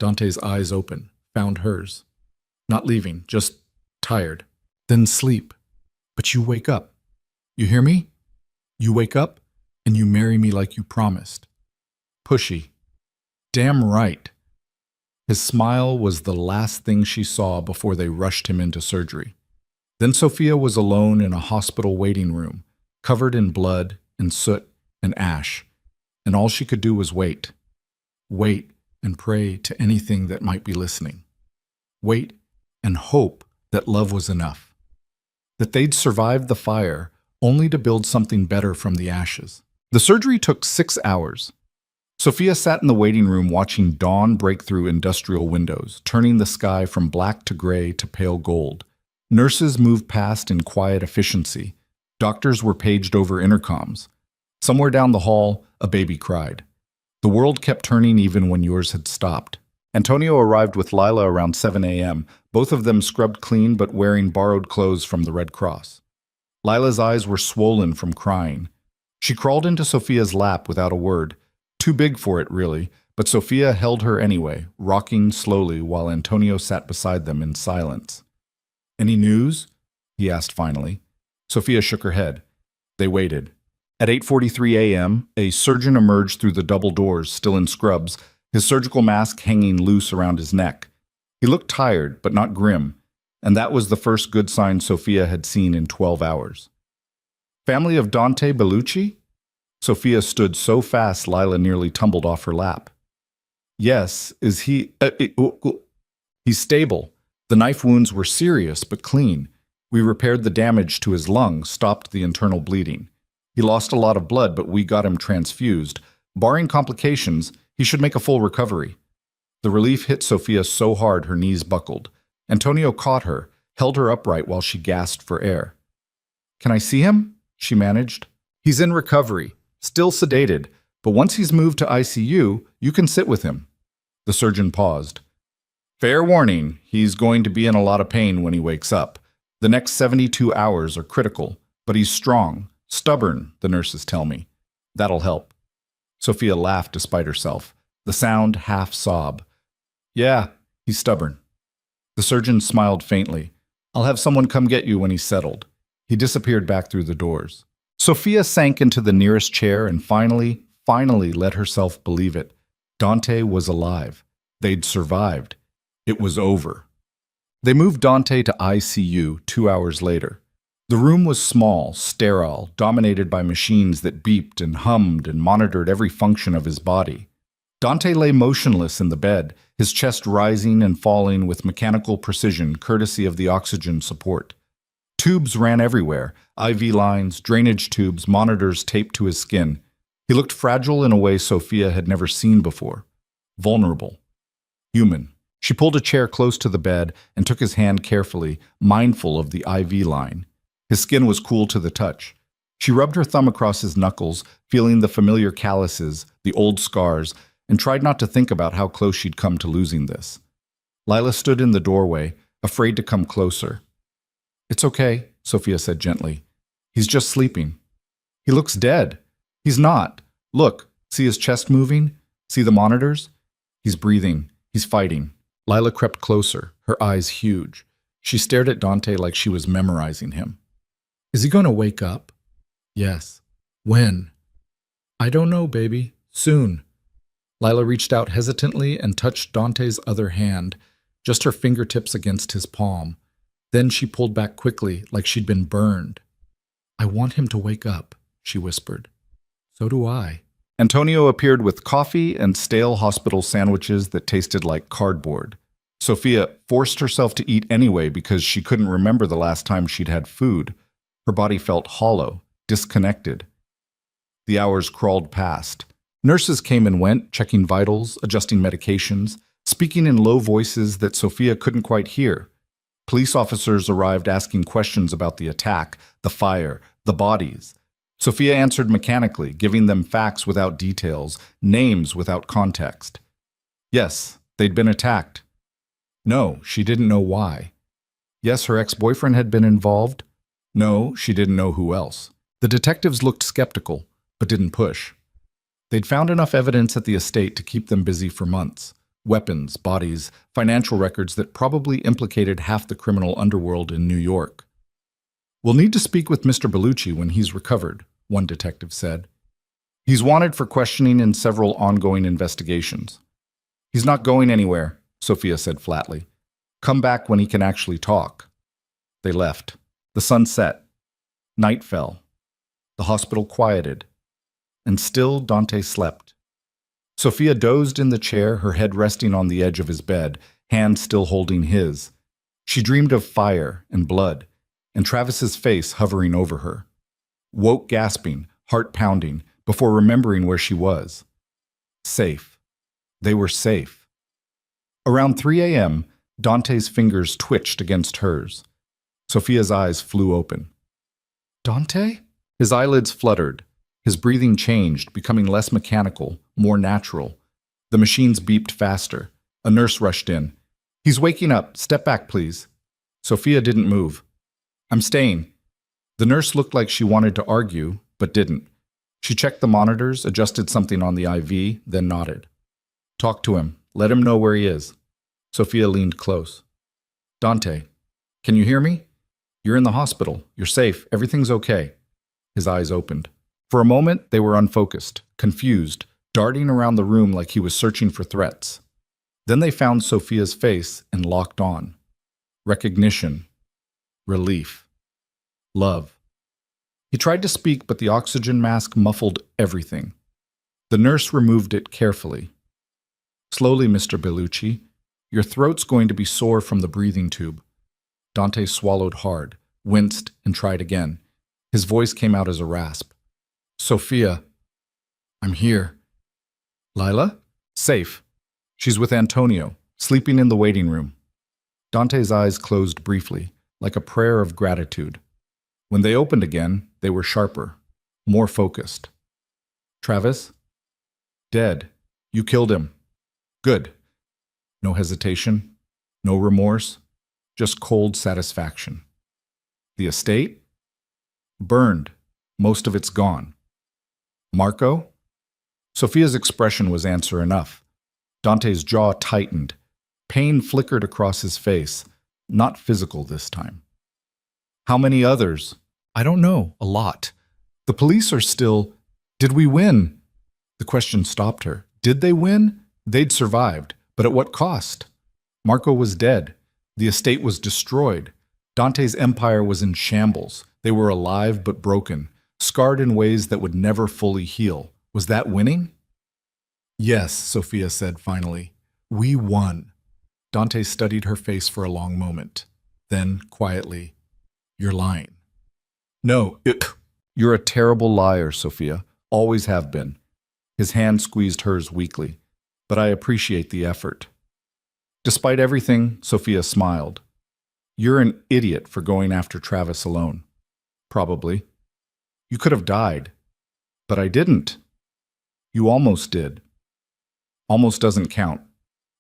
Dante's eyes open, found hers. Not leaving, just tired. Then sleep. But you wake up. You hear me? You wake up, and you marry me like you promised. Pushy. Damn right. His smile was the last thing she saw before they rushed him into surgery. Then Sophia was alone in a hospital waiting room, covered in blood and soot and ash, and all she could do was wait. Wait and pray to anything that might be listening. Wait and hope that love was enough. That they'd survived the fire only to build something better from the ashes. The surgery took 6 hours. Sophia sat in the waiting room watching dawn break through industrial windows, turning the sky from black to gray to pale gold. Nurses moved past in quiet efficiency. Doctors were paged over intercoms. Somewhere down the hall, a baby cried. The world kept turning even when yours had stopped. Antonio arrived with Lila around 7 a.m., both of them scrubbed clean but wearing borrowed clothes from the Red Cross. Lila's eyes were swollen from crying. She crawled into Sophia's lap without a word. Too big for it, really, but Sophia held her anyway, rocking slowly while Antonio sat beside them in silence. Any news? He asked finally. Sophia shook her head. They waited. At 8:43 a.m., a surgeon emerged through the double doors, still in scrubs, his surgical mask hanging loose around his neck. He looked tired, but not grim, and that was the first good sign Sophia had seen in 12 hours. Family of Dante Bellucci? Sophia stood so fast Lila nearly tumbled off her lap. Yes, is he... He's stable. The knife wounds were serious, but clean. We repaired the damage to his lungs, stopped the internal bleeding. He lost a lot of blood, but we got him transfused. Barring complications, he should make a full recovery. The relief hit Sophia so hard her knees buckled. Antonio caught her, held her upright while she gasped for air. "Can I see him?" she managed. "He's in recovery, still sedated, but once he's moved to ICU, you can sit with him." The surgeon paused. "Fair warning, he's going to be in a lot of pain when he wakes up. The next 72 hours are critical, but he's strong, stubborn, the nurses tell me. That'll help." Sophia laughed despite herself, the sound half sob. "Yeah, he's stubborn." The surgeon smiled faintly. "I'll have someone come get you when he's settled." He disappeared back through the doors. Sophia sank into the nearest chair and finally let herself believe it. Dante was alive. They'd survived. It was over. They moved Dante to ICU 2 hours later. The room was small, sterile, dominated by machines that beeped and hummed and monitored every function of his body. Dante lay motionless in the bed, his chest rising and falling with mechanical precision courtesy of the oxygen support. Tubes ran everywhere, IV lines, drainage tubes, monitors taped to his skin. He looked fragile in a way Sophia had never seen before. Vulnerable. Human. She pulled a chair close to the bed and took his hand carefully, mindful of the IV line. His skin was cool to the touch. She rubbed her thumb across his knuckles, feeling the familiar calluses, the old scars, and tried not to think about how close she'd come to losing this. Lila stood in the doorway, afraid to come closer. "It's okay," Sophia said gently. "He's just sleeping." "He looks dead." "He's not. Look, see his chest moving? See the monitors? He's breathing. He's fighting." Lila crept closer, her eyes huge. She stared at Dante like she was memorizing him. "Is he going to wake up?" "Yes." "When?" "I don't know, baby. Soon." Lila reached out hesitantly and touched Dante's other hand, just her fingertips against his palm. Then she pulled back quickly, like she'd been burned. "I want him to wake up," she whispered. "So do I." Antonio appeared with coffee and stale hospital sandwiches that tasted like cardboard. Sophia forced herself to eat anyway because she couldn't remember the last time she'd had food. Her body felt hollow, disconnected. The hours crawled past. Nurses came and went, checking vitals, adjusting medications, speaking in low voices that Sophia couldn't quite hear. Police officers arrived asking questions about the attack, the fire, the bodies. Sophia answered mechanically, giving them facts without details, names without context. Yes, they'd been attacked. No, she didn't know why. Yes, her ex-boyfriend had been involved. No, she didn't know who else. The detectives looked skeptical, but didn't push. They'd found enough evidence at the estate to keep them busy for months. Weapons, bodies, financial records that probably implicated half the criminal underworld in New York. "We'll need to speak with Mr. Bellucci when he's recovered," one detective said. "He's wanted for questioning in several ongoing investigations." "He's not going anywhere," Sophia said flatly. "Come back when he can actually talk." They left. The sun set. Night fell. The hospital quieted. And still Dante slept. Sophia dozed in the chair, her head resting on the edge of his bed, hand still holding his. She dreamed of fire and blood, and Travis's face hovering over her. Woke gasping, heart pounding, before remembering where she was. Safe. They were safe. Around 3 a.m., Dante's fingers twitched against hers. Sophia's eyes flew open. "Dante?" His eyelids fluttered. His breathing changed, becoming less mechanical, more natural. The machines beeped faster. A nurse rushed in. "He's waking up. Step back, please." Sophia didn't move. "I'm staying." The nurse looked like she wanted to argue, but didn't. She checked the monitors, adjusted something on the IV, then nodded. "Talk to him. Let him know where he is." Sophia leaned close. "Dante, can you hear me?" You're in the hospital. You're safe. Everything's okay. His eyes opened. For a moment, they were unfocused, confused, darting around the room like he was searching for threats. Then they found Sophia's face and locked on. Recognition. Relief. Love. He tried to speak, but the oxygen mask muffled everything. The nurse removed it carefully. Slowly, Mr. Bellucci. Your throat's going to be sore from the breathing tube. Dante swallowed hard, winced, and tried again. His voice came out as a rasp. Sophia. I'm here. Lila? Safe. She's with Antonio, sleeping in the waiting room. Dante's eyes closed briefly, like a prayer of gratitude. When they opened again, they were sharper, more focused. Travis? Dead. You killed him. Good. No hesitation, no remorse, just cold satisfaction. The estate? Burned. Most of it's gone. Marco? Sophia's expression was answer enough. Dante's jaw tightened. Pain flickered across his face, not physical this time. How many others? I don't know. A lot. The police are still... Did we win? The question stopped her. Did they win? They'd survived, but at what cost? Marco was dead. The estate was destroyed. Dante's empire was in shambles. They were alive but broken, scarred in ways that would never fully heal. Was that winning? Yes, Sophia said finally. We won. Dante studied her face for a long moment. Then, quietly, you're lying. No, you're a terrible liar, Sophia. Always have been. His hand squeezed hers weakly. But I appreciate the effort. Despite everything, Sophia smiled. You're an idiot for going after Travis alone. Probably. You could have died. But I didn't. You almost did. Almost doesn't count.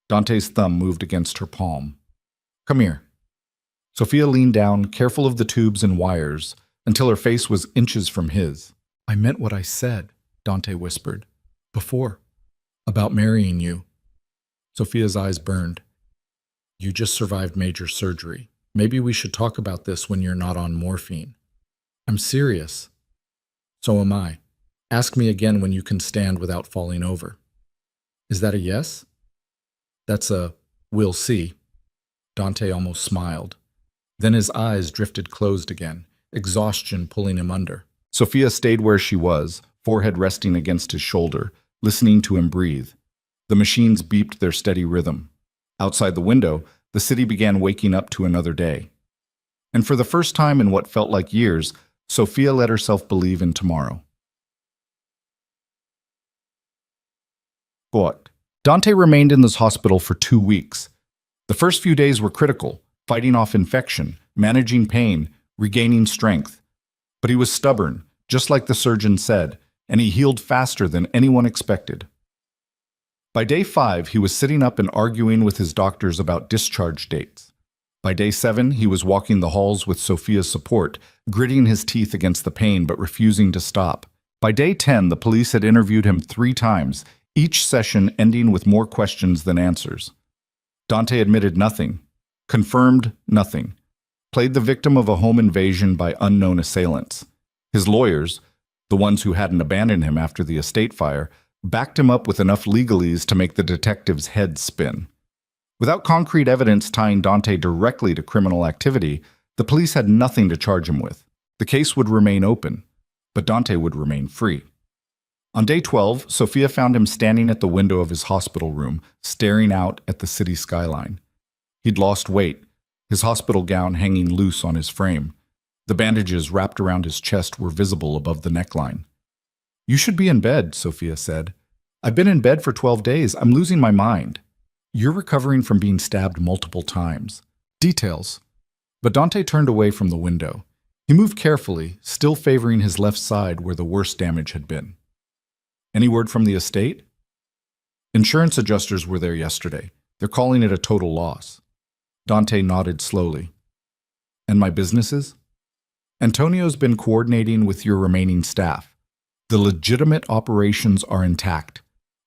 Dante's thumb moved against her palm. Come here. Sophia leaned down, careful of the tubes and wires, until her face was inches from his. I meant what I said, Dante whispered. Before. About marrying you. Sophia's eyes burned. You just survived major surgery. Maybe we should talk about this when you're not on morphine. I'm serious. So am I. Ask me again when you can stand without falling over. Is that a yes? That's a we'll see. Dante almost smiled. Then his eyes drifted closed again, exhaustion pulling him under. Sophia stayed where she was, forehead resting against his shoulder, listening to him breathe. The machines beeped their steady rhythm. Outside the window, the city began waking up to another day. And for the first time in what felt like years, Sophia let herself believe in tomorrow. What? Dante remained in this hospital for 2 weeks. The first few days were critical, fighting off infection, managing pain, regaining strength. But he was stubborn, just like the surgeon said, and he healed faster than anyone expected. By day 5, he was sitting up and arguing with his doctors about discharge dates. By day 7, he was walking the halls with Sophia's support, gritting his teeth against the pain but refusing to stop. By day 10, the police had interviewed him 3 times, each session ending with more questions than answers. Dante admitted nothing, confirmed nothing, played the victim of a home invasion by unknown assailants. His lawyers, the ones who hadn't abandoned him after the estate fire, backed him up with enough legalese to make the detective's head spin. Without concrete evidence tying Dante directly to criminal activity, the police had nothing to charge him with. The case would remain open, but Dante would remain free. On day 12, Sophia found him standing at the window of his hospital room, staring out at the city skyline. He'd lost weight, his hospital gown hanging loose on his frame. The bandages wrapped around his chest were visible above the neckline. You should be in bed, Sophia said. I've been in bed for 12 days. I'm losing my mind. You're recovering from being stabbed multiple times. Details. But Dante turned away from the window. He moved carefully, still favoring his left side where the worst damage had been. Any word from the estate? Insurance adjusters were there yesterday. They're calling it a total loss. Dante nodded slowly. And my businesses? Antonio's been coordinating with your remaining staff. The legitimate operations are intact.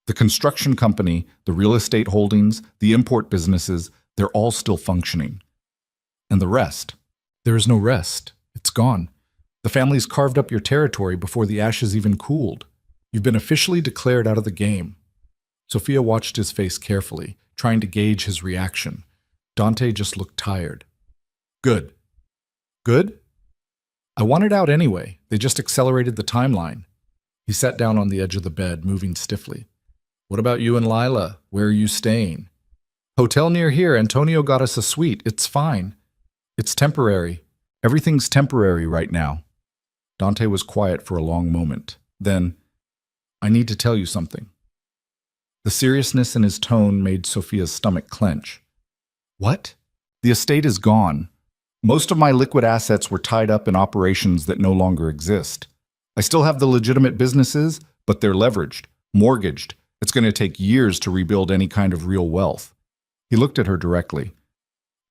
The construction company, the real estate holdings, the import businesses, they're all still functioning. And the rest? There is no rest. It's gone. The family's carved up your territory before the ashes even cooled. You've been officially declared out of the game. Sophia watched his face carefully, trying to gauge his reaction. Dante just looked tired. Good. Good? I wanted out anyway. They just accelerated the timeline. He sat down on the edge of the bed, moving stiffly. What about you and Lila? Where are you staying? Hotel near here. Antonio got us a suite. It's fine. It's temporary. Everything's temporary right now. Dante was quiet for a long moment. Then, I need to tell you something. The seriousness in his tone made Sophia's stomach clench. What? The estate is gone. Most of my liquid assets were tied up in operations that no longer exist. I still have the legitimate businesses, but they're leveraged, mortgaged. It's going to take years to rebuild any kind of real wealth. He looked at her directly.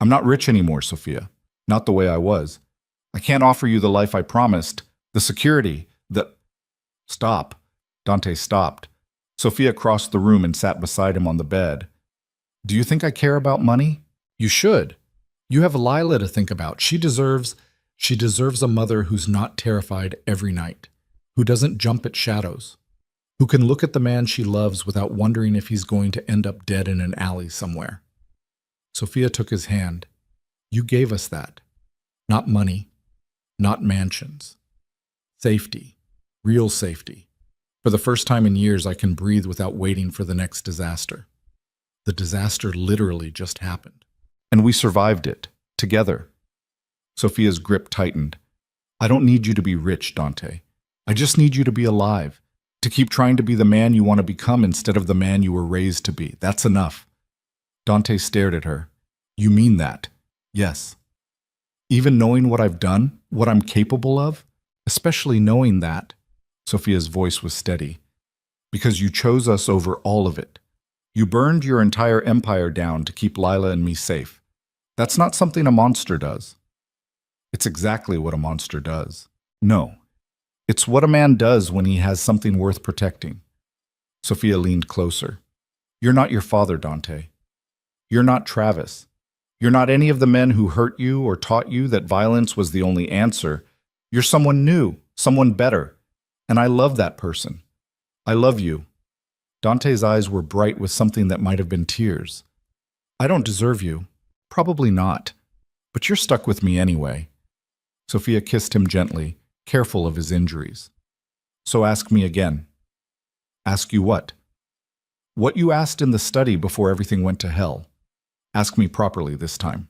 I'm not rich anymore, Sophia. Not the way I was. I can't offer you the life I promised, the security, the... Stop. Dante stopped. Sophia crossed the room and sat beside him on the bed. Do you think I care about money? You should. You have Lila to think about. She deserves a mother who's not terrified every night, who doesn't jump at shadows, who can look at the man she loves without wondering if he's going to end up dead in an alley somewhere. Sophia took his hand. You gave us that. Not money, not mansions. Safety, real safety. For the first time in years, I can breathe without waiting for the next disaster. The disaster literally just happened. And we survived it, together. Sophia's grip tightened. I don't need you to be rich, Dante. I just need you to be alive, to keep trying to be the man you want to become instead of the man you were raised to be. That's enough. Dante stared at her. You mean that? Yes. Even knowing what I've done, what I'm capable of, especially knowing that, Sophia's voice was steady, because you chose us over all of it. You burned your entire empire down to keep Lila and me safe. That's not something a monster does. It's exactly what a monster does. No. It's what a man does when he has something worth protecting. Sophia leaned closer. You're not your father, Dante. You're not Travis. You're not any of the men who hurt you or taught you that violence was the only answer. You're someone new, someone better. And I love that person. I love you. Dante's eyes were bright with something that might have been tears. I don't deserve you. Probably not. But you're stuck with me anyway. Sophia kissed him gently, careful of his injuries. So ask me again. Ask you what? What you asked in the study before everything went to hell. Ask me properly this time.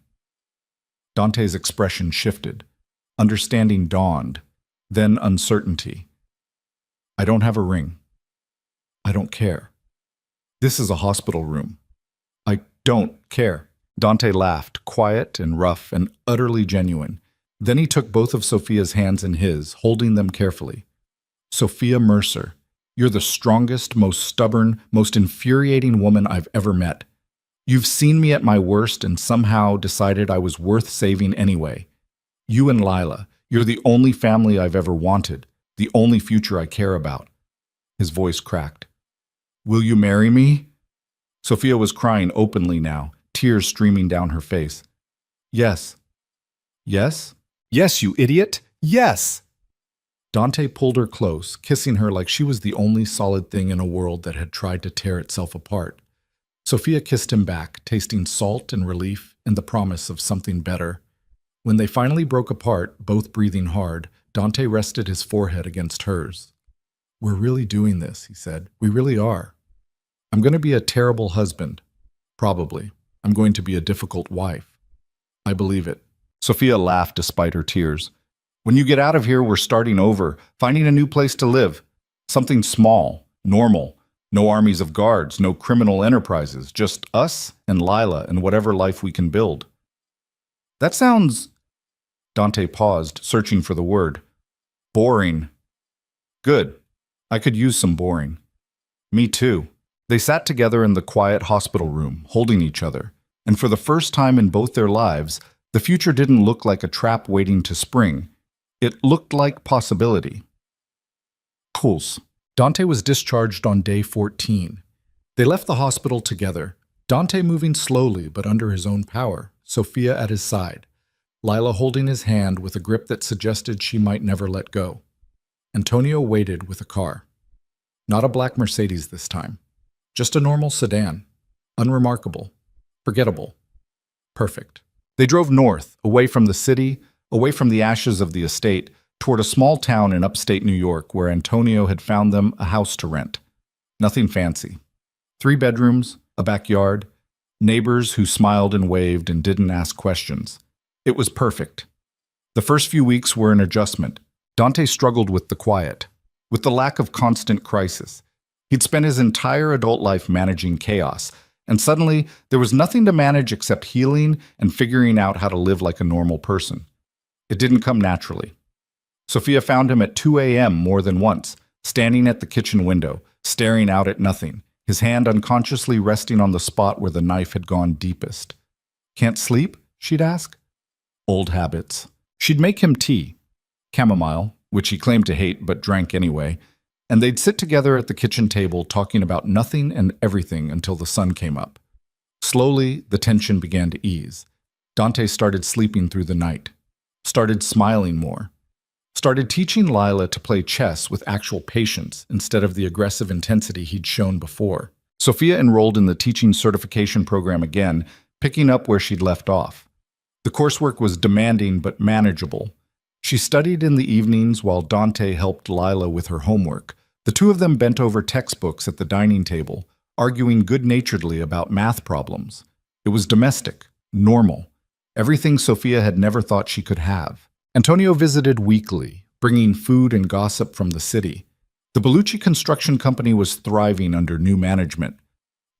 Dante's expression shifted. Understanding dawned, then uncertainty. I don't have a ring. I don't care. This is a hospital room. I don't care. Dante laughed, quiet and rough and utterly genuine. Then he took both of Sophia's hands in his, holding them carefully. Sophia Mercer, you're the strongest, most stubborn, most infuriating woman I've ever met. You've seen me at my worst and somehow decided I was worth saving anyway. You and Lila, you're the only family I've ever wanted, the only future I care about. His voice cracked. Will you marry me? Sophia was crying openly now, tears streaming down her face. Yes. Yes? Yes, you idiot. Yes! Dante pulled her close, kissing her like she was the only solid thing in a world that had tried to tear itself apart. Sophia kissed him back, tasting salt and relief and the promise of something better. When they finally broke apart, both breathing hard, Dante rested his forehead against hers. We're really doing this, he said. We really are. I'm going to be a terrible husband. Probably. I'm going to be a difficult wife. I believe it. Sophia laughed despite her tears. When you get out of here, we're starting over, finding a new place to live. Something small, normal. No armies of guards, no criminal enterprises, just us and Lila and whatever life we can build. That sounds... Dante paused, searching for the word. Boring. Good. I could use some boring. Me too. They sat together in the quiet hospital room, holding each other, and for the first time in both their lives, the future didn't look like a trap waiting to spring. It looked like possibility. Pulse. Dante was discharged on day 14. They left the hospital together, Dante moving slowly but under his own power, Sophia at his side. Lila holding his hand with a grip that suggested she might never let go. Antonio waited with a car. Not a black Mercedes this time. Just a normal sedan. Unremarkable. Forgettable. Perfect. They drove north, away from the city, away from the ashes of the estate, toward a small town in upstate New York where Antonio had found them a house to rent. Nothing fancy. 3 bedrooms, a backyard, neighbors who smiled and waved and didn't ask questions. It was perfect. The first few weeks were an adjustment. Dante struggled with the quiet, with the lack of constant crisis. He'd spent his entire adult life managing chaos, and suddenly there was nothing to manage except healing and figuring out how to live like a normal person. It didn't come naturally. Sophia found him at 2 a.m. more than once, standing at the kitchen window, staring out at nothing, his hand unconsciously resting on the spot where the knife had gone deepest. "Can't sleep?" she'd ask. Old habits. She'd make him tea, chamomile, which he claimed to hate but drank anyway, and they'd sit together at the kitchen table talking about nothing and everything until the sun came up. Slowly, the tension began to ease. Dante started sleeping through the night, started smiling more, started teaching Lila to play chess with actual patience instead of the aggressive intensity he'd shown before. Sophia enrolled in the teaching certification program again, picking up where she'd left off. The coursework was demanding but manageable. She studied in the evenings while Dante helped Lila with her homework. The two of them bent over textbooks at the dining table, arguing good-naturedly about math problems. It was domestic, normal, everything Sophia had never thought she could have. Antonio visited weekly, bringing food and gossip from the city. The Bellucci construction company was thriving under new management.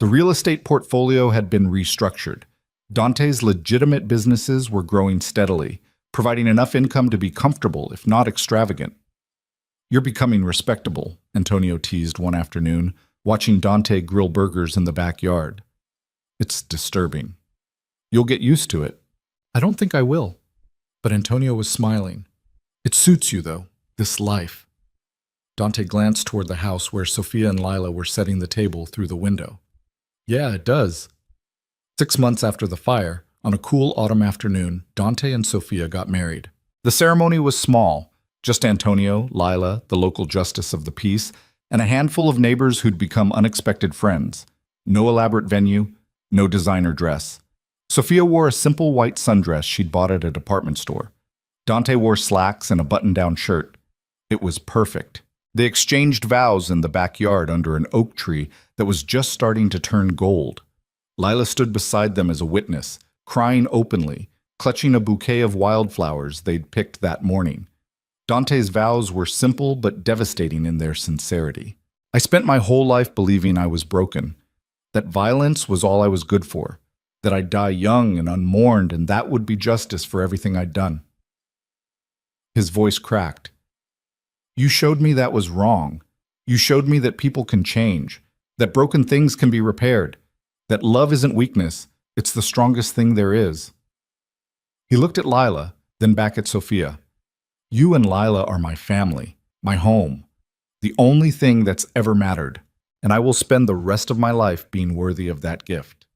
The real estate portfolio had been restructured. Dante's legitimate businesses were growing steadily, providing enough income to be comfortable, if not extravagant. "You're becoming respectable," Antonio teased one afternoon, watching Dante grill burgers in the backyard. "It's disturbing." "You'll get used to it." "I don't think I will." But Antonio was smiling. "It suits you, though, this life." Dante glanced toward the house where Sophia and Lila were setting the table through the window. "Yeah, it does." 6 months after the fire, on a cool autumn afternoon, Dante and Sophia got married. The ceremony was small, just Antonio, Lila, the local justice of the peace, and a handful of neighbors who'd become unexpected friends. No elaborate venue, no designer dress. Sophia wore a simple white sundress she'd bought at a department store. Dante wore slacks and a button-down shirt. It was perfect. They exchanged vows in the backyard under an oak tree that was just starting to turn gold. Lila stood beside them as a witness, crying openly, clutching a bouquet of wildflowers they'd picked that morning. Dante's vows were simple but devastating in their sincerity. "I spent my whole life believing I was broken, that violence was all I was good for, that I'd die young and unmourned, and that would be justice for everything I'd done." His voice cracked. "You showed me that was wrong. You showed me that people can change, that broken things can be repaired, that love isn't weakness, it's the strongest thing there is." He looked at Lila, then back at Sophia. "You and Lila are my family, my home, the only thing that's ever mattered, and I will spend the rest of my life being worthy of that gift."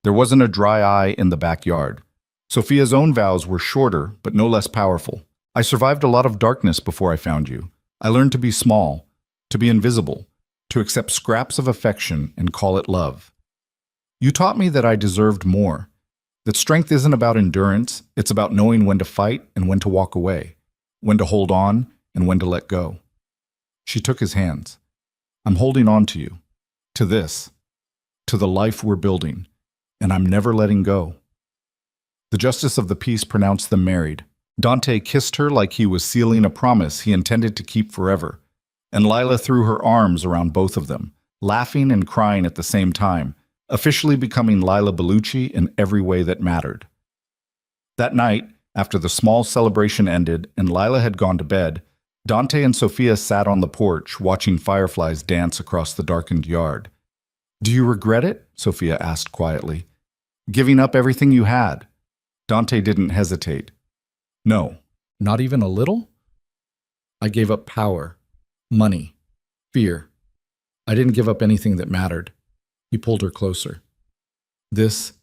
There wasn't a dry eye in the backyard. Sophia's own vows were shorter, but no less powerful. "I survived a lot of darkness before I found you. I learned to be small, to be invisible, to accept scraps of affection and call it love. You taught me that I deserved more, that strength isn't about endurance, it's about knowing when to fight and when to walk away, when to hold on and when to let go." She took his hands. "I'm holding on to you, to this, to the life we're building, and I'm never letting go." The justice of the peace pronounced them married. Dante kissed her like he was sealing a promise he intended to keep forever, and Lila threw her arms around both of them, laughing and crying at the same time, officially becoming Lila Bellucci in every way that mattered. That night, after the small celebration ended and Lila had gone to bed, Dante and Sophia sat on the porch watching fireflies dance across the darkened yard. "Do you regret it?" Sophia asked quietly. "Giving up everything you had?" Dante didn't hesitate. "No, not even a little? I gave up power, money, fear. I didn't give up anything that mattered." He pulled her closer. "This,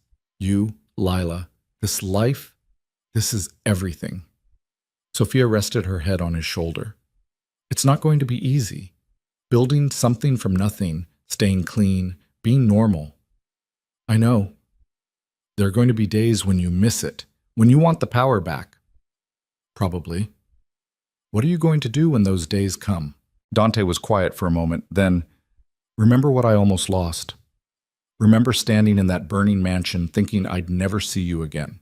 You, Lila, this life, this is everything. Sophia rested her head on his shoulder. It's not going to be easy. Building something from nothing, staying clean, being normal. I know. There are going to be days when you miss it, when you want the power back. Probably. What are you going to do when those days come? Dante was quiet for a moment, then, remember what I almost lost. Remember standing in that burning mansion thinking I'd never see you again.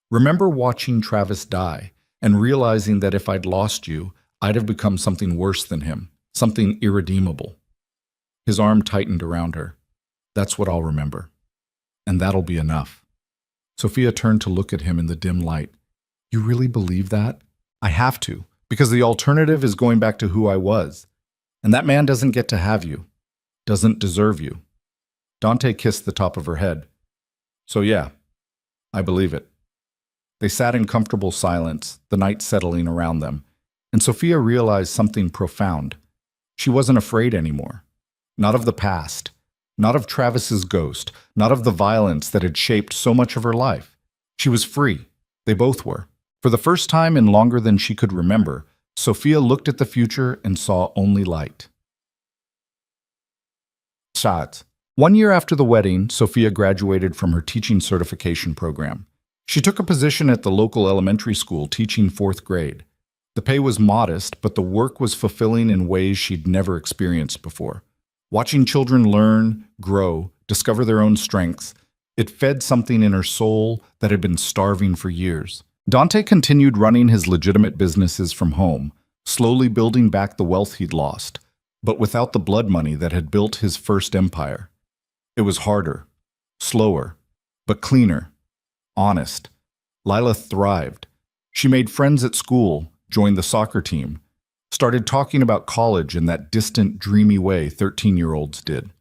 Remember watching Travis die and realizing that if I'd lost you, I'd have become something worse than him, something irredeemable. His arm tightened around her. That's what I'll remember. And that'll be enough. Sophia turned to look at him in the dim light. You really believe that? I have to, because the alternative is going back to who I was. And that man doesn't get to have you, doesn't deserve you. Dante kissed the top of her head. So yeah, I believe it. They sat in comfortable silence, the night settling around them, and Sophia realized something profound. She wasn't afraid anymore. Not of the past, not of Travis's ghost, not of the violence that had shaped so much of her life. She was free. They both were. For the first time in longer than she could remember, Sophia looked at the future and saw only light. Shot. 1 year after the wedding, Sophia graduated from her teaching certification program. She took a position at the local elementary school teaching 4th grade. The pay was modest, but the work was fulfilling in ways she'd never experienced before. Watching children learn, grow, discover their own strengths, it fed something in her soul that had been starving for years. Dante continued running his legitimate businesses from home, slowly building back the wealth he'd lost, but without the blood money that had built his first empire. It was harder, slower, but cleaner, honest. Lila thrived. She made friends at school, joined the soccer team, started talking about college in that distant, dreamy way 13-year-olds did.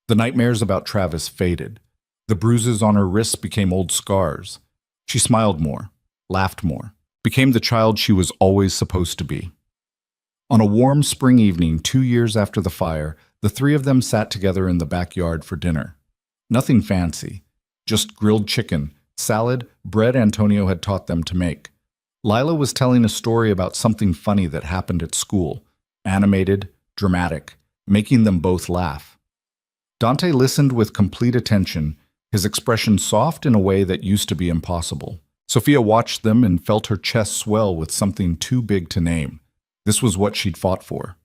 The nightmares about Travis faded. The bruises on her wrists became old scars. She smiled more, laughed more, became the child she was always supposed to be. On a warm spring evening 2 years after the fire, the three of them sat together in the backyard for dinner. Nothing fancy, just grilled chicken, salad, bread Antonio had taught them to make. Lila was telling a story about something funny that happened at school, animated, dramatic, making them both laugh. Dante listened with complete attention, his expression soft in a way that used to be impossible. Sophia watched them and felt her chest swell with something too big to name. This was what she'd fought for.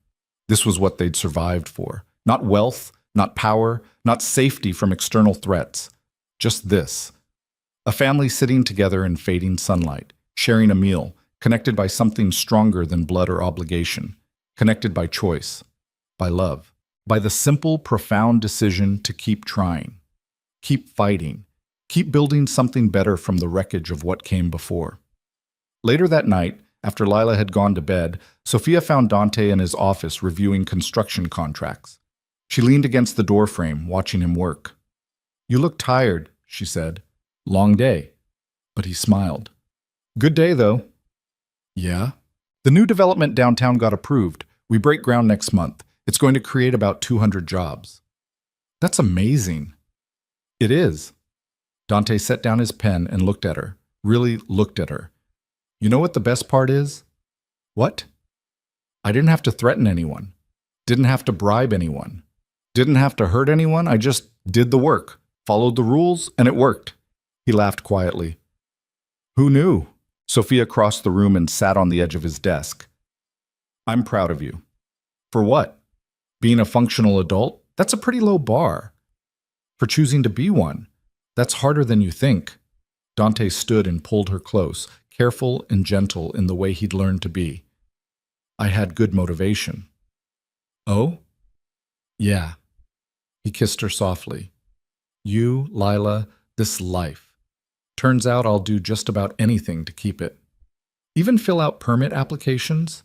This was what they'd survived for. Not wealth, not power, not safety from external threats. Just this. A family sitting together in fading sunlight, sharing a meal, connected by something stronger than blood or obligation, connected by choice, by love, by the simple, profound decision to keep trying, keep fighting, keep building something better from the wreckage of what came before. Later that night, after Lila had gone to bed, Sophia found Dante in his office reviewing construction contracts. She leaned against the doorframe, watching him work. "You look tired," she said. "Long day." But he smiled. "Good day, though." "Yeah?" "The new development downtown got approved. We break ground next month. It's going to create about 200 jobs." "That's amazing." "It is." Dante set down his pen and looked at her, really looked at her. "You know what the best part is?" "What?" "I didn't have to threaten anyone. Didn't have to bribe anyone. Didn't have to hurt anyone. I just did the work, followed the rules, and it worked." He laughed quietly. "Who knew?" Sophia crossed the room and sat on the edge of his desk. "I'm proud of you." "For what?" "Being a functional adult? That's a pretty low bar." "For choosing to be one. That's harder than you think." Dante stood and pulled her close, careful and gentle in the way he'd learned to be. "I had good motivation." "Oh?" "Yeah." He kissed her softly. "You, Lila, this life. Turns out I'll do just about anything to keep it. Even fill out permit applications?"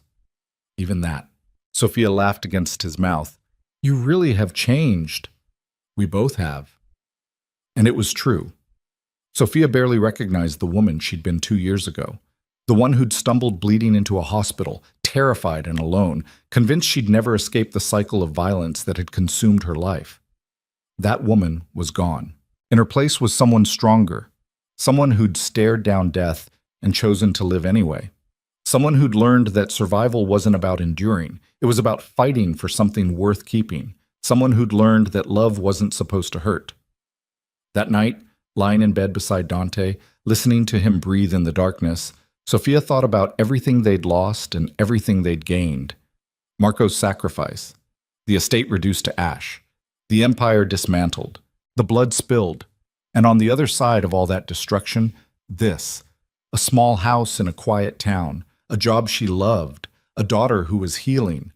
"Even that." Sophia laughed against his mouth. "You really have changed." "We both have." And it was true. Sophia barely recognized the woman she'd been 2 years ago, the one who'd stumbled bleeding into a hospital, terrified and alone, convinced she'd never escape the cycle of violence that had consumed her life. That woman was gone. In her place was someone stronger, someone who'd stared down death and chosen to live anyway. Someone who'd learned that survival wasn't about enduring, it was about fighting for something worth keeping. Someone who'd learned that love wasn't supposed to hurt. That night, lying in bed beside Dante, listening to him breathe in the darkness, Sophia thought about everything they'd lost and everything they'd gained. Marco's sacrifice, the estate reduced to ash, the empire dismantled, the blood spilled, and on the other side of all that destruction, this, a small house in a quiet town, a job she loved, a daughter who was healing,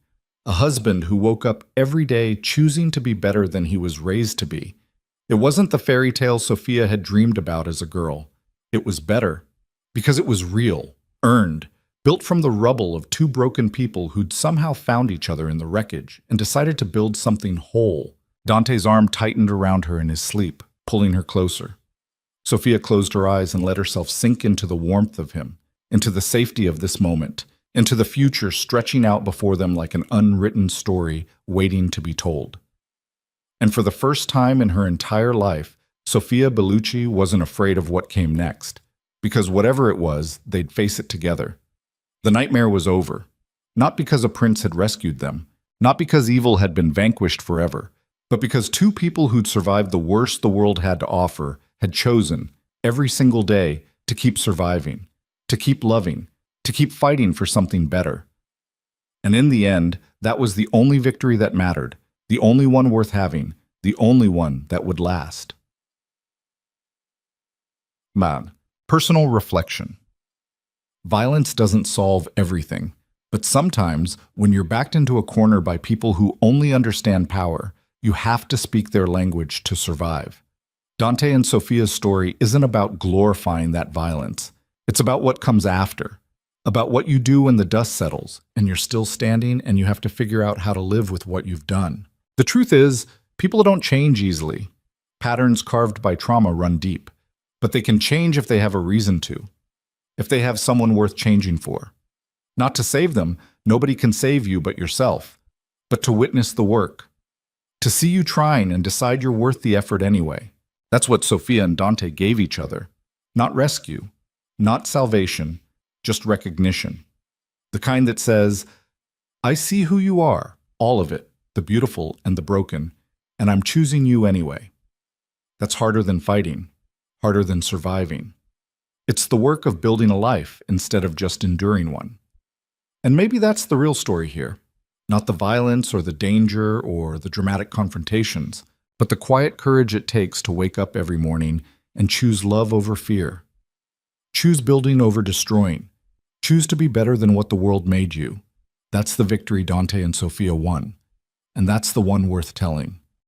a husband who woke up every day choosing to be better than he was raised to be. It wasn't the fairy tale Sophia had dreamed about as a girl. It was better, because it was real, earned, built from the rubble of two broken people who'd somehow found each other in the wreckage and decided to build something whole. Dante's arm tightened around her in his sleep, pulling her closer. Sophia closed her eyes and let herself sink into the warmth of him, into the safety of this moment, into the future stretching out before them like an unwritten story waiting to be told. And for the first time in her entire life, Sophia Bellucci wasn't afraid of what came next, because whatever it was, they'd face it together. The nightmare was over, not because a prince had rescued them, not because evil had been vanquished forever, but because two people who'd survived the worst the world had to offer had chosen, every single day, to keep surviving, to keep loving, to keep fighting for something better. And in the end, that was the only victory that mattered, the only one worth having, the only one that would last. Man, personal reflection. Violence doesn't solve everything, but sometimes, when you're backed into a corner by people who only understand power, you have to speak their language to survive. Dante and Sophia's story isn't about glorifying that violence. It's about what comes after, about what you do when the dust settles, and you're still standing and you have to figure out how to live with what you've done. The truth is, people don't change easily. Patterns carved by trauma run deep, but they can change if they have a reason to, if they have someone worth changing for. Not to save them, nobody can save you but yourself, but to witness the work, to see you trying and decide you're worth the effort anyway. That's what Sophia and Dante gave each other. Not rescue, not salvation, just recognition. The kind that says, I see who you are, all of it, the beautiful and the broken, and I'm choosing you anyway. That's harder than fighting, harder than surviving. It's the work of building a life instead of just enduring one. And maybe that's the real story here. Not the violence or the danger or the dramatic confrontations, but the quiet courage it takes to wake up every morning and choose love over fear. Choose building over destroying. Choose to be better than what the world made you. That's the victory Dante and Sophia won. And that's the one worth telling.